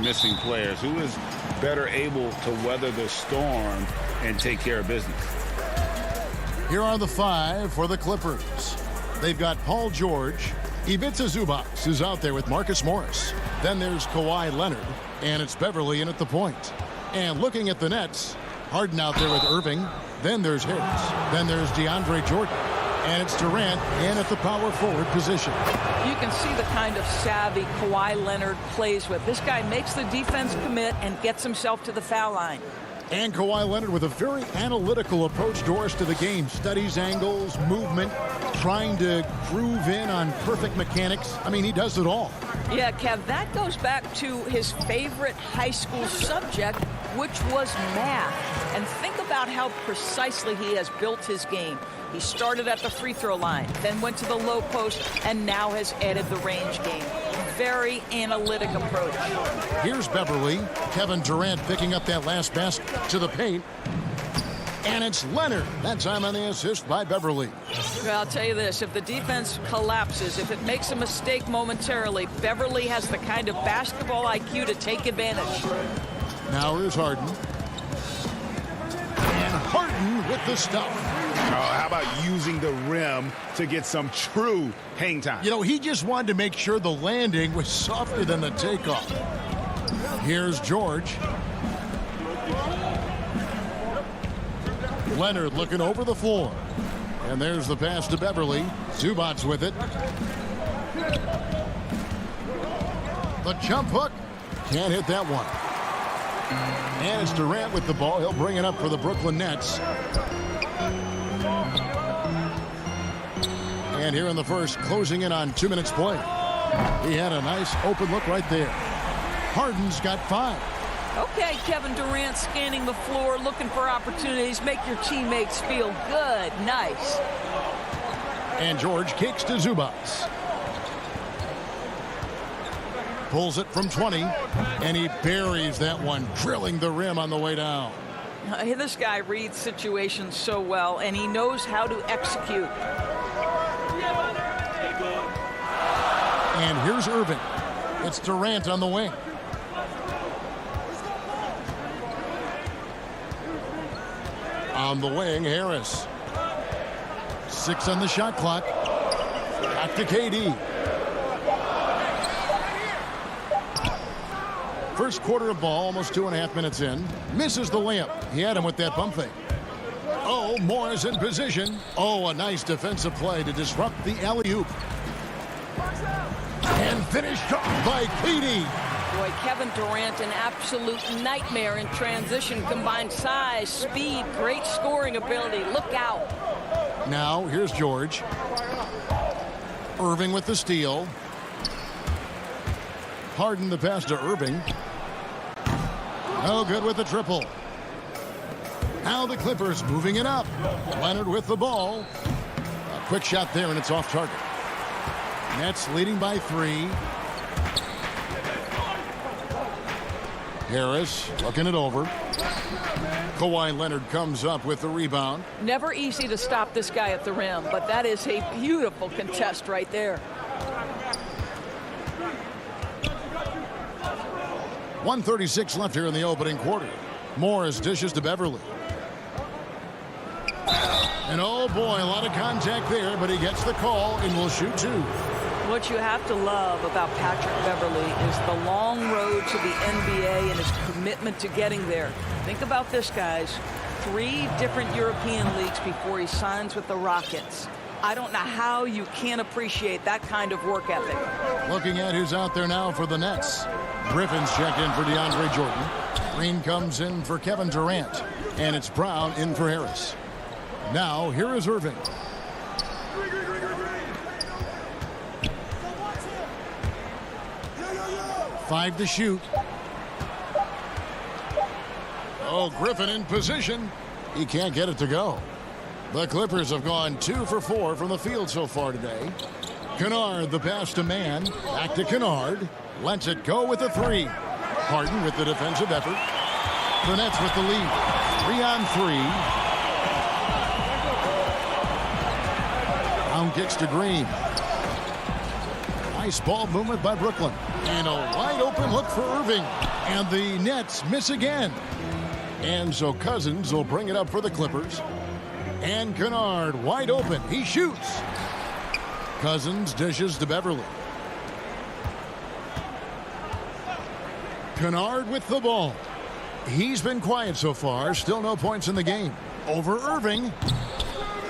missing players. Who is better able to weather the storm and take care of business? Here are the five for the Clippers. They've got Paul George. Ivica Zubac is out there with Marcus Morris. Then there's Kawhi Leonard, and it's Beverly in at the point. And looking at the Nets, Harden out there with Irving. Then there's Harris. Then there's DeAndre Jordan. And it's Durant in at the power forward position. You can see the kind of savvy Kawhi Leonard plays with. This guy makes the defense commit and gets himself to the foul line. And Kawhi Leonard with a very analytical approach to the game. Studies angles, movement, trying to groove in on perfect mechanics. I mean, he does it all. Yeah, Kev, that goes back to his favorite high school subject, which was math. And think about how precisely he has built his game. He started at the free throw line, then went to the low post, and now has added the range game. Very analytic approach. Here's Beverly. Kevin Durant picking up that last basket to the paint. And it's Leonard. That time on the assist by Beverly. Well, I'll tell you this. If the defense collapses, if it makes a mistake momentarily, Beverly has the kind of basketball IQ to take advantage. Now here's Harden. And Harden with the stuff. How about using the rim to get some true hang time? You know, he just wanted to make sure the landing was softer than the takeoff. Here's George. Leonard looking over the floor. And there's the pass to Beverly. Zubac's with it. The jump hook. Can't hit that one. And it's Durant with the ball. He'll bring it up for the Brooklyn Nets. And here in the first, closing in on 2 minutes play. He had a nice open look right there. Harden's got 5. Okay, Kevin Durant scanning the floor, looking for opportunities. Make your teammates feel good. Nice. And George kicks to Zubac. Pulls it from 20, and he buries that one, drilling the rim on the way down. This guy reads situations so well, and he knows how to execute. And here's Irving. It's Durant on the wing. On the wing, Harris. 6 on the shot clock. Back to KD. First quarter of ball, almost 2.5 minutes in. Misses the layup. He had him with that pump fake. Oh, Morris in position. Oh, a nice defensive play to disrupt the alley-oop. And finished off by KD. Boy, Kevin Durant, an absolute nightmare in transition. Combined size, speed, great scoring ability. Look out. Now, here's George. Irving with the steal. Harden the pass to Irving. No good with the triple. Now the Clippers moving it up. Leonard with the ball. A quick shot there, and it's off target. Nets leading by 3. Harris looking it over. Kawhi Leonard comes up with the rebound. Never easy to stop this guy at the rim, but that is a beautiful contest right there. 1:36 left here in the opening quarter. Morris dishes to Beverly. And oh boy, a lot of contact there, but he gets the call and will shoot 2. What you have to love about Patrick Beverly is the long road to the NBA and his commitment to getting there. Think about this, guys. 3 different European leagues before he signs with the Rockets. I don't know how you can't appreciate that kind of work ethic. Looking at who's out there now for the Nets. Griffin's checked in for DeAndre Jordan. Green comes in for Kevin Durant. And it's Brown in for Harris. Now, here is Irving. Five to shoot. Oh, Griffin in position. He can't get it to go. The Clippers have gone 2 for 4 from the field so far today. Kennard, the pass to Mann. Back to Kennard. Lets it go with a 3. Harden with the defensive effort. The Nets with the lead. 3-on-3. Brown kicks to Green. Nice ball movement by Brooklyn. And a wide open look for Irving. And the Nets miss again. And so Cousins will bring it up for the Clippers. And Kennard wide open. He shoots. Cousins dishes to Beverly. Kennard with the ball. He's been quiet so far. Still no points in the game. Over Irving.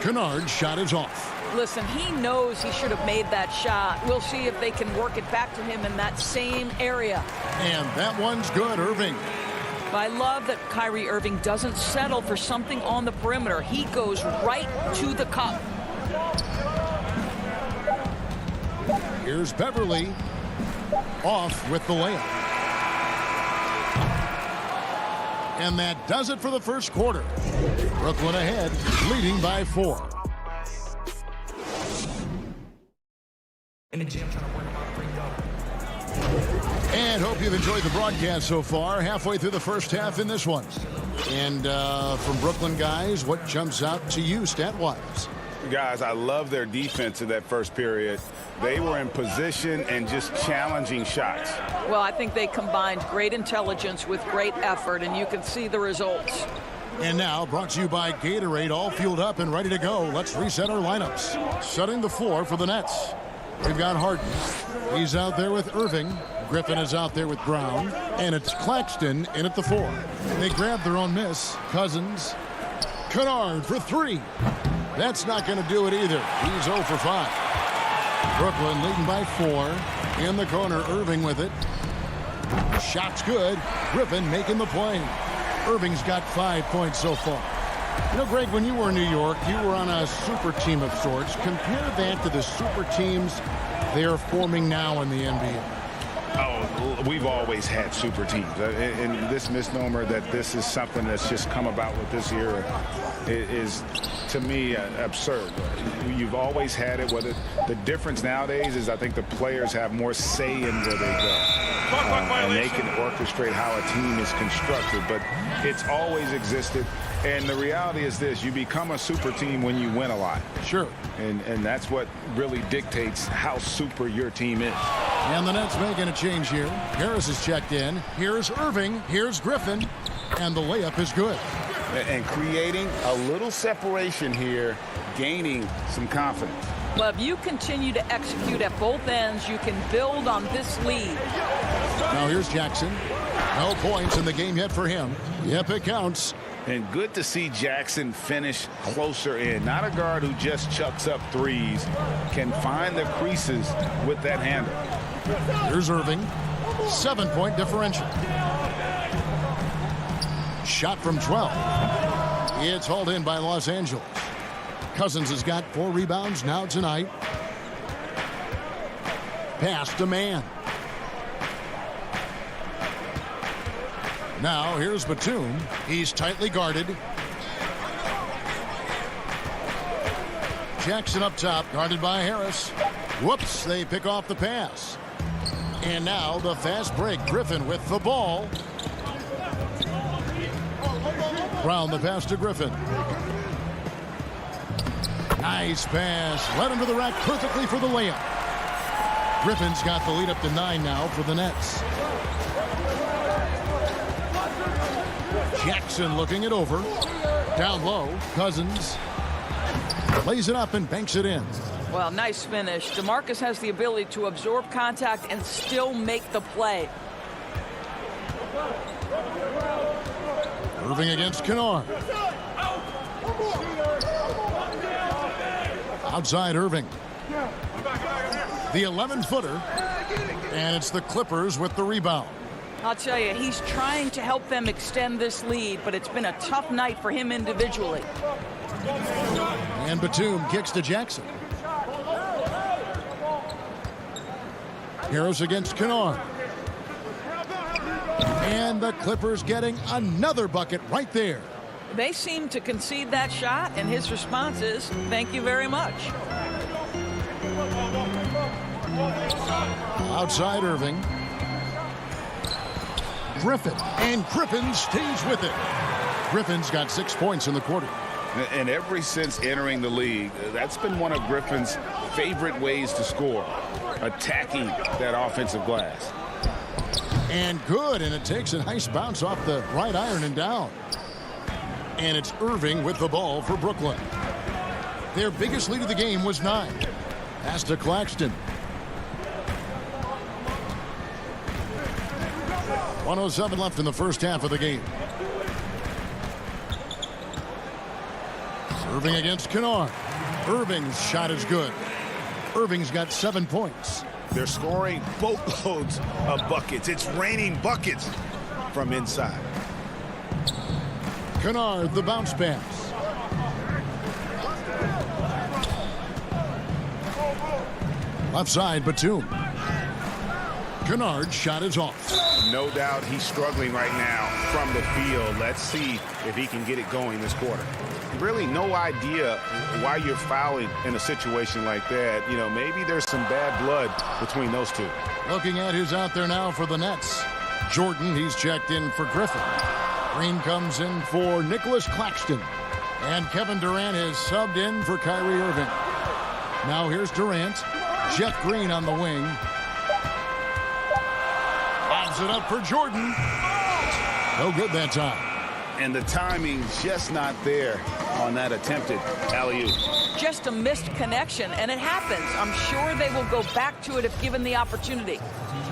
Kennard's shot is off. Listen, he knows he should have made that shot. We'll see if they can work it back to him in that same area. And that one's good, Irving. I love that Kyrie Irving doesn't settle for something on the perimeter. He goes right to the cup. Here's Beverly. Off with the layup. And that does it for the first quarter. Brooklyn ahead, leading by 4. in the gym trying to work my free up. And hope you've enjoyed the broadcast so far. Halfway through the first half in this one. And from Brooklyn guys, what jumps out to you stat-wise? Guys, I love their defense in that first period. They were in position and just challenging shots. Well, I think they combined great intelligence with great effort, and you can see the results. And now, brought to you by Gatorade, all fueled up and ready to go. Let's reset our lineups. Setting the floor for the Nets. We've got Harden. He's out there with Irving. Griffin is out there with Brown. And it's Claxton in at the 4. They grab their own miss. Cousins. Kennard for 3. That's not going to do it either. He's 0 for 5. Brooklyn leading by 4. In the corner, Irving with it. Shot's good. Griffin making the play. Irving's got 5 points so far. You know, Greg, when you were in New York, you were on a super team of sorts. Compare that to the super teams they're forming now in the NBA. Oh, we've always had super teams. And this misnomer that this is something that's just come about with this era is, to me, absurd. You've always had it. Whether the difference nowadays is I think the players have more say in where they go. And they can orchestrate how a team is constructed. But it's always existed. And the reality is this: you become a super team when you win a lot. Sure. And that's what really dictates how super your team is. And the Nets making a change here. Harris is checked in. Here's Irving. Here's Griffin. And the layup is good. And creating a little separation here, gaining some confidence. Well, if you continue to execute at both ends, you can build on this lead. Now here's Jackson. No points in the game yet for him. Yep, it counts. And good to see Jackson finish closer in. Not a guard who just chucks up threes. Can find the creases with that handle. Here's Irving. 7-point differential. Shot from 12. It's hauled in by Los Angeles. Cousins has got 4 rebounds now tonight. Pass to man. Now here's Batum. He's tightly guarded. Jackson up top, guarded by Harris. Whoops, they pick off the pass. And now the fast break. Griffin with the ball. Brown the pass to Griffin. Nice pass. Led him to the rack perfectly for the layup. Griffin's got the lead up to 9 now for the Nets. Jackson looking it over. Down low. Cousins lays it up and banks it in. Well, nice finish. DeMarcus has the ability to absorb contact and still make the play. Irving against Kennard. Outside Irving. The 11-footer. And it's the Clippers with the rebound. I'll tell you, he's trying to help them extend this lead, but it's been a tough night for him individually. And Batum kicks to Jackson. Harris against Kennard. And the Clippers getting another bucket right there. They seem to concede that shot, and his response is, thank you very much. Outside Irving. Griffin. And Griffin stays with it. Griffin's got 6 points in the quarter. And ever since entering the league, that's been one of Griffin's favorite ways to score, attacking that offensive glass. And good, and it takes a nice bounce off the right iron and down. And it's Irving with the ball for Brooklyn. Their biggest lead of the game was 9. Pass to Claxton. 1:07 left in the first half of the game. Irving against Kennard. Irving's shot is good. Irving's got 7 points. They're scoring boatloads of buckets. It's raining buckets from inside. Kennard, the bounce pass. Left side, Batum. Kennard's shot is off. No doubt he's struggling right now from the field. Let's see if he can get it going this quarter. really no idea why you're fouling in a situation like that. You know, maybe there's some bad blood between those two. Looking at who's out there now for the Nets. Jordan, he's checked in for Griffin. Green comes in for Nicholas Claxton. And Kevin Durant is subbed in for Kyrie Irving. Now here's Durant. Jeff Green on the wing. Lobs it up for Jordan. No good that time. And the timing just not there on that attempted alley-oop. Just a missed connection, and it happens. I'm sure they will go back to it if given the opportunity.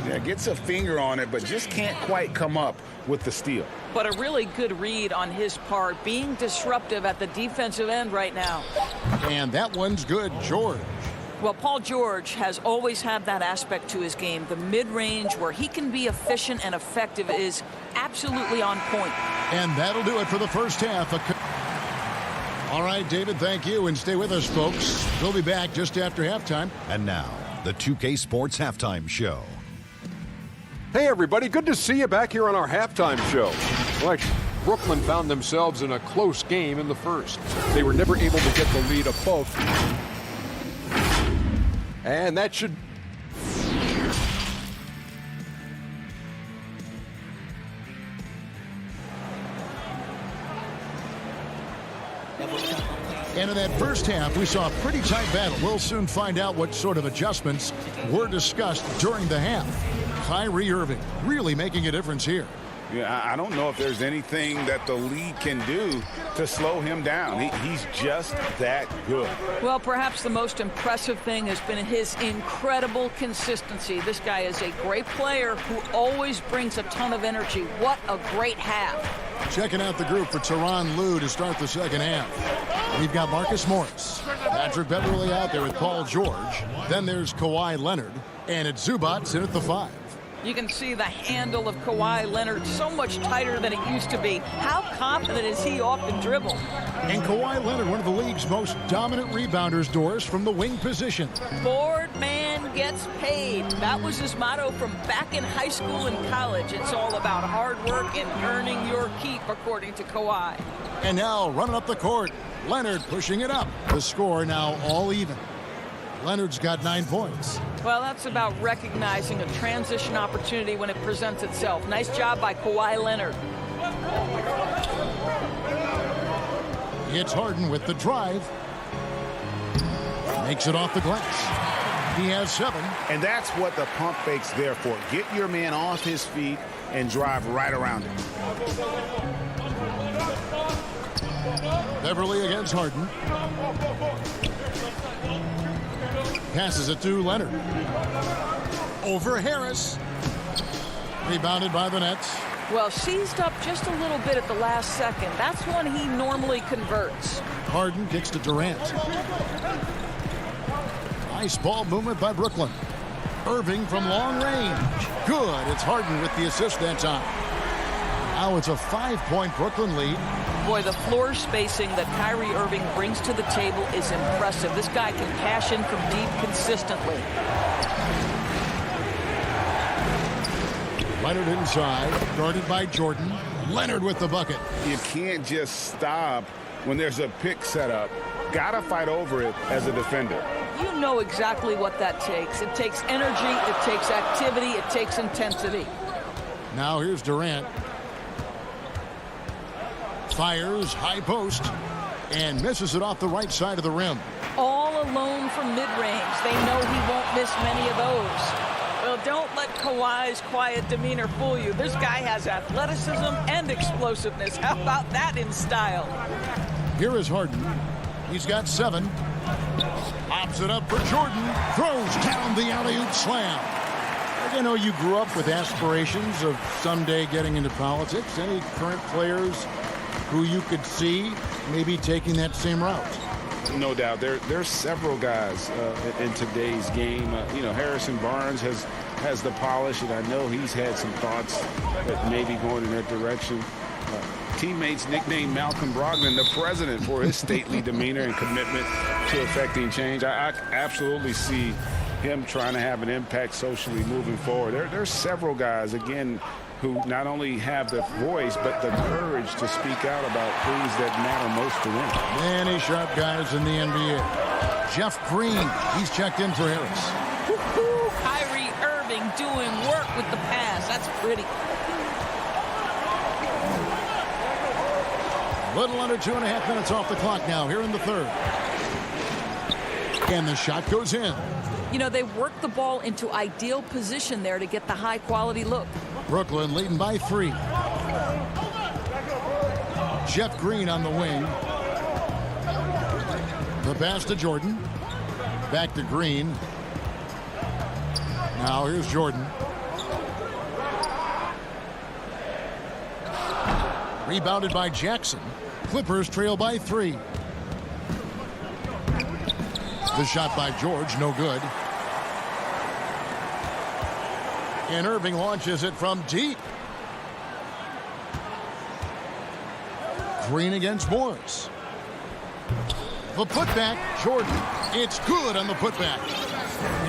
Yeah, gets a finger on it, but just can't quite come up with the steal. But a really good read on his part, being disruptive at the defensive end right now. And that one's good, George. Well, Paul George has always had that aspect to his game. The mid-range where he can be efficient and effective is absolutely on point. And that'll do it for the first half. All right, David, thank you. And stay with us, folks. We'll be back just after halftime. And now, the 2K Sports Halftime Show. Hey, everybody. Good to see you back here on our halftime show. Well, Brooklyn found themselves in a close game in the first. They were never able to get the lead above. And that should... And in that first half, we saw a pretty tight battle. We'll soon find out what sort of adjustments were discussed during the half. Kyrie Irving really making a difference here. Yeah, I don't know if there's anything that the league can do to slow him down. He's just that good. Well, perhaps the most impressive thing has been his incredible consistency. This guy is a great player who always brings a ton of energy. What a great half. Checking out the group for Tyronn Lue to start the second half. We've got Marcus Morris, Patrick Beverley out there with Paul George. Then there's Kawhi Leonard, and it's Zubats in at the 5. You can see the handle of Kawhi Leonard so much tighter than it used to be. How confident is he off the dribble? And Kawhi Leonard, one of the league's most dominant rebounders, Doris, from the wing position. Board man gets paid. That was his motto from back in high school and college. It's all about hard work and earning your keep, according to Kawhi. And now running up the court, Leonard pushing it up. The score now all even. Leonard's got 9 points. Well, that's about recognizing a transition opportunity when it presents itself. Nice job by Kawhi Leonard. It's Harden with the drive. Makes it off the glass. He has 7. And that's what the pump fake's there for. Get your man off his feet and drive right around him. Beverley against Harden. Passes it to Leonard. Over Harris. Rebounded by the Nets. Well, seized up just a little bit at the last second. That's when he normally converts. Harden kicks to Durant. Nice ball movement by Brooklyn. Irving from long range. Good. It's Harden with the assist that time. Now it's a 5-point Brooklyn lead. Boy, the floor spacing that Kyrie Irving brings to the table is impressive. This guy can cash in from deep consistently. Leonard inside, guarded by Jordan. Leonard with the bucket. You can't just stop when there's a pick set up. Gotta fight over it as a defender. You know exactly what that takes. It takes energy, it takes activity, it takes intensity. Now here's Durant. Fires, high post, and misses it off the right side of the rim. All alone from mid-range. They know he won't miss many of those. Well, don't let Kawhi's quiet demeanor fool you. This guy has athleticism and explosiveness. How about that in style? Here is Harden. He's got 7. Pops it up for Jordan. Throws down the alley-oop slam. I know you grew up with aspirations of someday getting into politics. Any current players who you could see maybe taking that same route? No doubt. There's several guys in today's game. Harrison Barnes has the polish, and I know he's had some thoughts that maybe going in that direction. Teammates nicknamed Malcolm Brogdon the president for his stately demeanor and commitment to effecting change. I absolutely see him trying to have an impact socially moving forward. There's several guys, again, who not only have the voice, but the courage to speak out about things that matter most to them. Many sharp guys in the NBA. Jeff Green, he's checked in for Harris. Woo-hoo! Kyrie Irving doing work with the pass. That's pretty. A little under 2.5 minutes off the clock now here in the third. And the shot goes in. You know, they worked the ball into ideal position there to get the high-quality look. Brooklyn leading by 3. Jeff Green on the wing. The pass to Jordan. Back to Green. Now here's Jordan. Rebounded by Jackson. Clippers trail by 3. The shot by George, no good. And Irving launches it from deep. Green against Morris. The putback, Jordan. It's good on the putback.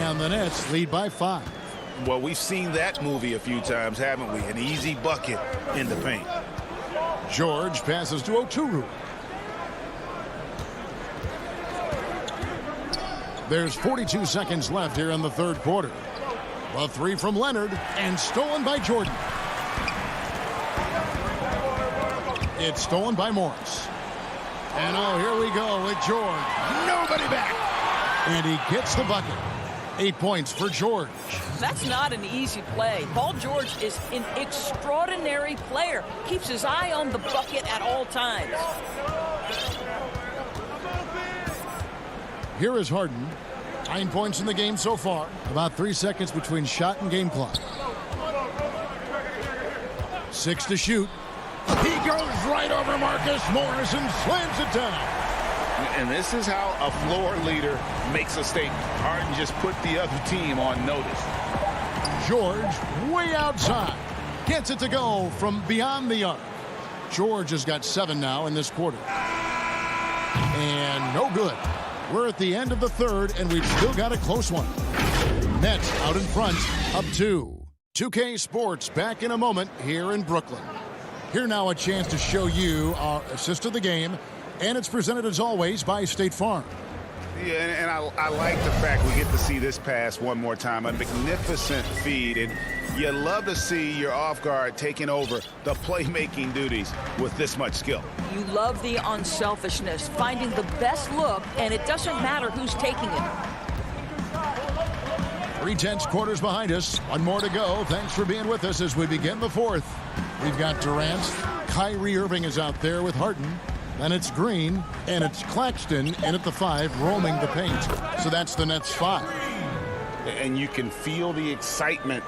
And the Nets lead by 5. Well, we've seen that movie a few times, haven't we? An easy bucket in the paint. George passes to Oturu. There's 42 seconds left here in the third quarter. A 3 from Leonard and stolen by Jordan. It's stolen by Morris. And oh, here we go with George. Nobody back. And he gets the bucket. 8 points for George. That's not an easy play. Paul George is an extraordinary player. Keeps his eye on the bucket at all times. Here is Harden. 9 points in the game so far. About 3 seconds between shot and game clock. 6 to shoot. He goes right over Marcus Morris and slams it down. And this is how a floor leader makes a statement. Harden just put the other team on notice. George way outside. Gets it to go from beyond the arc. George has got 7 now in this quarter. And no good. We're at the end of the third, and we've still got a close one. Nets out in front, up 2. 2K Sports back in a moment here in Brooklyn. Here now a chance to show you our assist of the game, and it's presented as always by State Farm. Yeah, and I like the fact we get to see this pass one more time. A magnificent feed, and you love to see your off guard taking over the playmaking duties with this much skill. You love the unselfishness, finding the best look, and it doesn't matter who's taking it. 3/10 quarters behind us. One more to go. Thanks for being with us as we begin the fourth. We've got Durant. Kyrie Irving is out there with Harden. Then it's Green, and it's Claxton in at the 5, roaming the paint. So that's the Nets 5. And you can feel the excitement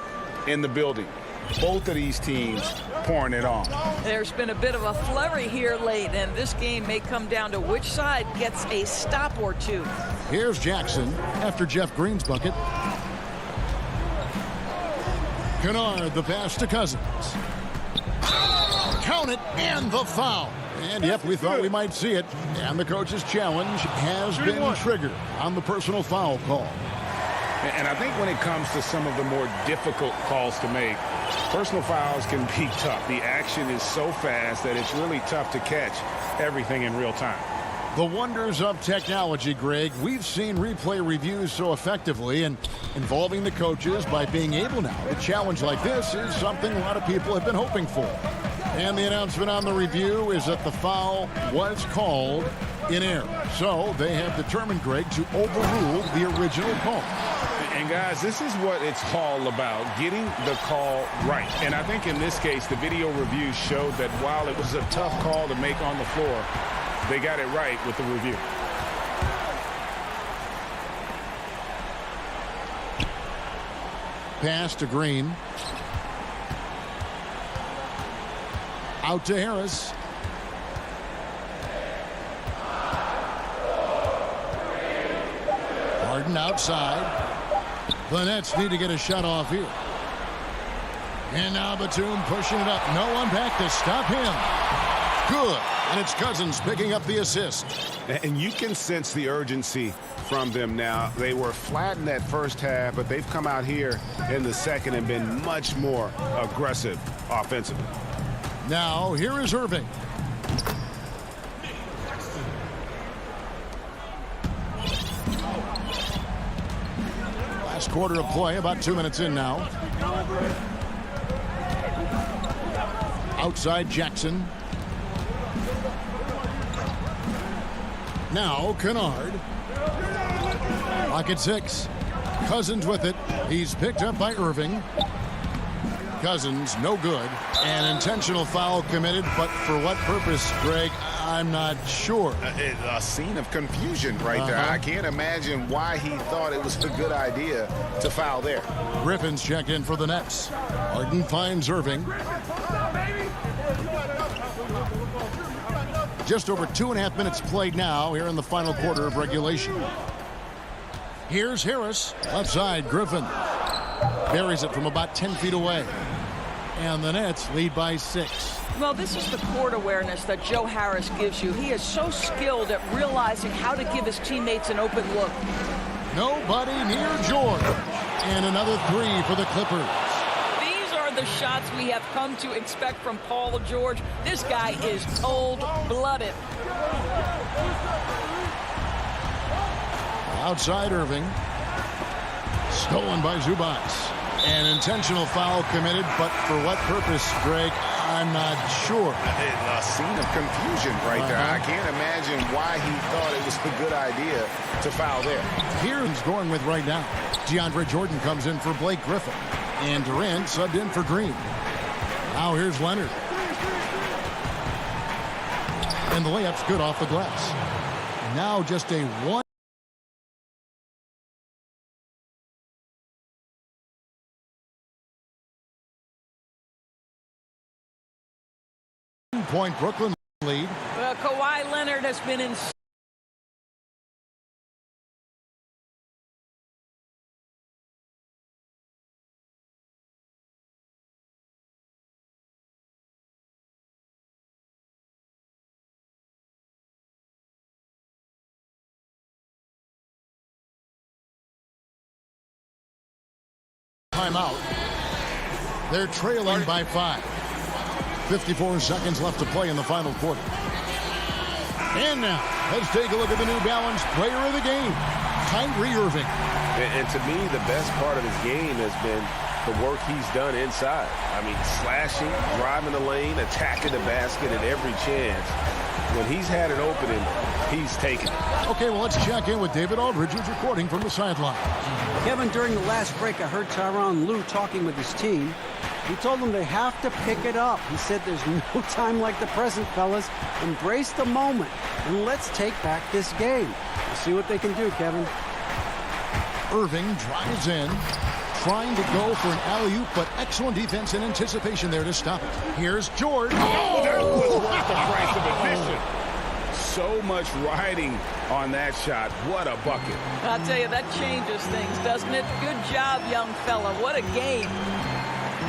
in the building. Both of these teams pouring it on. There's been a bit of a flurry here late, and this game may come down to which side gets a stop or two. Here's Jackson after Jeff Green's bucket. Kennard, the pass to Cousins. Count it, and the foul. And yep, we thought we might see it. And the coach's challenge has been triggered on the personal foul call. And I think when it comes to some of the more difficult calls to make, personal fouls can be tough. The action is so fast that it's really tough to catch everything in real time. The wonders of technology, Greg. We've seen replay reviews so effectively, and involving the coaches by being able now to challenge like this is something a lot of people have been hoping for. And the announcement on the review is that the foul was called in error. So they have determined, Greg, to overrule the original call. And guys, this is what it's all about, getting the call right. And I think in this case, the video review showed that while it was a tough call to make on the floor, they got it right with the review. Pass to Green. Out to Harris. Harden outside. The Nets need to get a shot off here. And now Batum pushing it up. No one back to stop him. Good. And it's Cousins picking up the assist. And you can sense the urgency from them now. They were flat in that first half, but they've come out here in the second and been much more aggressive offensively. Now, here is Irving. Last quarter of play, about 2 minutes in now. Outside Jackson. Now Kennard. Pocket 6. Cousins with it. He's picked up by Irving. Cousins, no good. An intentional foul committed, but for what purpose, Greg? I'm not sure. A scene of confusion right there. I can't imagine why he thought it was a good idea to foul there. Griffin's checked in for the Nets. Harden finds Irving. Just over 2.5 minutes played now here in the final quarter of regulation. Here's Harris. Left side, Griffin. Buries it from about 10 feet away. And the Nets lead by 6. Well, this is the court awareness that Joe Harris gives you. He is so skilled at realizing how to give his teammates an open look. Nobody near George. And another 3 for the Clippers. These are the shots we have come to expect from Paul George. This guy is cold-blooded. Outside Irving. Stolen by Zubac. An intentional foul committed, but for what purpose, Greg? I'm not sure. A scene of confusion right there. I can't imagine why he thought it was a good idea to foul there. Here's going with right now. DeAndre Jordan comes in for Blake Griffin. And Durant subbed in for Green. Now here's Leonard. And the layup's good off the glass. Now just a 1. Point Brooklyn lead. Well, Kawhi Leonard has been in. Timeout. They're trailing by 5. 54 seconds left to play in the final quarter. And now, let's take a look at the New Balance player of the game, Kyrie Irving. And to me, the best part of his game has been the work he's done inside. I mean, slashing, driving the lane, attacking the basket at every chance. When he's had an opening, he's taken it. Okay, well, let's check in with David Aldridge, who's reporting from the sideline. Kevin, during the last break, I heard Tyronn Lue talking with his team. He told them they have to pick it up. He said there's no time like the present, fellas. Embrace the moment, and let's take back this game. We'll see what they can do, Kevin. Irving drives in, trying to go for an alley-oop, but excellent defense and anticipation there to stop it. Here's George. Oh, that was worth the price of admission. So much riding on that shot. What a bucket. I'll tell you, that changes things, doesn't it? Good job, young fella. What a game.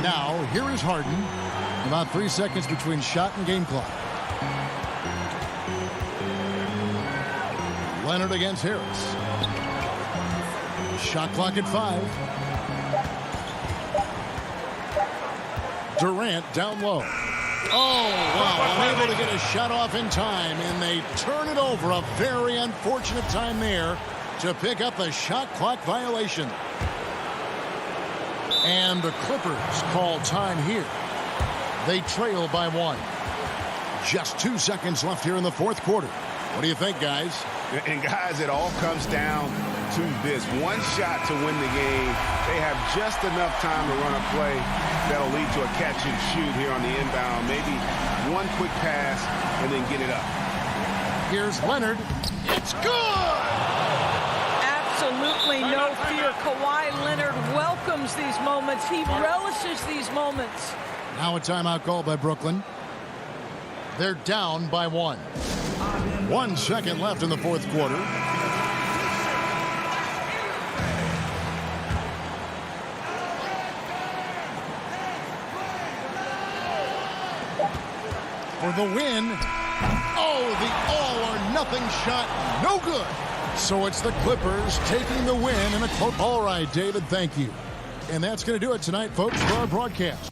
Now, here is Harden. About 3 seconds between shot and game clock. Leonard against Harris. Shot clock at 5. Durant down low. Oh, wow. Unable to get a shot off in time, and they turn it over. A very unfortunate time there to pick up a shot clock violation. And the Clippers call time here. They trail by 1. Just 2 seconds left here in the fourth quarter. What do you think, guys? And, guys, it all comes down to this. One shot to win the game. They have just enough time to run a play that'll lead to a catch and shoot here on the inbound. Maybe one quick pass and then get it up. Here's Leonard. It's good! Absolutely no fear. Kawhi Leonard welcomes these moments. He relishes these moments. Now a timeout called by Brooklyn. They're down by 1. 1 second left in the fourth quarter. For the win. Oh, the all-or-nothing shot. No good. So it's the Clippers taking the win in a close. All right, David, thank you. And that's going to do it tonight, folks, for our broadcast.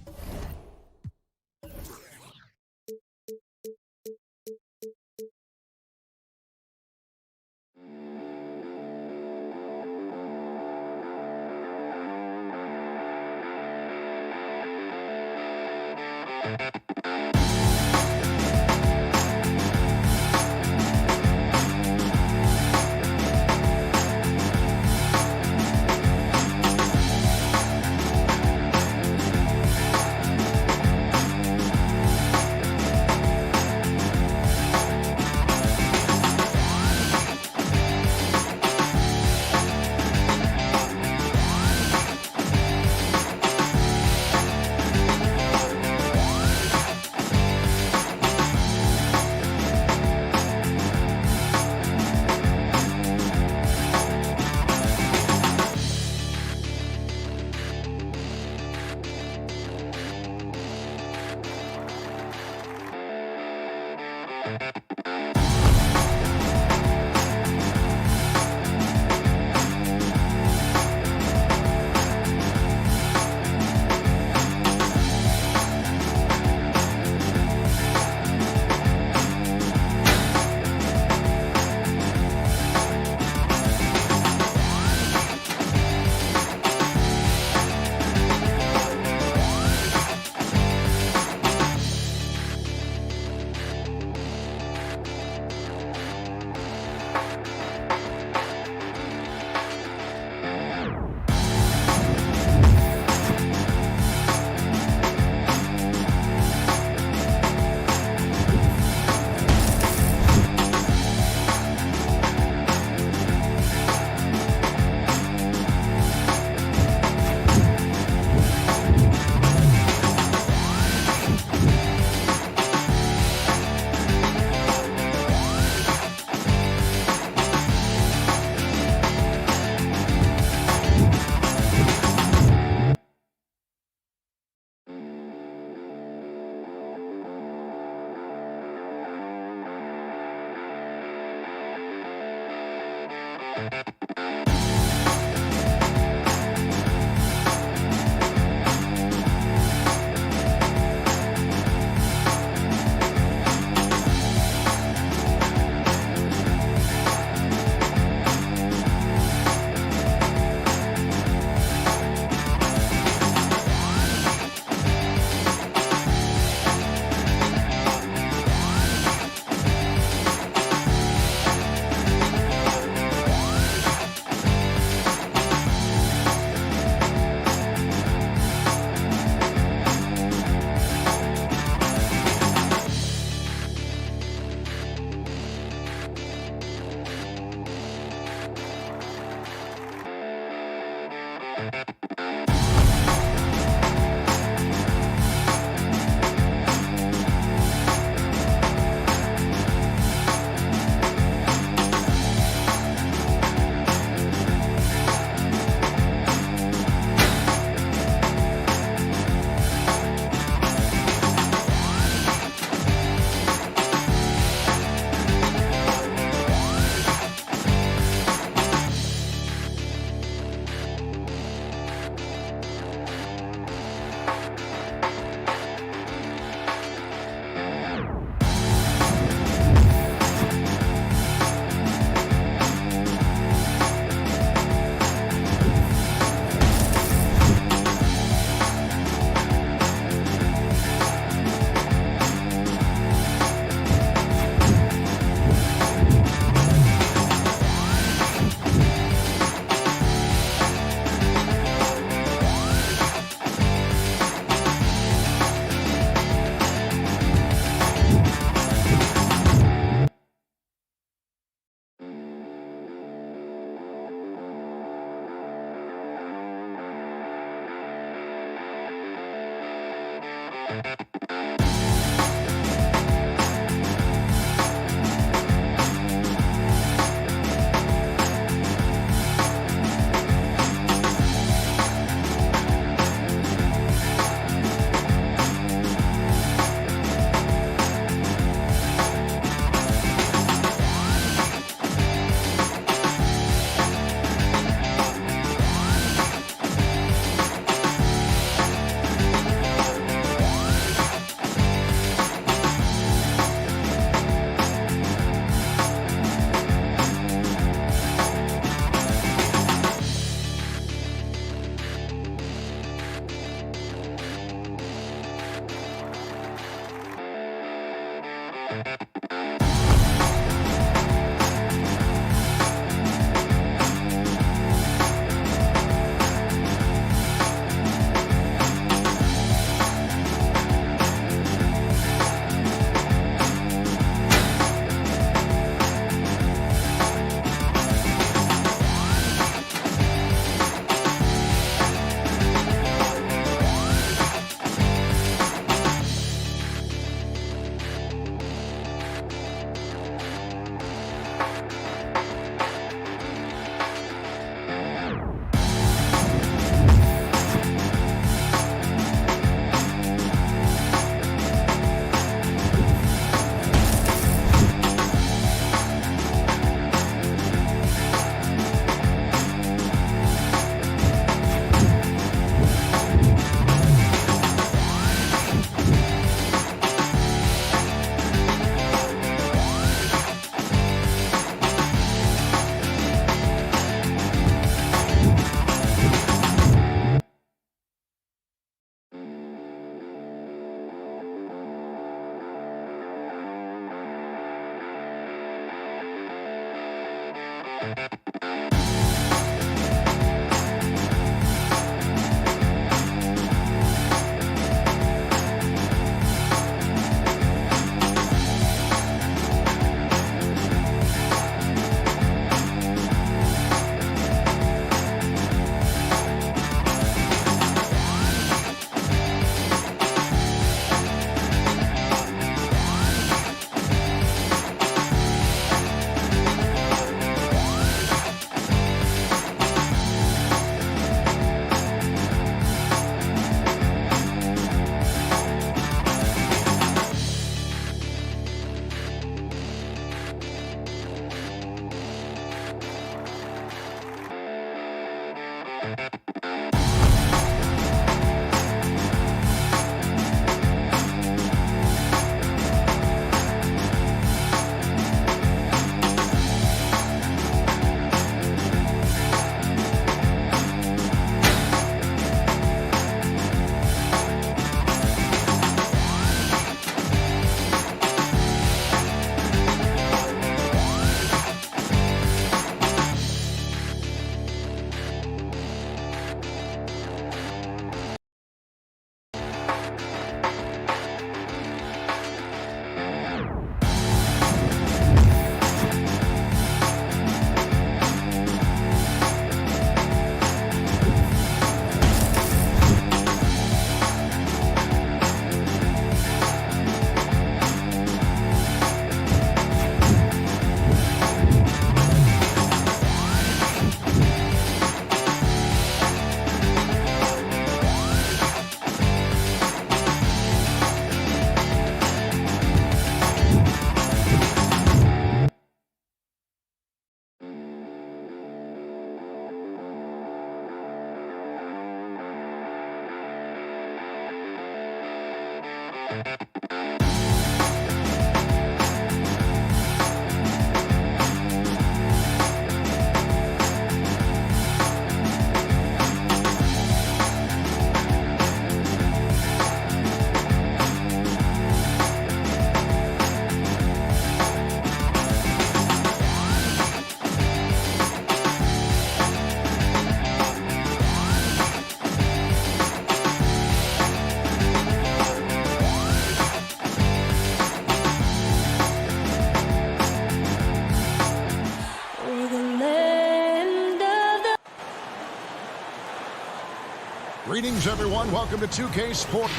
Greetings, everyone. Welcome to 2K Sports.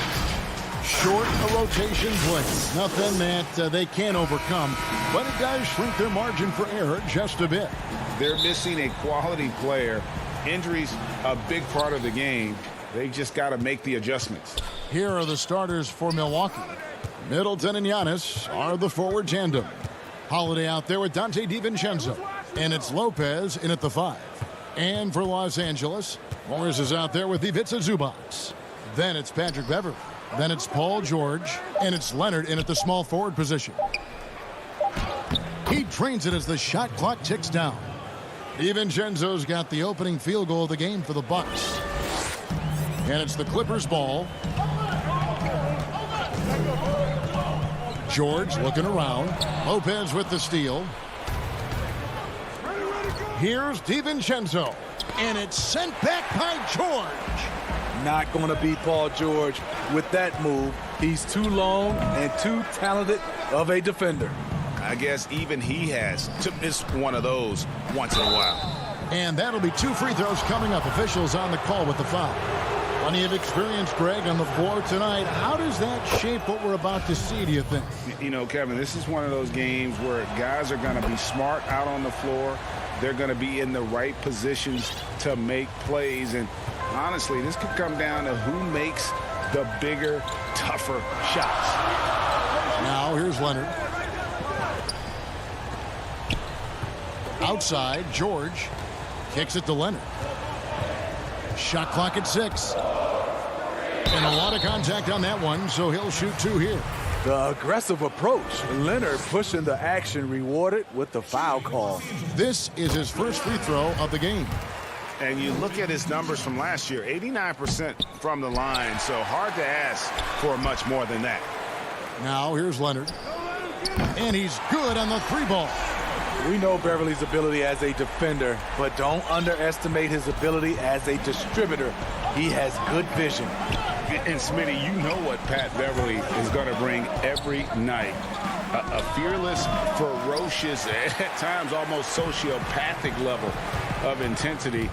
Short a rotation play. Nothing that they can't overcome, but it does shrink their margin for error just a bit. They're missing a quality player. Injuries a big part of the game. They just got to make the adjustments. Here are the starters for Milwaukee. Middleton and Giannis are the forward tandem. Holiday out there with Dante DiVincenzo. And it's Lopez in at the 5. And for Los Angeles, Morris is out there with Ivica Zubac. Then it's Patrick Beverley. Then it's Paul George. And it's Leonard in at the small forward position. He trains it as the shot clock ticks down. DiVincenzo's got the opening field goal of the game for the Bucks. And it's the Clippers' ball. George looking around. Lopez with the steal. Here's DiVincenzo. And it's sent back by George. Not going to beat Paul George with that move. He's too long and too talented of a defender. I guess even he has to miss one of those once in a while. And that'll be 2 free throws coming up. Officials on the call with the foul. Plenty of experience, Greg, on the floor tonight. How does that shape what we're about to see, do you think? You know, Kevin, this is one of those games where guys are going to be smart out on the floor. They're going to be in the right positions to make plays. And honestly, this could come down to who makes the bigger, tougher shots. Now, here's Leonard. Outside, George kicks it to Leonard. Shot clock at 6. And a lot of contact on that one, so he'll shoot 2 here. The aggressive approach. Leonard pushing the action, rewarded with the foul call. This is his first free throw of the game. And you look at his numbers from last year, 89% from the line, so hard to ask for much more than that. Now here's Leonard. And he's good on the 3 ball. We know Beverly's ability as a defender, but don't underestimate his ability as a distributor. He has good vision. And Smitty, you know what Pat Beverly is going to bring every night. A fearless, ferocious, at times almost sociopathic level of intensity.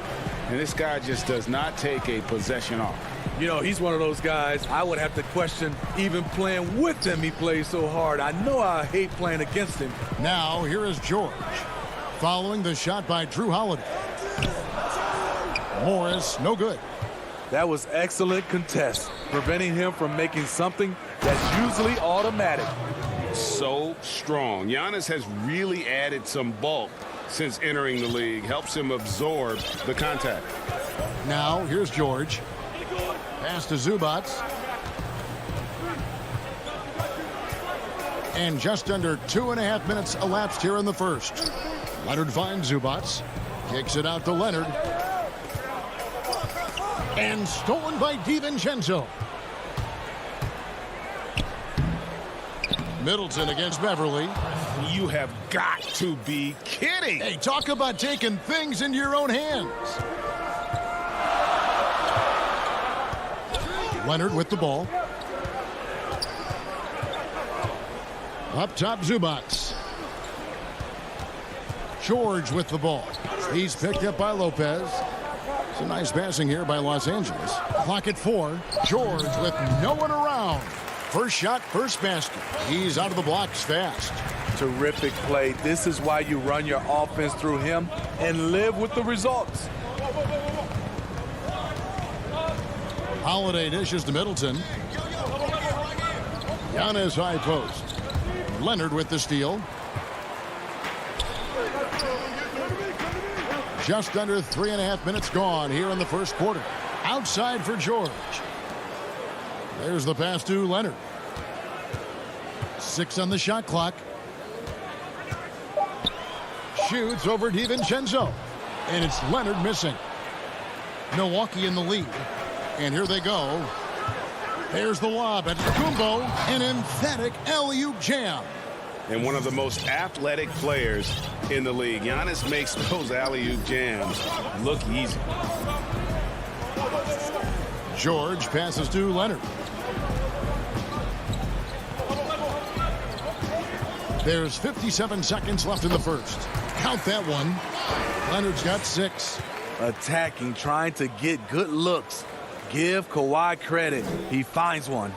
And this guy just does not take a possession off. You know, he's one of those guys I would have to question even playing with him. He plays so hard. I know I hate playing against him. Now, here is George. Following the shot by Drew Holiday. Morris, no good. That was excellent contest, preventing him from making something that's usually automatic. So strong. Giannis has really added some bulk since entering the league. Helps him absorb the contact. Now, here's George. Pass to Zubac. And just under 2.5 minutes elapsed here in the first. Leonard finds Zubac. Kicks it out to Leonard. And stolen by DiVincenzo. Middleton against Beverly. You have got to be kidding. Hey, talk about taking things into your own hands. Leonard with the ball. Up top, Zubac. George with the ball. He's picked up by Lopez. Some nice passing here by Los Angeles. Clock at 4. George with no one around. First shot, first basket. He's out of the blocks fast. Terrific play. This is why you run your offense through him and live with the results. Holiday dishes to Middleton. Giannis high post. Leonard with the steal. Just under 3.5 minutes gone here in the first quarter. Outside for George. There's the pass to Leonard. 6 on the shot clock. Shoots over DiVincenzo. And it's Leonard missing. Milwaukee in the lead. And here they go. There's the lob at Kumbo. An emphatic alley-oop jam. And one of the most athletic players in the league. Giannis makes those alley-oop jams look easy. George passes to Leonard. There's 57 seconds left in the first. Count that one. Leonard's got 6. Attacking, trying to get good looks. Give Kawhi credit. He finds one.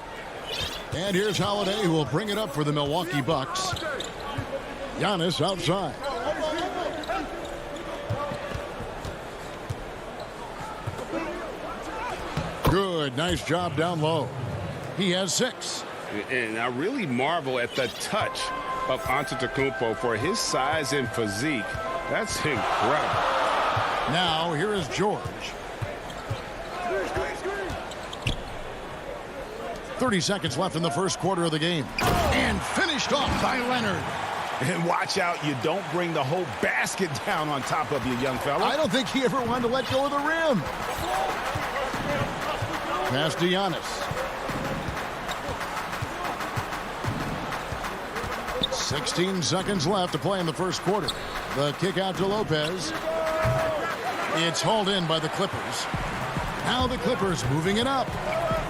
And here's Holiday, who will bring it up for the Milwaukee Bucks. Giannis outside. Good, nice job down low. He has 6. And I really marvel at the touch of Antetokounmpo for his size and physique. That's incredible. Now, here is George. 30 seconds left in the first quarter of the game. And finished off by Leonard. And watch out, you don't bring the whole basket down on top of you, young fella. I don't think he ever wanted to let go of the rim. Pass to Giannis. 16 seconds left to play in the first quarter. The kick out to Lopez. It's hauled in by the Clippers. Now the Clippers moving it up.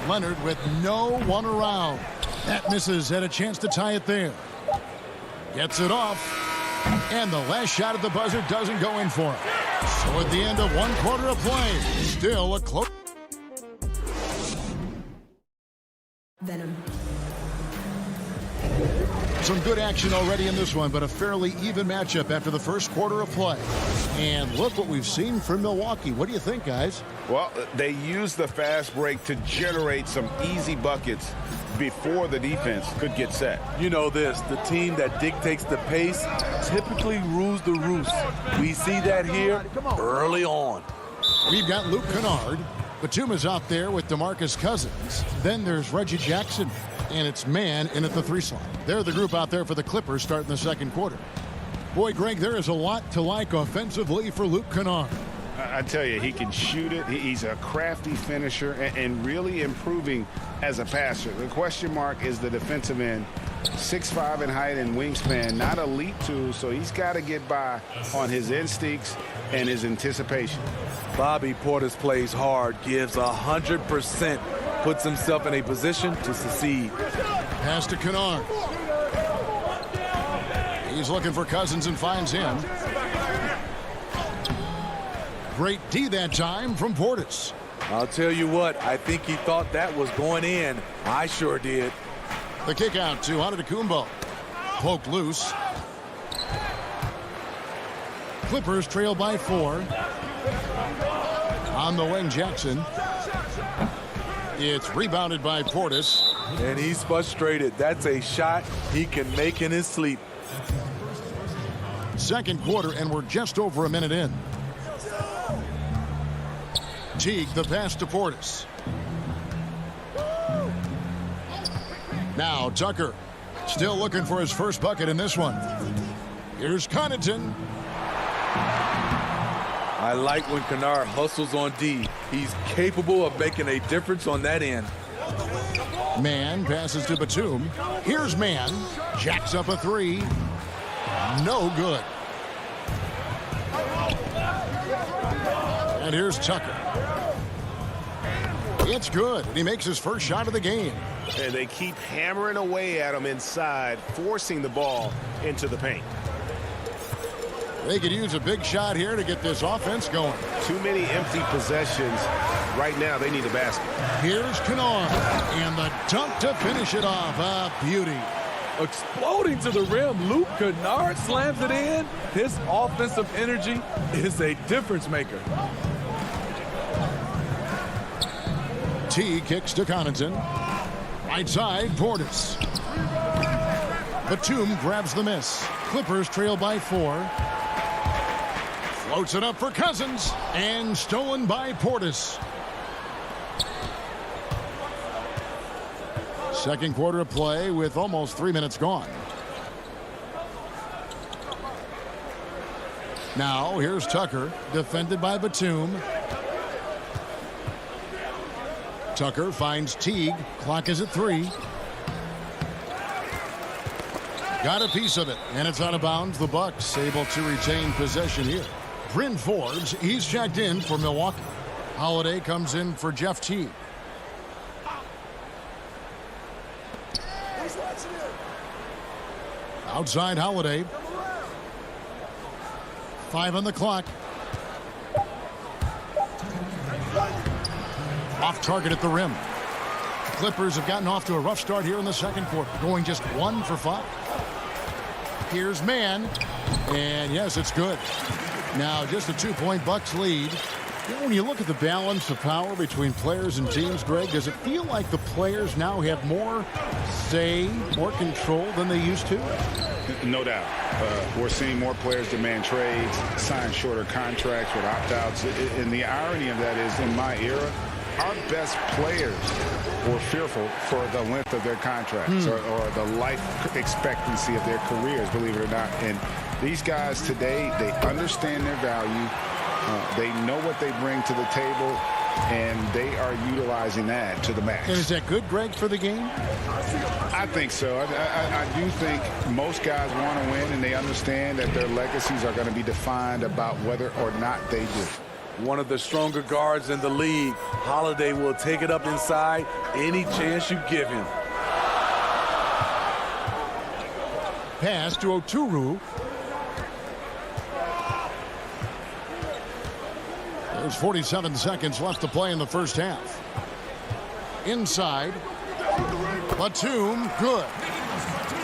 Leonard with no one around. That misses, had a chance to tie it there. Gets it off. And the last shot at the buzzer doesn't go in for him. So at the end of one quarter of play, still a close. Venom. Some good action already in this one, but a fairly even matchup after the first quarter of play. And look what we've seen from Milwaukee. What do you think, guys? Well, they used the fast break to generate some easy buckets before the defense could get set. You know this, the team that dictates the pace typically rules the roost. We see that here early on. We've got Luke Kennard. Batum is out there with DeMarcus Cousins. Then there's Reggie Jackson. And it's man in at the 3 slot. They're the group out there for the Clippers starting the second quarter. Boy, Greg, there is a lot to like offensively for Luke Kennard. I tell you, he can shoot it. He's a crafty finisher and really improving as a passer. The question mark is the defensive end. 6'5" in height and wingspan, not elite tool, so he's got to get by on his instincts and his anticipation. Bobby Portis plays hard, gives 100%, puts himself in a position to succeed. Pass to Kennard. He's looking for Cousins and finds him. Great D that time from Portis. I'll tell you what, I think he thought that was going in. I sure did. The kick out to Antetokounmpo. Poked loose. Clippers trail by 4. On the wing, Jackson. It's rebounded by Portis. And he's frustrated. That's a shot he can make in his sleep. Second quarter, and we're just over a minute in. Teague, the pass to Portis. Now Tucker, still looking for his first bucket in this one. Here's Connaughton. I like when Kennard hustles on D. He's capable of making a difference on that end. Man passes to Batum. Here's Man. Jacks up a 3. No good. And here's Tucker. It's good. He makes his first shot of the game. And they keep hammering away at him inside, forcing the ball into the paint. They could use a big shot here to get this offense going. Too many empty possessions. Right now, they need a basket. Here's Kennard. And the dunk to finish it off. A beauty. Exploding to the rim, Luke Kennard slams it in. His offensive energy is a difference maker. T kicks to Connaughton. Right side, Portis. Batum grabs the miss. Clippers trail by 4. Floats it up for Cousins. And stolen by Portis. Second quarter of play with almost 3 minutes gone. Now here's Tucker, defended by Batum. Tucker finds Teague. Clock is at 3. Got a piece of it, and it's out of bounds. The Bucks able to retain possession here. Bryn Forbes, he's checked in for Milwaukee. Holiday comes in for Jeff Teague. Outside Holiday. 5 on the clock. Off target at the rim. Clippers have gotten off to a rough start here in the second quarter, going just 1 for 5. Here's Mann, and yes, it's good. Now just a 2-point Bucks lead. You know, when you look at the balance of power between players and teams, Greg, does it feel like the players now have more say, more control than they used to? No doubt. We're seeing more players demand trades, sign shorter contracts with opt-outs. And the irony of that is, in my era, our best players were fearful for the length of their contracts or the life expectancy of their careers, believe it or not. And these guys today, they understand their value. They know what they bring to the table, and they are utilizing that to the max. And is that good, Greg, for the game? I think so. I do think most guys want to win, and they understand that their legacies are going to be defined about whether or not they do. One of the stronger guards in the league. Holiday will take it up inside any chance you give him. Pass to Oturu. There's 47 seconds left to play in the first half. Inside. Batum, good.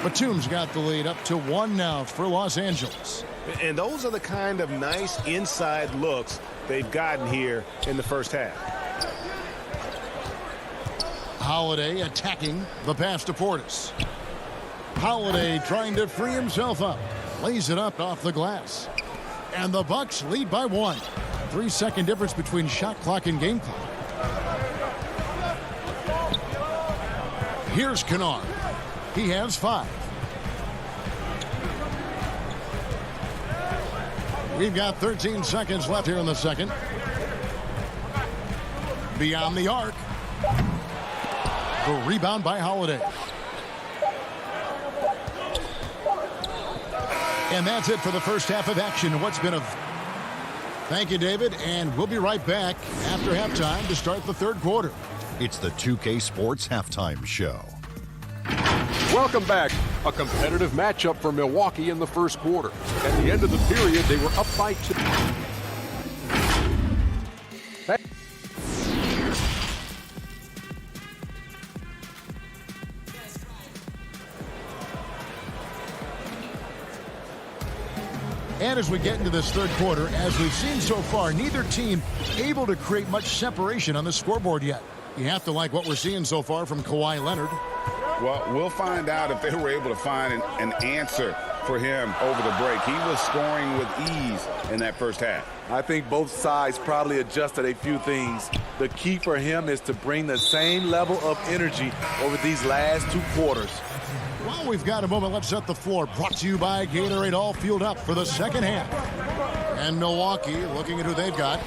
Batum's got the lead up to 1 now for Los Angeles. And those are the kind of nice inside looks they've gotten here in the first half. Holiday attacking the pass to Portis. Holiday trying to free himself up. Lays it up off the glass. And the Bucks lead by 1. 3-second difference between shot clock and game clock. Here's Kennard. He has 5. We've got 13 seconds left here in the second. Beyond the arc. The rebound by Holiday. And that's it for the first half of action. What's been a... Thank you, David, and we'll be right back after halftime to start the third quarter. It's the 2K Sports Halftime Show. Welcome back. A competitive matchup for Milwaukee in the first quarter. At the end of the period, they were up by 2. And as we get into this third quarter, as we've seen so far, neither team able to create much separation on the scoreboard yet. You have to like what we're seeing so far from Kawhi Leonard. Well, we'll find out if they were able to find an answer for him over the break. He was scoring with ease in that first half. I think both sides probably adjusted a few things. The key for him is to bring the same level of energy over these last 2 quarters. Well, we've got a moment. Let's set the floor. Brought to you by Gatorade, all fueled up for the second half. And Milwaukee looking at who they've got.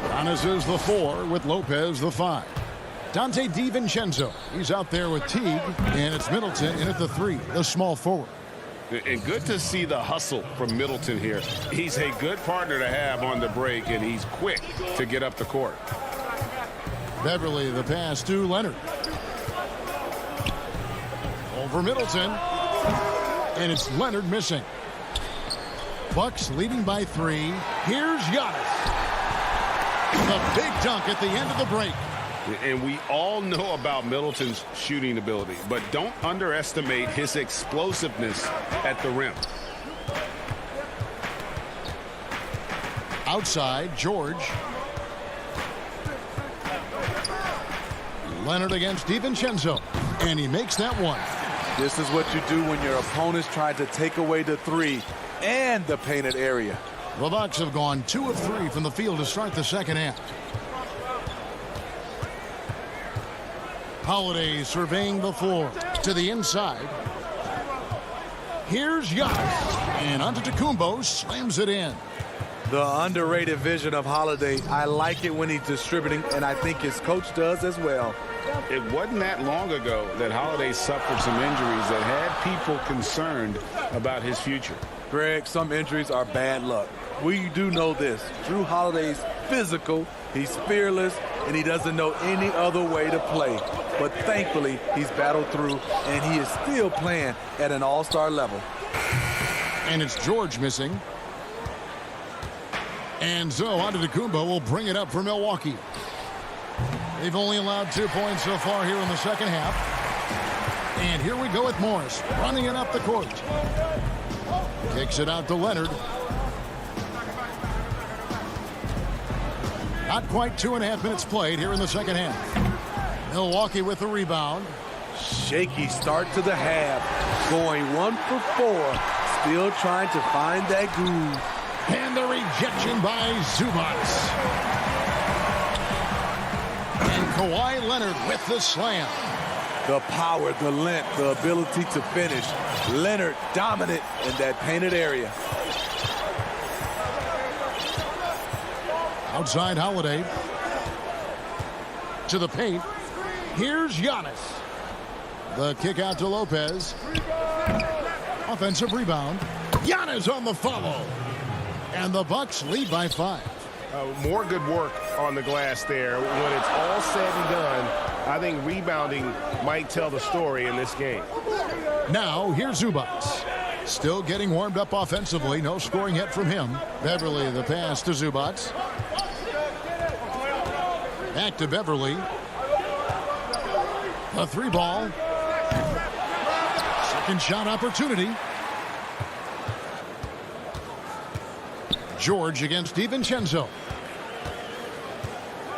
Giannis is the 4 with Lopez the 5. Dante DiVincenzo, he's out there with Teague, and it's Middleton in at the 3, the small forward. And good to see the hustle from Middleton here. He's a good partner to have on the break, and he's quick to get up the court. Beverly, the pass to Leonard. Over Middleton, and it's Leonard missing. Bucks leading by 3. Here's Giannis. The big dunk at the end of the break. And we all know about Middleton's shooting ability, but don't underestimate his explosiveness at the rim. Outside, George. Leonard against DiVincenzo, and he makes that one. This is what you do when your opponent's trying to take away the 3 and the painted area. The Bucks have gone 2 of 3 from the field to start the second half. Holiday surveying the floor to the inside. Here's Giannis, and Antetokounmpo slams it in. The underrated vision of Holiday. I like it when he's distributing, and I think his coach does as well. It wasn't that long ago that Holiday suffered some injuries that had people concerned about his future. Greg, some injuries are bad luck. We do know this. Drew Holiday's physical, he's fearless, and he doesn't know any other way to play. But thankfully, he's battled through, and he is still playing at an all-star level. And it's George missing. And so Antetokounmpo will bring it up for Milwaukee. They've only allowed 2 points so far here in the second half. And here we go with Morris running it up the court. Kicks it out to Leonard. Not quite 2.5 minutes played here in the second half. Milwaukee with the rebound. Shaky start to the half. Going 1 for 4. Still trying to find that groove. And the rejection by Zubats. And Kawhi Leonard with the slam. The power, the length, the ability to finish. Leonard dominant in that painted area. Outside Holiday. To the paint. Here's Giannis. The kick out to Lopez. Offensive rebound. Giannis on the follow. And the Bucks lead by 5. More good work on the glass there. When it's all said and done, I think rebounding might tell the story in this game. Now, here's Zubats. Still getting warmed up offensively. No scoring yet from him. Beverly, the pass to Zubats. Back to Beverly. A 3-ball. Second shot opportunity. George against DiVincenzo.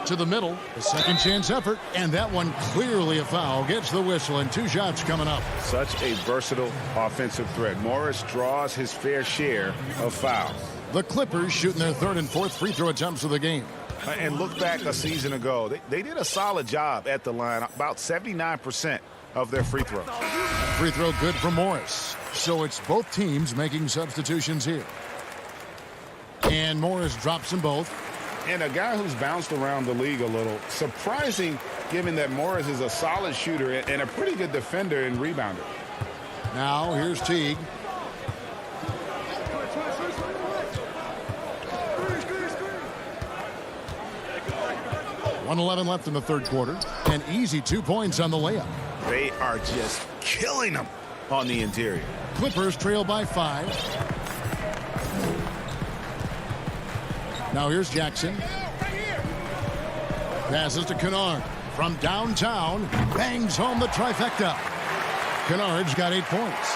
To the middle, a second chance effort, and that one clearly a foul. Gets the whistle, and 2 shots coming up. Such a versatile offensive threat. Morris draws his fair share of fouls. The Clippers shooting their 3rd and 4th free throw attempts of the game. And look back a season ago. They did a solid job at the line, about 79% of their free throws. Free throw good for Morris. So it's both teams making substitutions here. And Morris drops them both. And a guy who's bounced around the league a little. Surprising, given that Morris is a solid shooter and a pretty good defender and rebounder. Now here's Teague. .111 left in the third quarter. An easy 2 points on the layup. They are just killing them on the interior. Clippers trail by 5. Now here's Jackson. Passes to Kennard. From downtown, bangs home the trifecta. Kennard's got 8 points.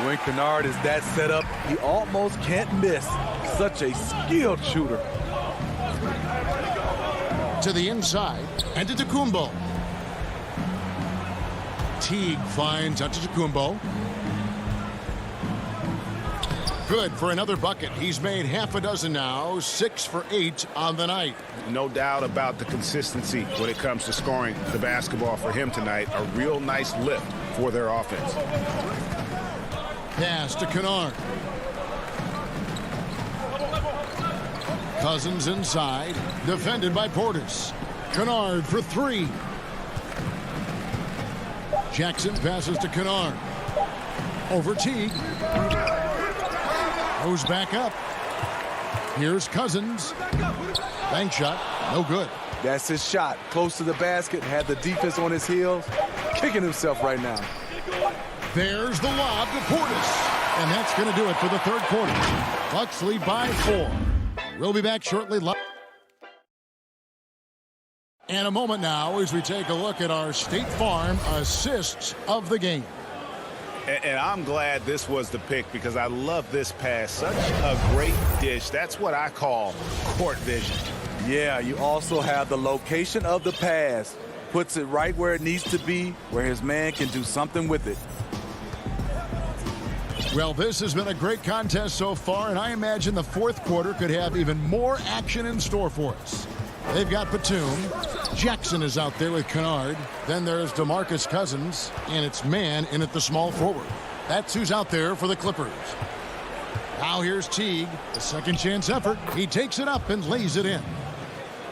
When Kennard is that set up, he almost can't miss. Such a skilled shooter. To the inside, Antetokounmpo. Teague finds Antetokounmpo. Good for another bucket. He's made half a dozen now, 6 for 8 on the night. No doubt about the consistency when it comes to scoring the basketball for him tonight. A real nice lift for their offense. Pass to Kennard. Cousins inside, defended by Portis. Kennard for 3. Jackson passes to Kennard. Over Teague. Goes back up. Here's Cousins. Bank shot, no good. That's his shot. Close to the basket, had the defense on his heels. Kicking himself right now. There's the lob to Portis. And that's going to do it for the third quarter. Bucks lead by 4. We'll be back shortly. And a moment now as we take a look at our State Farm assists of the game. And I'm glad this was the pick because I love this pass. Such a great dish. That's what I call court vision. Yeah, you also have the location of the pass. Puts it right where it needs to be, where his man can do something with it. Well, this has been a great contest so far, and I imagine the fourth quarter could have even more action in store for us. They've got Batum. Jackson is out there with Kennard. Then there's DeMarcus Cousins, and it's man in at the small forward. That's who's out there for the Clippers. Now here's Teague, a second chance effort. He takes it up and lays it in.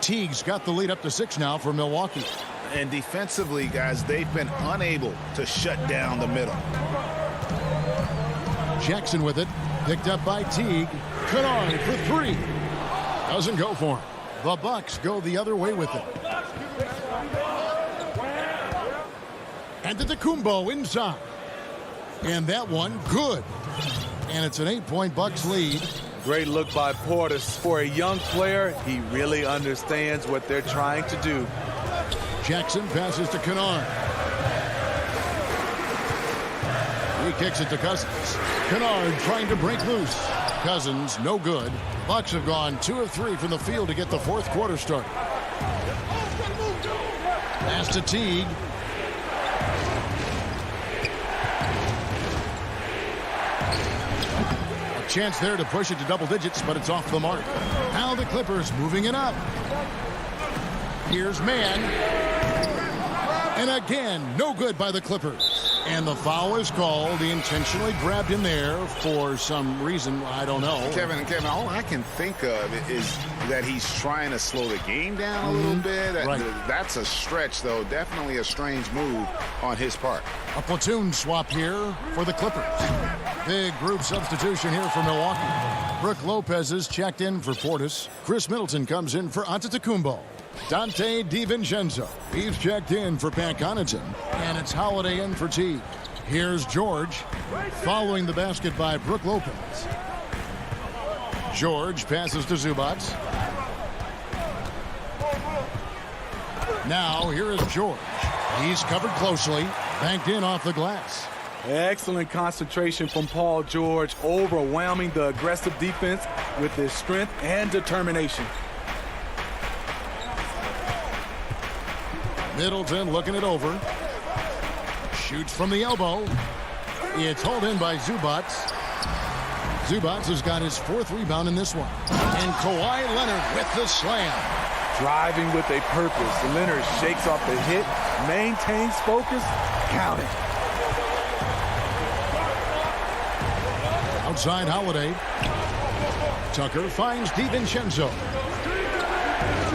Teague's got the lead up to 6 now for Milwaukee. And defensively, guys, they've been unable to shut down the middle. Jackson with it, picked up by Teague. Kennard for 3. Doesn't go for him. The Bucks go the other way with it. Antetokounmpo inside. And that one, good. And it's an 8-point Bucks lead. Great look by Portis. For a young player, he really understands what they're trying to do. Jackson passes to Kennard. He kicks it to Cousins. Kennard trying to break loose. Cousins, no good. Bucks have gone 2 of 3 from the field to get the fourth quarter started. Pass to Teague. A chance there to push it to double digits, but it's off the mark. Now the Clippers moving it up. Here's man. And again, no good by the Clippers. And the foul is called. He intentionally grabbed him there for some reason. I don't know. Kevin, all I can think of is that he's trying to slow the game down a little bit. Right. That's a stretch, though. Definitely a strange move on his part. A platoon swap here for the Clippers. Big group substitution here for Milwaukee. Brook Lopez is checked in for Portis. Chris Middleton comes in for Antetokounmpo. Dante DiVincenzo. He's checked in for Pat Connaughton. And it's Holiday in for Teague. Here's George following the basket by Brook Lopez. George passes to Zubac. Now here is George. He's covered closely. Banked in off the glass. Excellent concentration from Paul George, overwhelming the aggressive defense with his strength and determination. Middleton looking it over. Shoots from the elbow. It's hauled in by Zubac. Zubac has got his 4th rebound in this one. And Kawhi Leonard with the slam. Driving with a purpose. Leonard shakes off the hit, maintains focus, count it. Outside Holiday. Tucker finds DiVincenzo.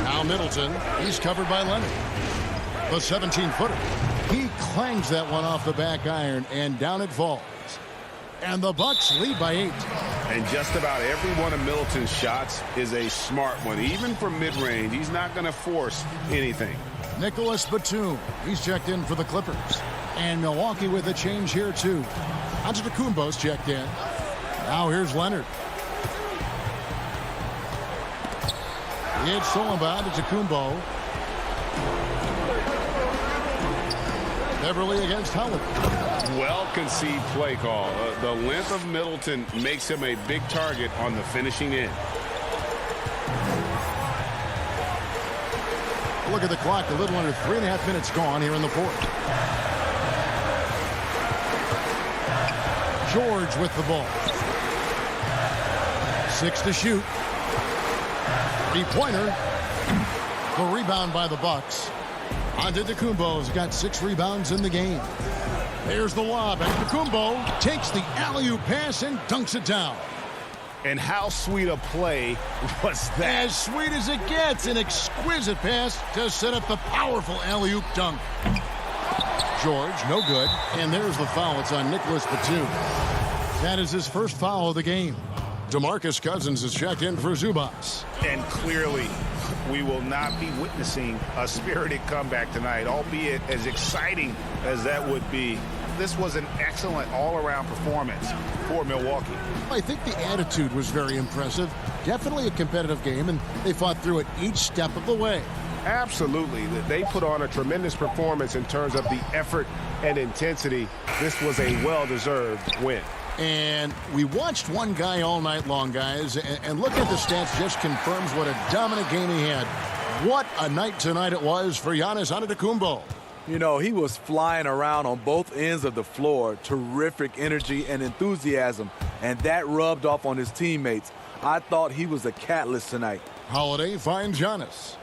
Now Middleton. He's covered by Leonard. The 17-footer. He clangs that one off the back iron, and down it falls. And the Bucks lead by 8. And just about every one of Middleton's shots is a smart one. Even from mid-range, he's not going to force anything. Nicholas Batum. He's checked in for the Clippers. And Milwaukee with a change here, too. Antetokounmpo's checked in. Now here's Leonard. It's stolen by Antetokounmpo. Beverly against Howard. Well-conceived play call. The length of Middleton makes him a big target on the finishing end. Look at the clock. A little under 3.5 minutes gone here in the fourth. George with the ball. 6 to shoot. 3-pointer. The rebound by the Bucks. Antetokounmpo's got 6 rebounds in the game. There's the lob. Antetokounmpo takes the alley-oop pass and dunks it down. And how sweet a play was that? As sweet as it gets. An exquisite pass to set up the powerful alley-oop dunk. George, no good. And there's the foul. It's on Nicholas Batum. That is his first foul of the game. DeMarcus Cousins is checked in for Zubac. And clearly, we will not be witnessing a spirited comeback tonight, albeit as exciting as that would be. This was an excellent all-around performance for Milwaukee. I think the attitude was very impressive. Definitely a competitive game, and they fought through it each step of the way. Absolutely. They put on a tremendous performance in terms of the effort and intensity. This was a well-deserved win. And we watched one guy all night long, guys, and looking at the stats just confirms what a dominant game he had. What a night tonight it was for Giannis Antetokounmpo. You know, he was flying around on both ends of the floor. Terrific energy and enthusiasm, and that rubbed off on his teammates. I thought he was a catalyst tonight. Holiday finds Giannis.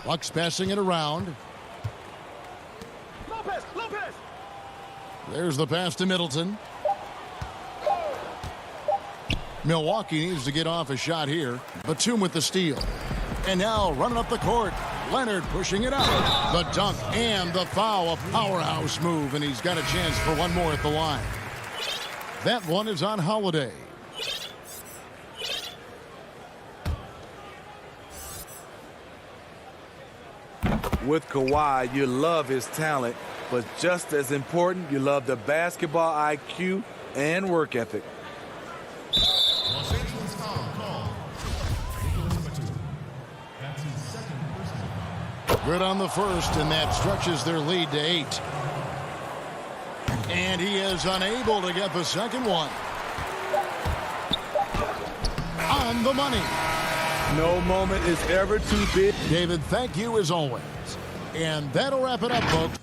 Bucks passing it around. Lopez. There's the pass to Middleton. Milwaukee needs to get off a shot here. Batum with the steal. And now running up the court. Leonard pushing it out. The dunk and the foul. A powerhouse move, and he's got a chance for one more at the line. That one is on Holiday. With Kawhi, you love his talent, but just as important, you love the basketball IQ and work ethic. Los Angeles foul call. That's his second personal. Good on the first, and that stretches their lead to 8. And he is unable to get the second one. On the money. No moment is ever too big. David, thank you as always. And that'll wrap it up, folks.